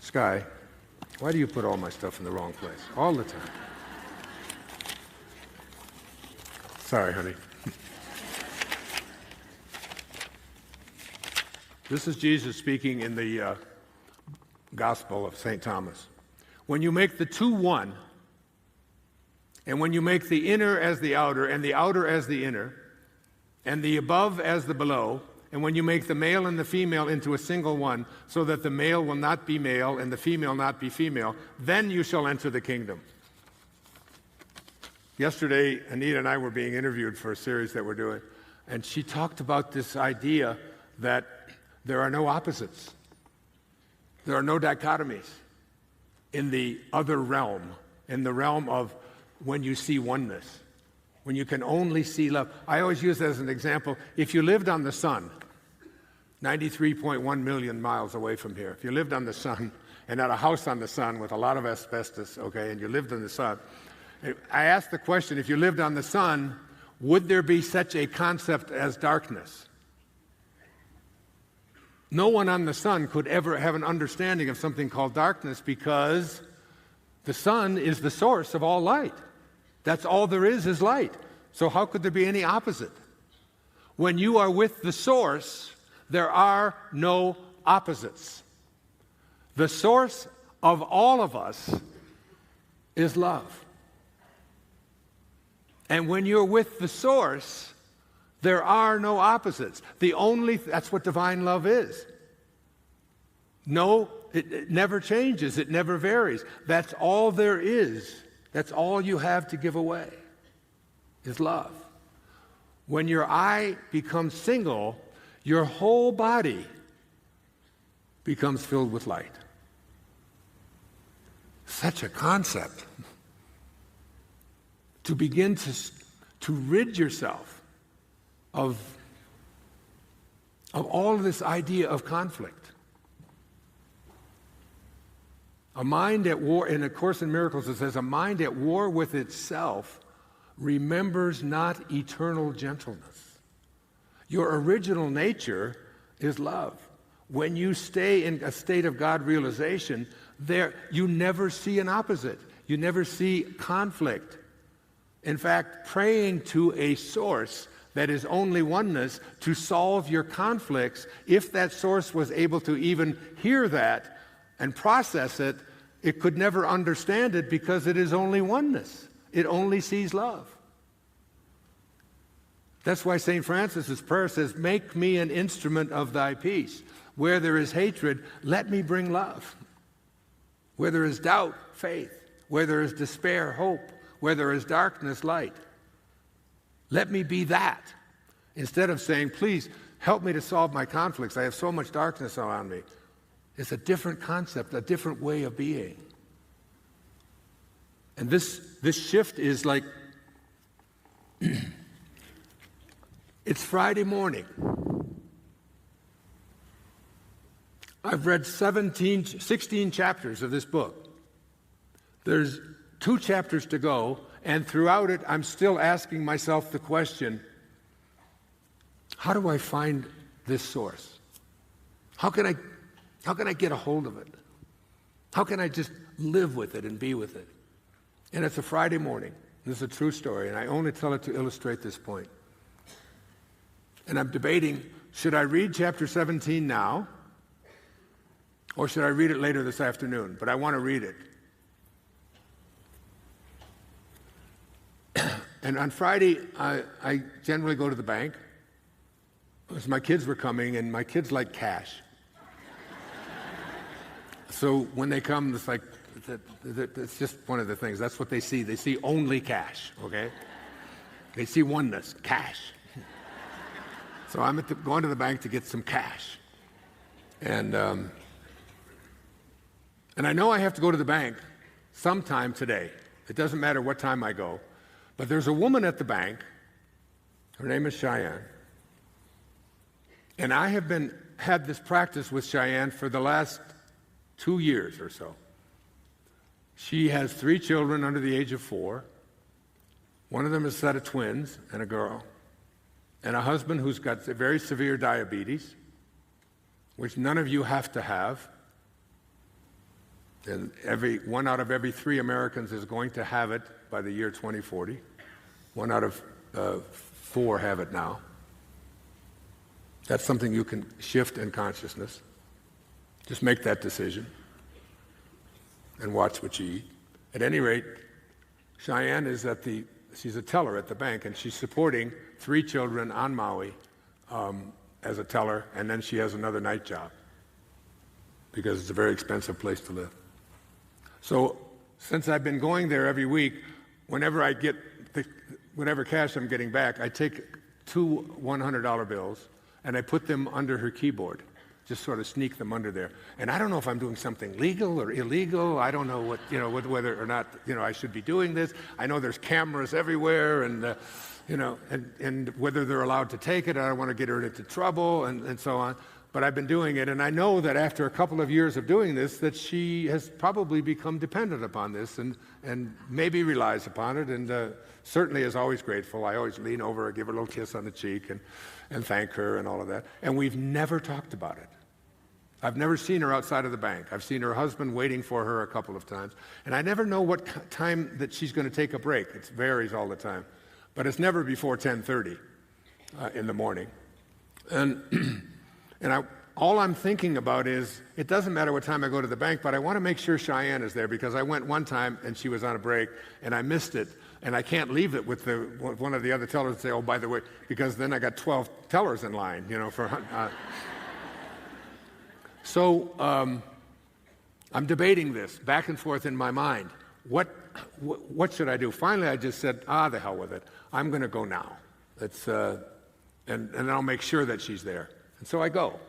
Sky, why do you put all my stuff in the wrong place? All the time. Sorry, honey. This is Jesus speaking in the Gospel of St. Thomas. When you make the two one, and when you make the inner as the outer, and the outer as the inner, and the above as the below, and when you make the male and the female into a single one, so that the male will not be male and the female not be female, then you shall enter the kingdom. Yesterday, Anita and I were being interviewed for a series that we're doing, and she talked about this idea that there are no opposites. There are no dichotomies in the other realm, in the realm of when you see oneness, when you can only see love. I always use that as an example. If you lived on the sun, 93.1 million miles away from here, if you lived on the sun and had a house on the sun with a lot of asbestos, okay, and you lived in the sun, I asked the question, if you lived on the sun, would there be such a concept as darkness? No one on the sun could ever have an understanding of something called darkness because the sun is the source of all light. That's all there is light. So how could there be any opposite? When you are with the source, there are no opposites. The source of all of us is love. And when you're with the source, there are no opposites. That's what divine love is. No, it never changes. It never varies. That's all there is. That's all you have to give away is love. When your eye becomes single, your whole body becomes filled with light. Such a concept. To begin to rid yourself of all of this idea of conflict. A mind at war, in A Course in Miracles it says, a mind at war with itself remembers not eternal gentleness. Your original nature is love. When you stay in a state of God realization, you never see an opposite. You never see conflict. In fact, praying to a source that is only oneness to solve your conflicts, if that source was able to even hear that and process it, it could never understand it because it is only oneness. It only sees love. That's why St. Francis's prayer says, make me an instrument of thy peace. Where there is hatred, let me bring love. Where there is doubt, faith. Where there is despair, hope. Where there is darkness, light. Let me be that. Instead of saying, please help me to solve my conflicts. I have so much darkness around me. It's a different concept, a different way of being. And this shift is like, it's Friday morning. I've read 16 chapters of this book. There's 2 chapters to go, and throughout it, I'm still asking myself the question, how do I find this source? How can I get a hold of it? How can I just live with it and be with it? And it's a Friday morning. This is a true story, and I only tell it to illustrate this point. And I'm debating, should I read chapter 17 now, or should I read it later this afternoon? But I want to read it. And on Friday, I generally go to the bank, because my kids were coming, and my kids like cash. So when they come, it's like, it's just one of the things. That's what they see. They see only cash, okay? They see oneness, cash. So I'm going to the bank to get some cash. And I know I have to go to the bank sometime today. It doesn't matter what time I go. But there's a woman at the bank. Her name is Cheyenne. And I have had this practice with Cheyenne for the last 2 years or so. She has 3 children under the age of 4. One of them is a set of twins and a girl. And a husband who's got very severe diabetes, which none of you have to have. And 1 out of every 3 Americans is going to have it by the year 2040. 1 out of 4 have it now. That's something you can shift in consciousness. Just make that decision and watch what you eat. At any rate, Cheyenne is she's a teller at the bank, and she's supporting 3 children on Maui as a teller, and then she has another night job because it's a very expensive place to live. So since I've been going there every week, whenever I get whatever cash I'm getting back, I take 2 $100 bills and I put them under her keyboard, just sort of sneak them under there. And I don't know if I'm doing something legal or illegal. I don't know whether or not, I should be doing this. I know there's cameras everywhere, and, and whether they're allowed to take it. I don't want to get her into trouble and so on. But I've been doing it, and I know that after a couple of years of doing this, that she has probably become dependent upon this and maybe relies upon it, and certainly is always grateful. I always lean over and give her a little kiss on the cheek and thank her and all of that. And we've never talked about it. I've never seen her outside of the bank. I've seen her husband waiting for her a couple of times. And I never know what time that she's going to take a break. It varies all the time. But it's never before 10:30 in the morning. And all I'm thinking about is, it doesn't matter what time I go to the bank, but I want to make sure Cheyenne is there, because I went one time and she was on a break and I missed it. And I can't leave it with one of the other tellers and say, oh, by the way, because then I got 12 tellers in line, for... So I'm debating this back and forth in my mind. What should I do? Finally, I just said, the hell with it. I'm going to go now. And I'll make sure that she's there. And so I go.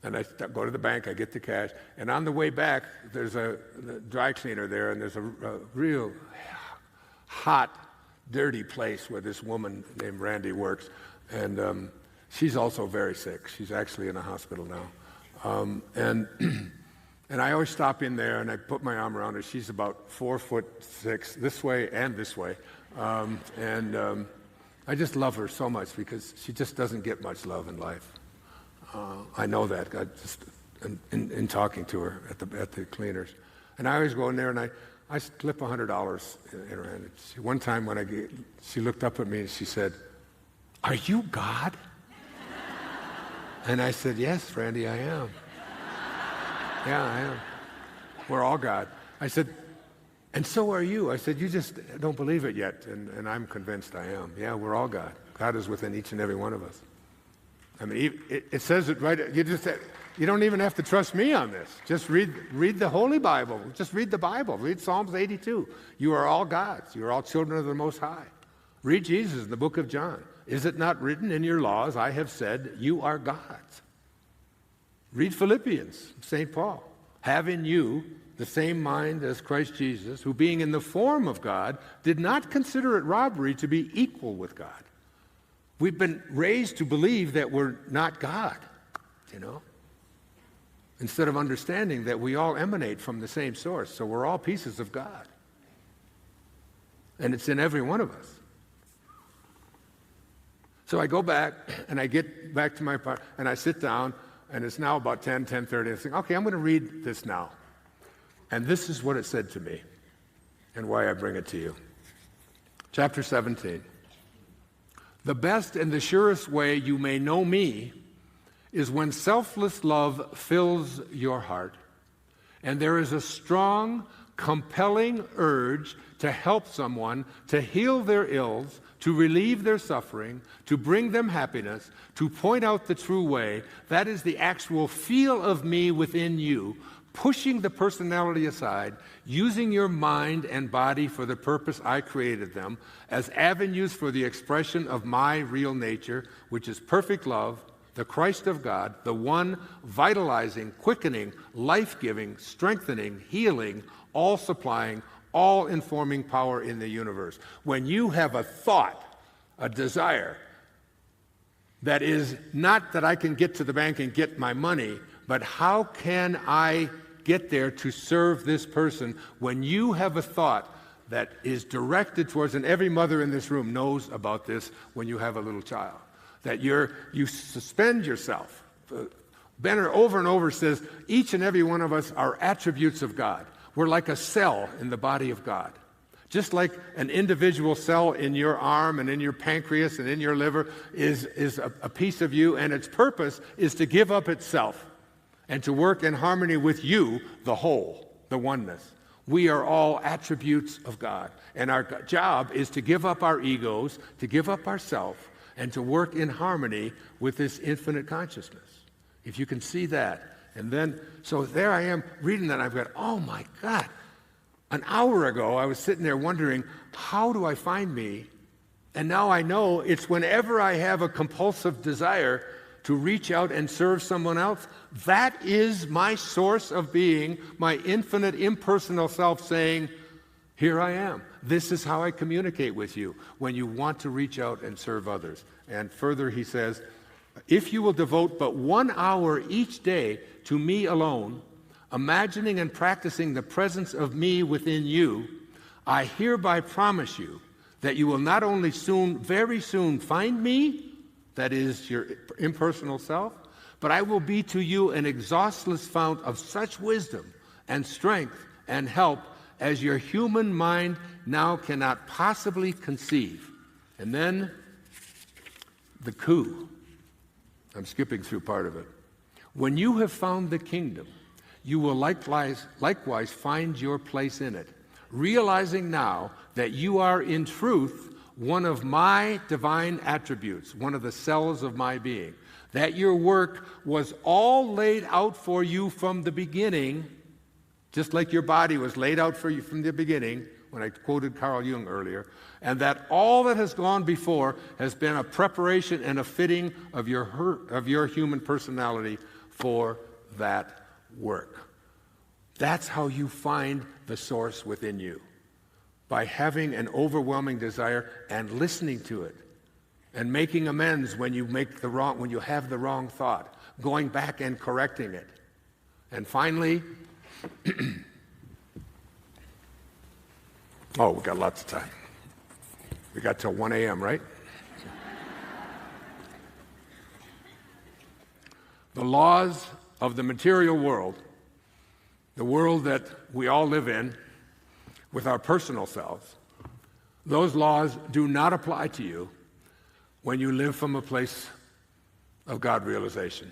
And I go to the bank, I get the cash. And on the way back, there's a dry cleaner there, and there's a real hot, dirty place where this woman named Randy works. And she's also very sick. She's actually in a hospital now. And I always stop in there and I put my arm around her. She's about 4'6", this way and this way. I just love her so much because she just doesn't get much love in life. I know that in talking to her at the cleaners. And I always go in there and I slip $100 in her hand. One time she looked up at me and she said, "Are you God?" And I said, "Yes, Randy, I am." "Yeah, I am. We're all God." I said, "And so are you." I said, "You just don't believe it yet, and I'm convinced I am." "Yeah, we're all God. God is within each and every one of us." I mean, it says it right. You don't even have to trust me on this. Just read the Holy Bible. Just read the Bible. Read Psalms 82. You are all God's. You are all children of the Most High. Read Jesus in the book of John. "Is it not written in your laws, I have said, you are God's?" Read Philippians, St. Paul. "Have in you the same mind as Christ Jesus, who being in the form of God, did not consider it robbery to be equal with God." We've been raised to believe that we're not God, instead of understanding that we all emanate from the same source. So we're all pieces of God. And it's in every one of us. So I go back, and I get back to my part, and I sit down, and it's now about 10:30. I think, okay, I'm going to read this now. And this is what it said to me. and why I bring it to you. Chapter 17. The best and the surest way you may know me is when selfless love fills your heart, and there is a strong, compelling urge to help someone, to heal their ills, to relieve their suffering, to bring them happiness, to point out the true way. That is the actual feel of me within you, pushing the personality aside, using your mind and body for the purpose I created them, as avenues for the expression of my real nature, which is perfect love, the Christ of God, the one vitalizing, quickening, life-giving, strengthening, healing, all-supplying, all-informing power in the universe. When you have a thought, a desire, that is not that I can get to the bank and get my money, but how can I get there to serve this person? When you have a thought that is directed towards, and every mother in this room knows about this when you have a little child, that you suspend yourself. Benner over and over says, each and every one of us are attributes of God. We're like a cell in the body of God. Just like an individual cell in your arm and in your pancreas and in your liver is a piece of you, and its purpose is to give up itself and to work in harmony with you, the whole, the oneness. We are all attributes of God, and our job is to give up our egos, to give up ourself, and to work in harmony with this infinite consciousness. If you can see that. And then, so there I am reading that, and I've got, oh my God. An hour ago, I was sitting there wondering, how do I find me? And now I know it's whenever I have a compulsive desire to reach out and serve someone else, that is my source of being, my infinite impersonal self saying, here I am. This is how I communicate with you when you want to reach out and serve others. And further, he says, if you will devote but 1 hour each day to me alone, imagining and practicing the presence of me within you, I hereby promise you that you will not only very soon find me, that is your impersonal self, but I will be to you an exhaustless fount of such wisdom and strength and help as your human mind now cannot possibly conceive. And then the coup. I'm skipping through part of it. When you have found the kingdom, you will likewise find your place in it, realizing now that you are in truth one of my divine attributes, one of the cells of my being, that your work was all laid out for you from the beginning, just like your body was laid out for you from the beginning, when I quoted Carl Jung earlier, and that all that has gone before has been a preparation and a fitting of your human personality for that work. That's how you find the source within you, by having an overwhelming desire and listening to it, and making amends when you have the wrong thought, going back and correcting it. And finally, oh, we got lots of time. We got till 1 a.m., right? The laws of the material world, the world that we all live in with our personal selves, those laws do not apply to you when you live from a place of God realization.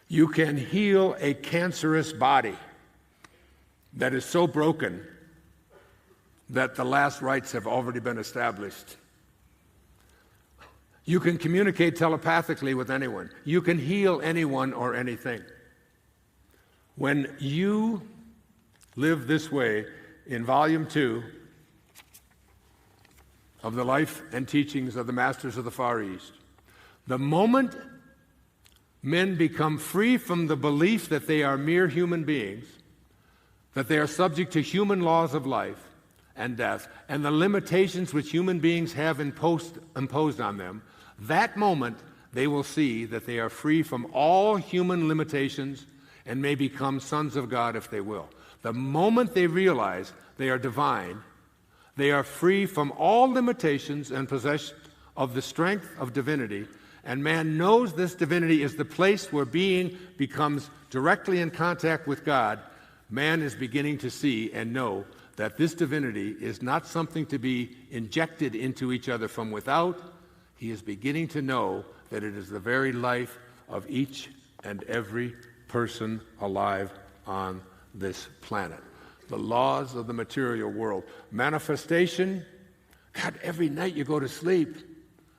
You can heal a cancerous body that is so broken that the last rites have already been established. You can communicate telepathically with anyone. You can heal anyone or anything. When you live this way in Volume 2 of the Life and Teachings of the Masters of the Far East, the moment men become free from the belief that they are mere human beings, that they are subject to human laws of life and death, and the limitations which human beings have imposed on them, that moment they will see that they are free from all human limitations and may become sons of God if they will. The moment they realize they are divine, they are free from all limitations and possessed of the strength of divinity, and man knows this divinity is the place where being becomes directly in contact with God. man is beginning to see and know that this divinity is not something to be injected into each other from without. He is beginning to know that it is the very life of each and every person alive on this planet. The laws of the material world. Manifestation, God, every night you go to sleep,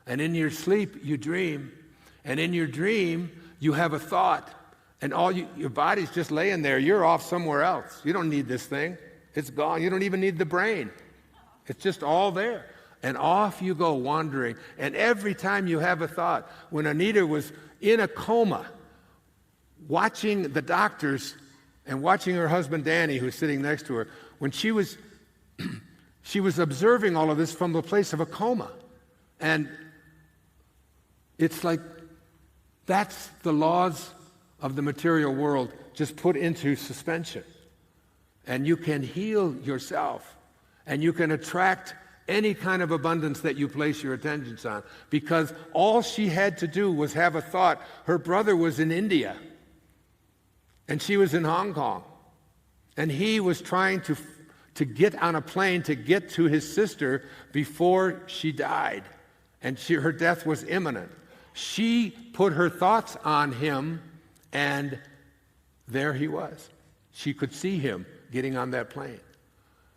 and in your sleep you dream, and in your dream you have a thought, and your body's just laying there. You're off somewhere else. You don't need this thing. It's gone. You don't even need the brain. It's just all there. And off you go wandering. And every time you have a thought, when Anita was in a coma, watching the doctors and watching her husband Danny, who's sitting next to her, when she was observing all of this from the place of a coma. And it's like that's the laws of the material world just put into suspension. And you can heal yourself, and you can attract any kind of abundance that you place your attentions on, because all she had to do was have a thought. Her brother was in India, and she was in Hong Kong, and he was trying to get on a plane to get to his sister before she died, and her death was imminent. She put her thoughts on him, and there he was. She could see him getting on that plane.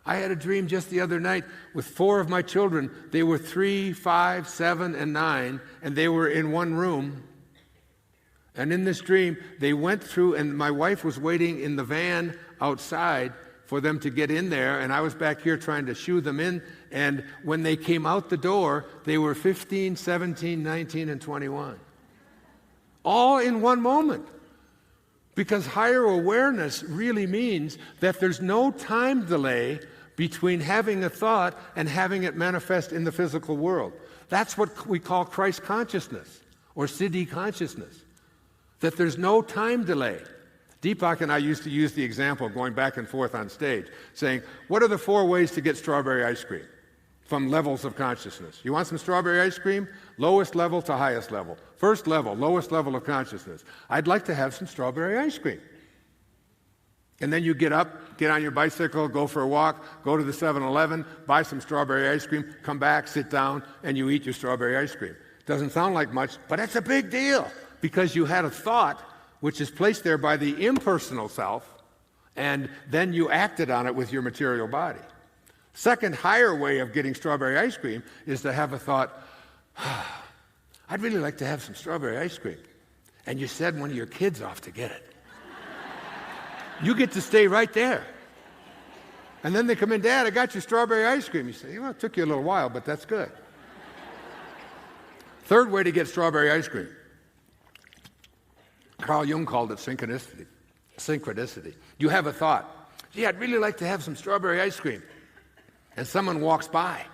I had a dream just the other night with 4 of my children. They were 3, 5, 7, and 9, and they were in one room. And in this dream, they went through, and my wife was waiting in the van outside for them to get in there, and I was back here trying to shoo them in. And when they came out the door, they were 15, 17, 19, and 21. All in one moment. Because higher awareness really means that there's no time delay between having a thought and having it manifest in the physical world. That's what we call Christ consciousness or Siddhi consciousness. That there's no time delay. Deepak and I used to use the example of going back and forth on stage, saying, what are the 4 ways to get strawberry ice cream from levels of consciousness? You want some strawberry ice cream? Lowest level to highest level. First level, lowest level of consciousness. I'd like to have some strawberry ice cream. And then you get up, get on your bicycle, go for a walk, go to the 7-Eleven, buy some strawberry ice cream, come back, sit down, and you eat your strawberry ice cream. Doesn't sound like much, but it's a big deal because you had a thought which is placed there by the impersonal self, and then you acted on it with your material body. Second, higher way of getting strawberry ice cream is to have a thought, I'd really like to have some strawberry ice cream. And you send one of your kids off to get it. You get to stay right there. And then they come in, Dad, I got your strawberry ice cream. You say, well, it took you a little while, but that's good. Third way to get strawberry ice cream. Carl Jung called it synchronicity. Synchronicity. You have a thought. Gee, I'd really like to have some strawberry ice cream. And someone walks by.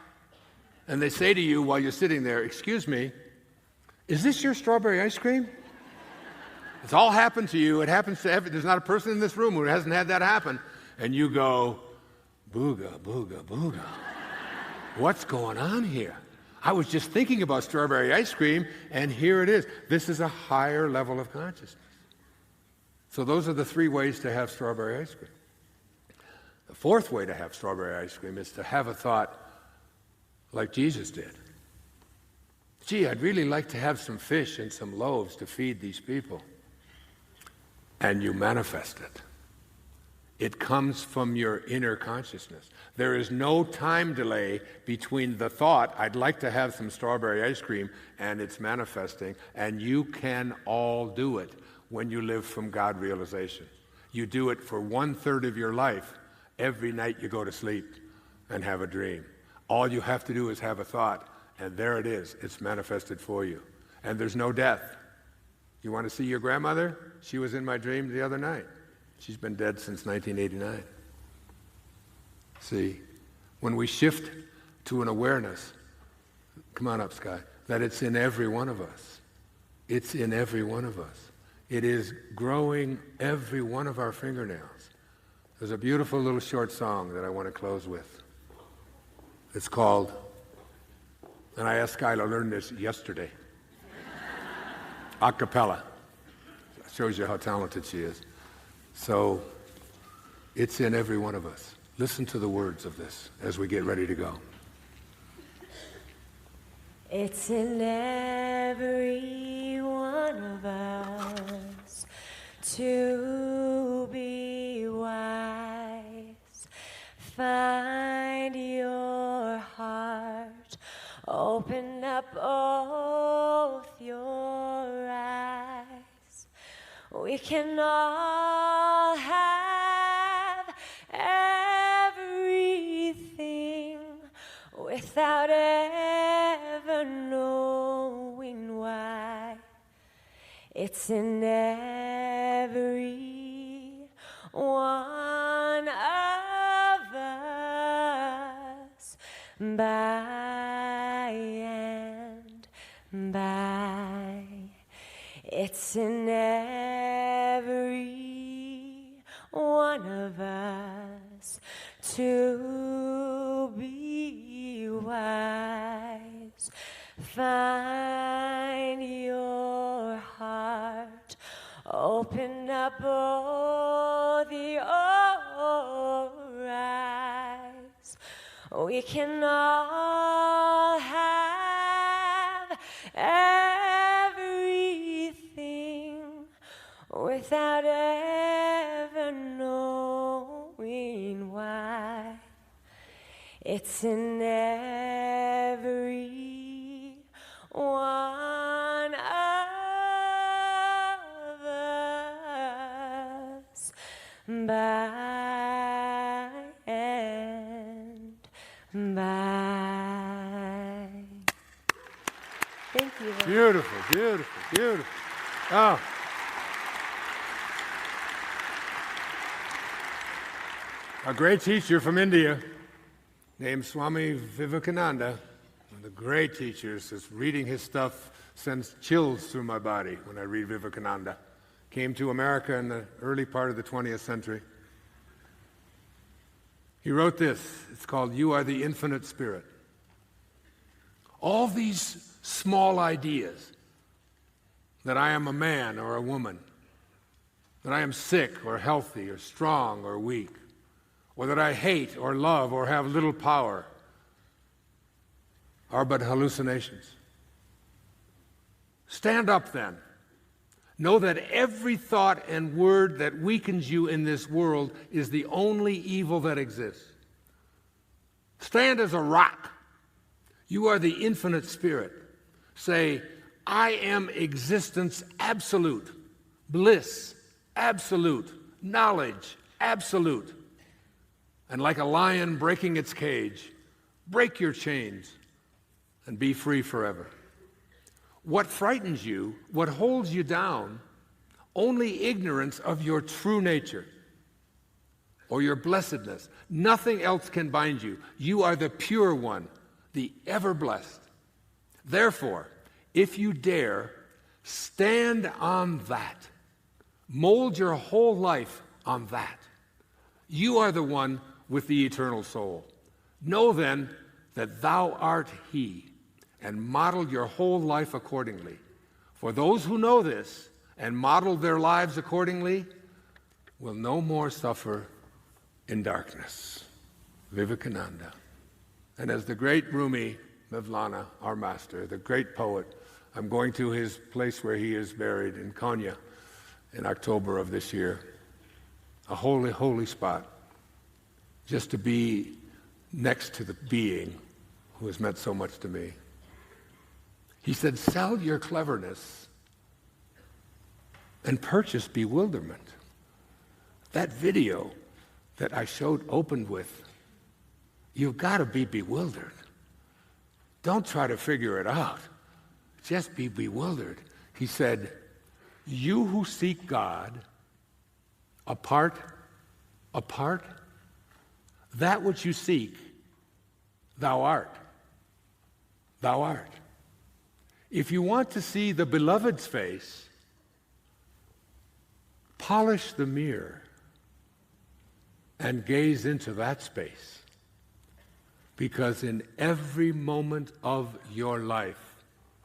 And they say to you while you're sitting there, excuse me, is this your strawberry ice cream? It's all happened to you. It happens to there's not a person in this room who hasn't had that happen. And you go, booga, booga, booga. What's going on here? I was just thinking about strawberry ice cream, and here it is. This is a higher level of consciousness. So those are the 3 ways to have strawberry ice cream. The 4th way to have strawberry ice cream is to have a thought like Jesus did. Gee, I'd really like to have some fish and some loaves to feed these people. And you manifest it. It comes from your inner consciousness. There is no time delay between the thought, I'd like to have some strawberry ice cream, and it's manifesting. And you can all do it when you live from God realization. You do it for 1/3 of your life. Every night you go to sleep and have a dream. All you have to do is have a thought, and there it is. It's manifested for you. And there's no death. You want to see your grandmother? She was in my dream the other night. She's been dead since 1989. See, when we shift to an awareness, come on up, Sky, that it's in every one of us. It's in every one of us. It is growing every one of our fingernails. There's a beautiful little short song that I want to close with. It's called, and I asked Sky to learn this yesterday, a cappella. Shows you how talented she is. So It's in every one of us. Listen to the words of this as we get ready to go. It's in every one of us to be wise. Find your heart, open up both your eyes. We can all have everything without ever knowing why. It's in every one of us, by and by. It's in every one of us to be wise. Find your heart, open up both your eyes. We can all have everything without ever knowing why. It's in every one of us, by and by. Thank you. Beautiful, beautiful, beautiful. Oh. A great teacher from India named Swami Vivekananda, one of the great teachers, is reading his stuff sends chills through my body when I read Vivekananda. Came to America in the early part of the 20th century. He wrote this. It's called "You Are the Infinite Spirit." All these small ideas, that I am a man or a woman, that I am sick or healthy or strong or weak, or that I hate or love or have little power, are but hallucinations. Stand up then. Know that every thought and word that weakens you in this world is the only evil that exists. Stand as a rock. You are the infinite spirit. Say, I am existence absolute, bliss absolute, knowledge absolute. And like a lion breaking its cage, break your chains and be free forever. What frightens you, what holds you down, only ignorance of your true nature or your blessedness. Nothing else can bind you. You are the pure one, the ever-blessed. Therefore, if you dare, stand on that. Mold your whole life on that. You are the one with the eternal soul. Know then that thou art he, and model your whole life accordingly. For those who know this and model their lives accordingly will no more suffer in darkness. Vivekananda. And as the great Rumi Mevlana, our master, the great poet, I'm going to his place where he is buried in Konya in October of this year. A holy, holy spot, just to be next to the being who has meant so much to me. He said, sell your cleverness and purchase bewilderment. That video that I opened with, you've got to be bewildered. Don't try to figure it out. Just be bewildered. He said, you who seek God, apart, that which you seek, thou art. Thou art. If you want to see the beloved's face, polish the mirror and gaze into that space. Because in every moment of your life,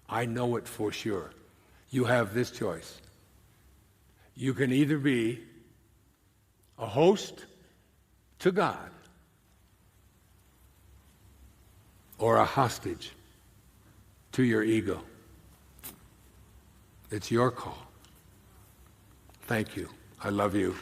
I know it for sure, you have this choice. You can either be a host to God or a hostage to your ego. It's your call. Thank you. I love you.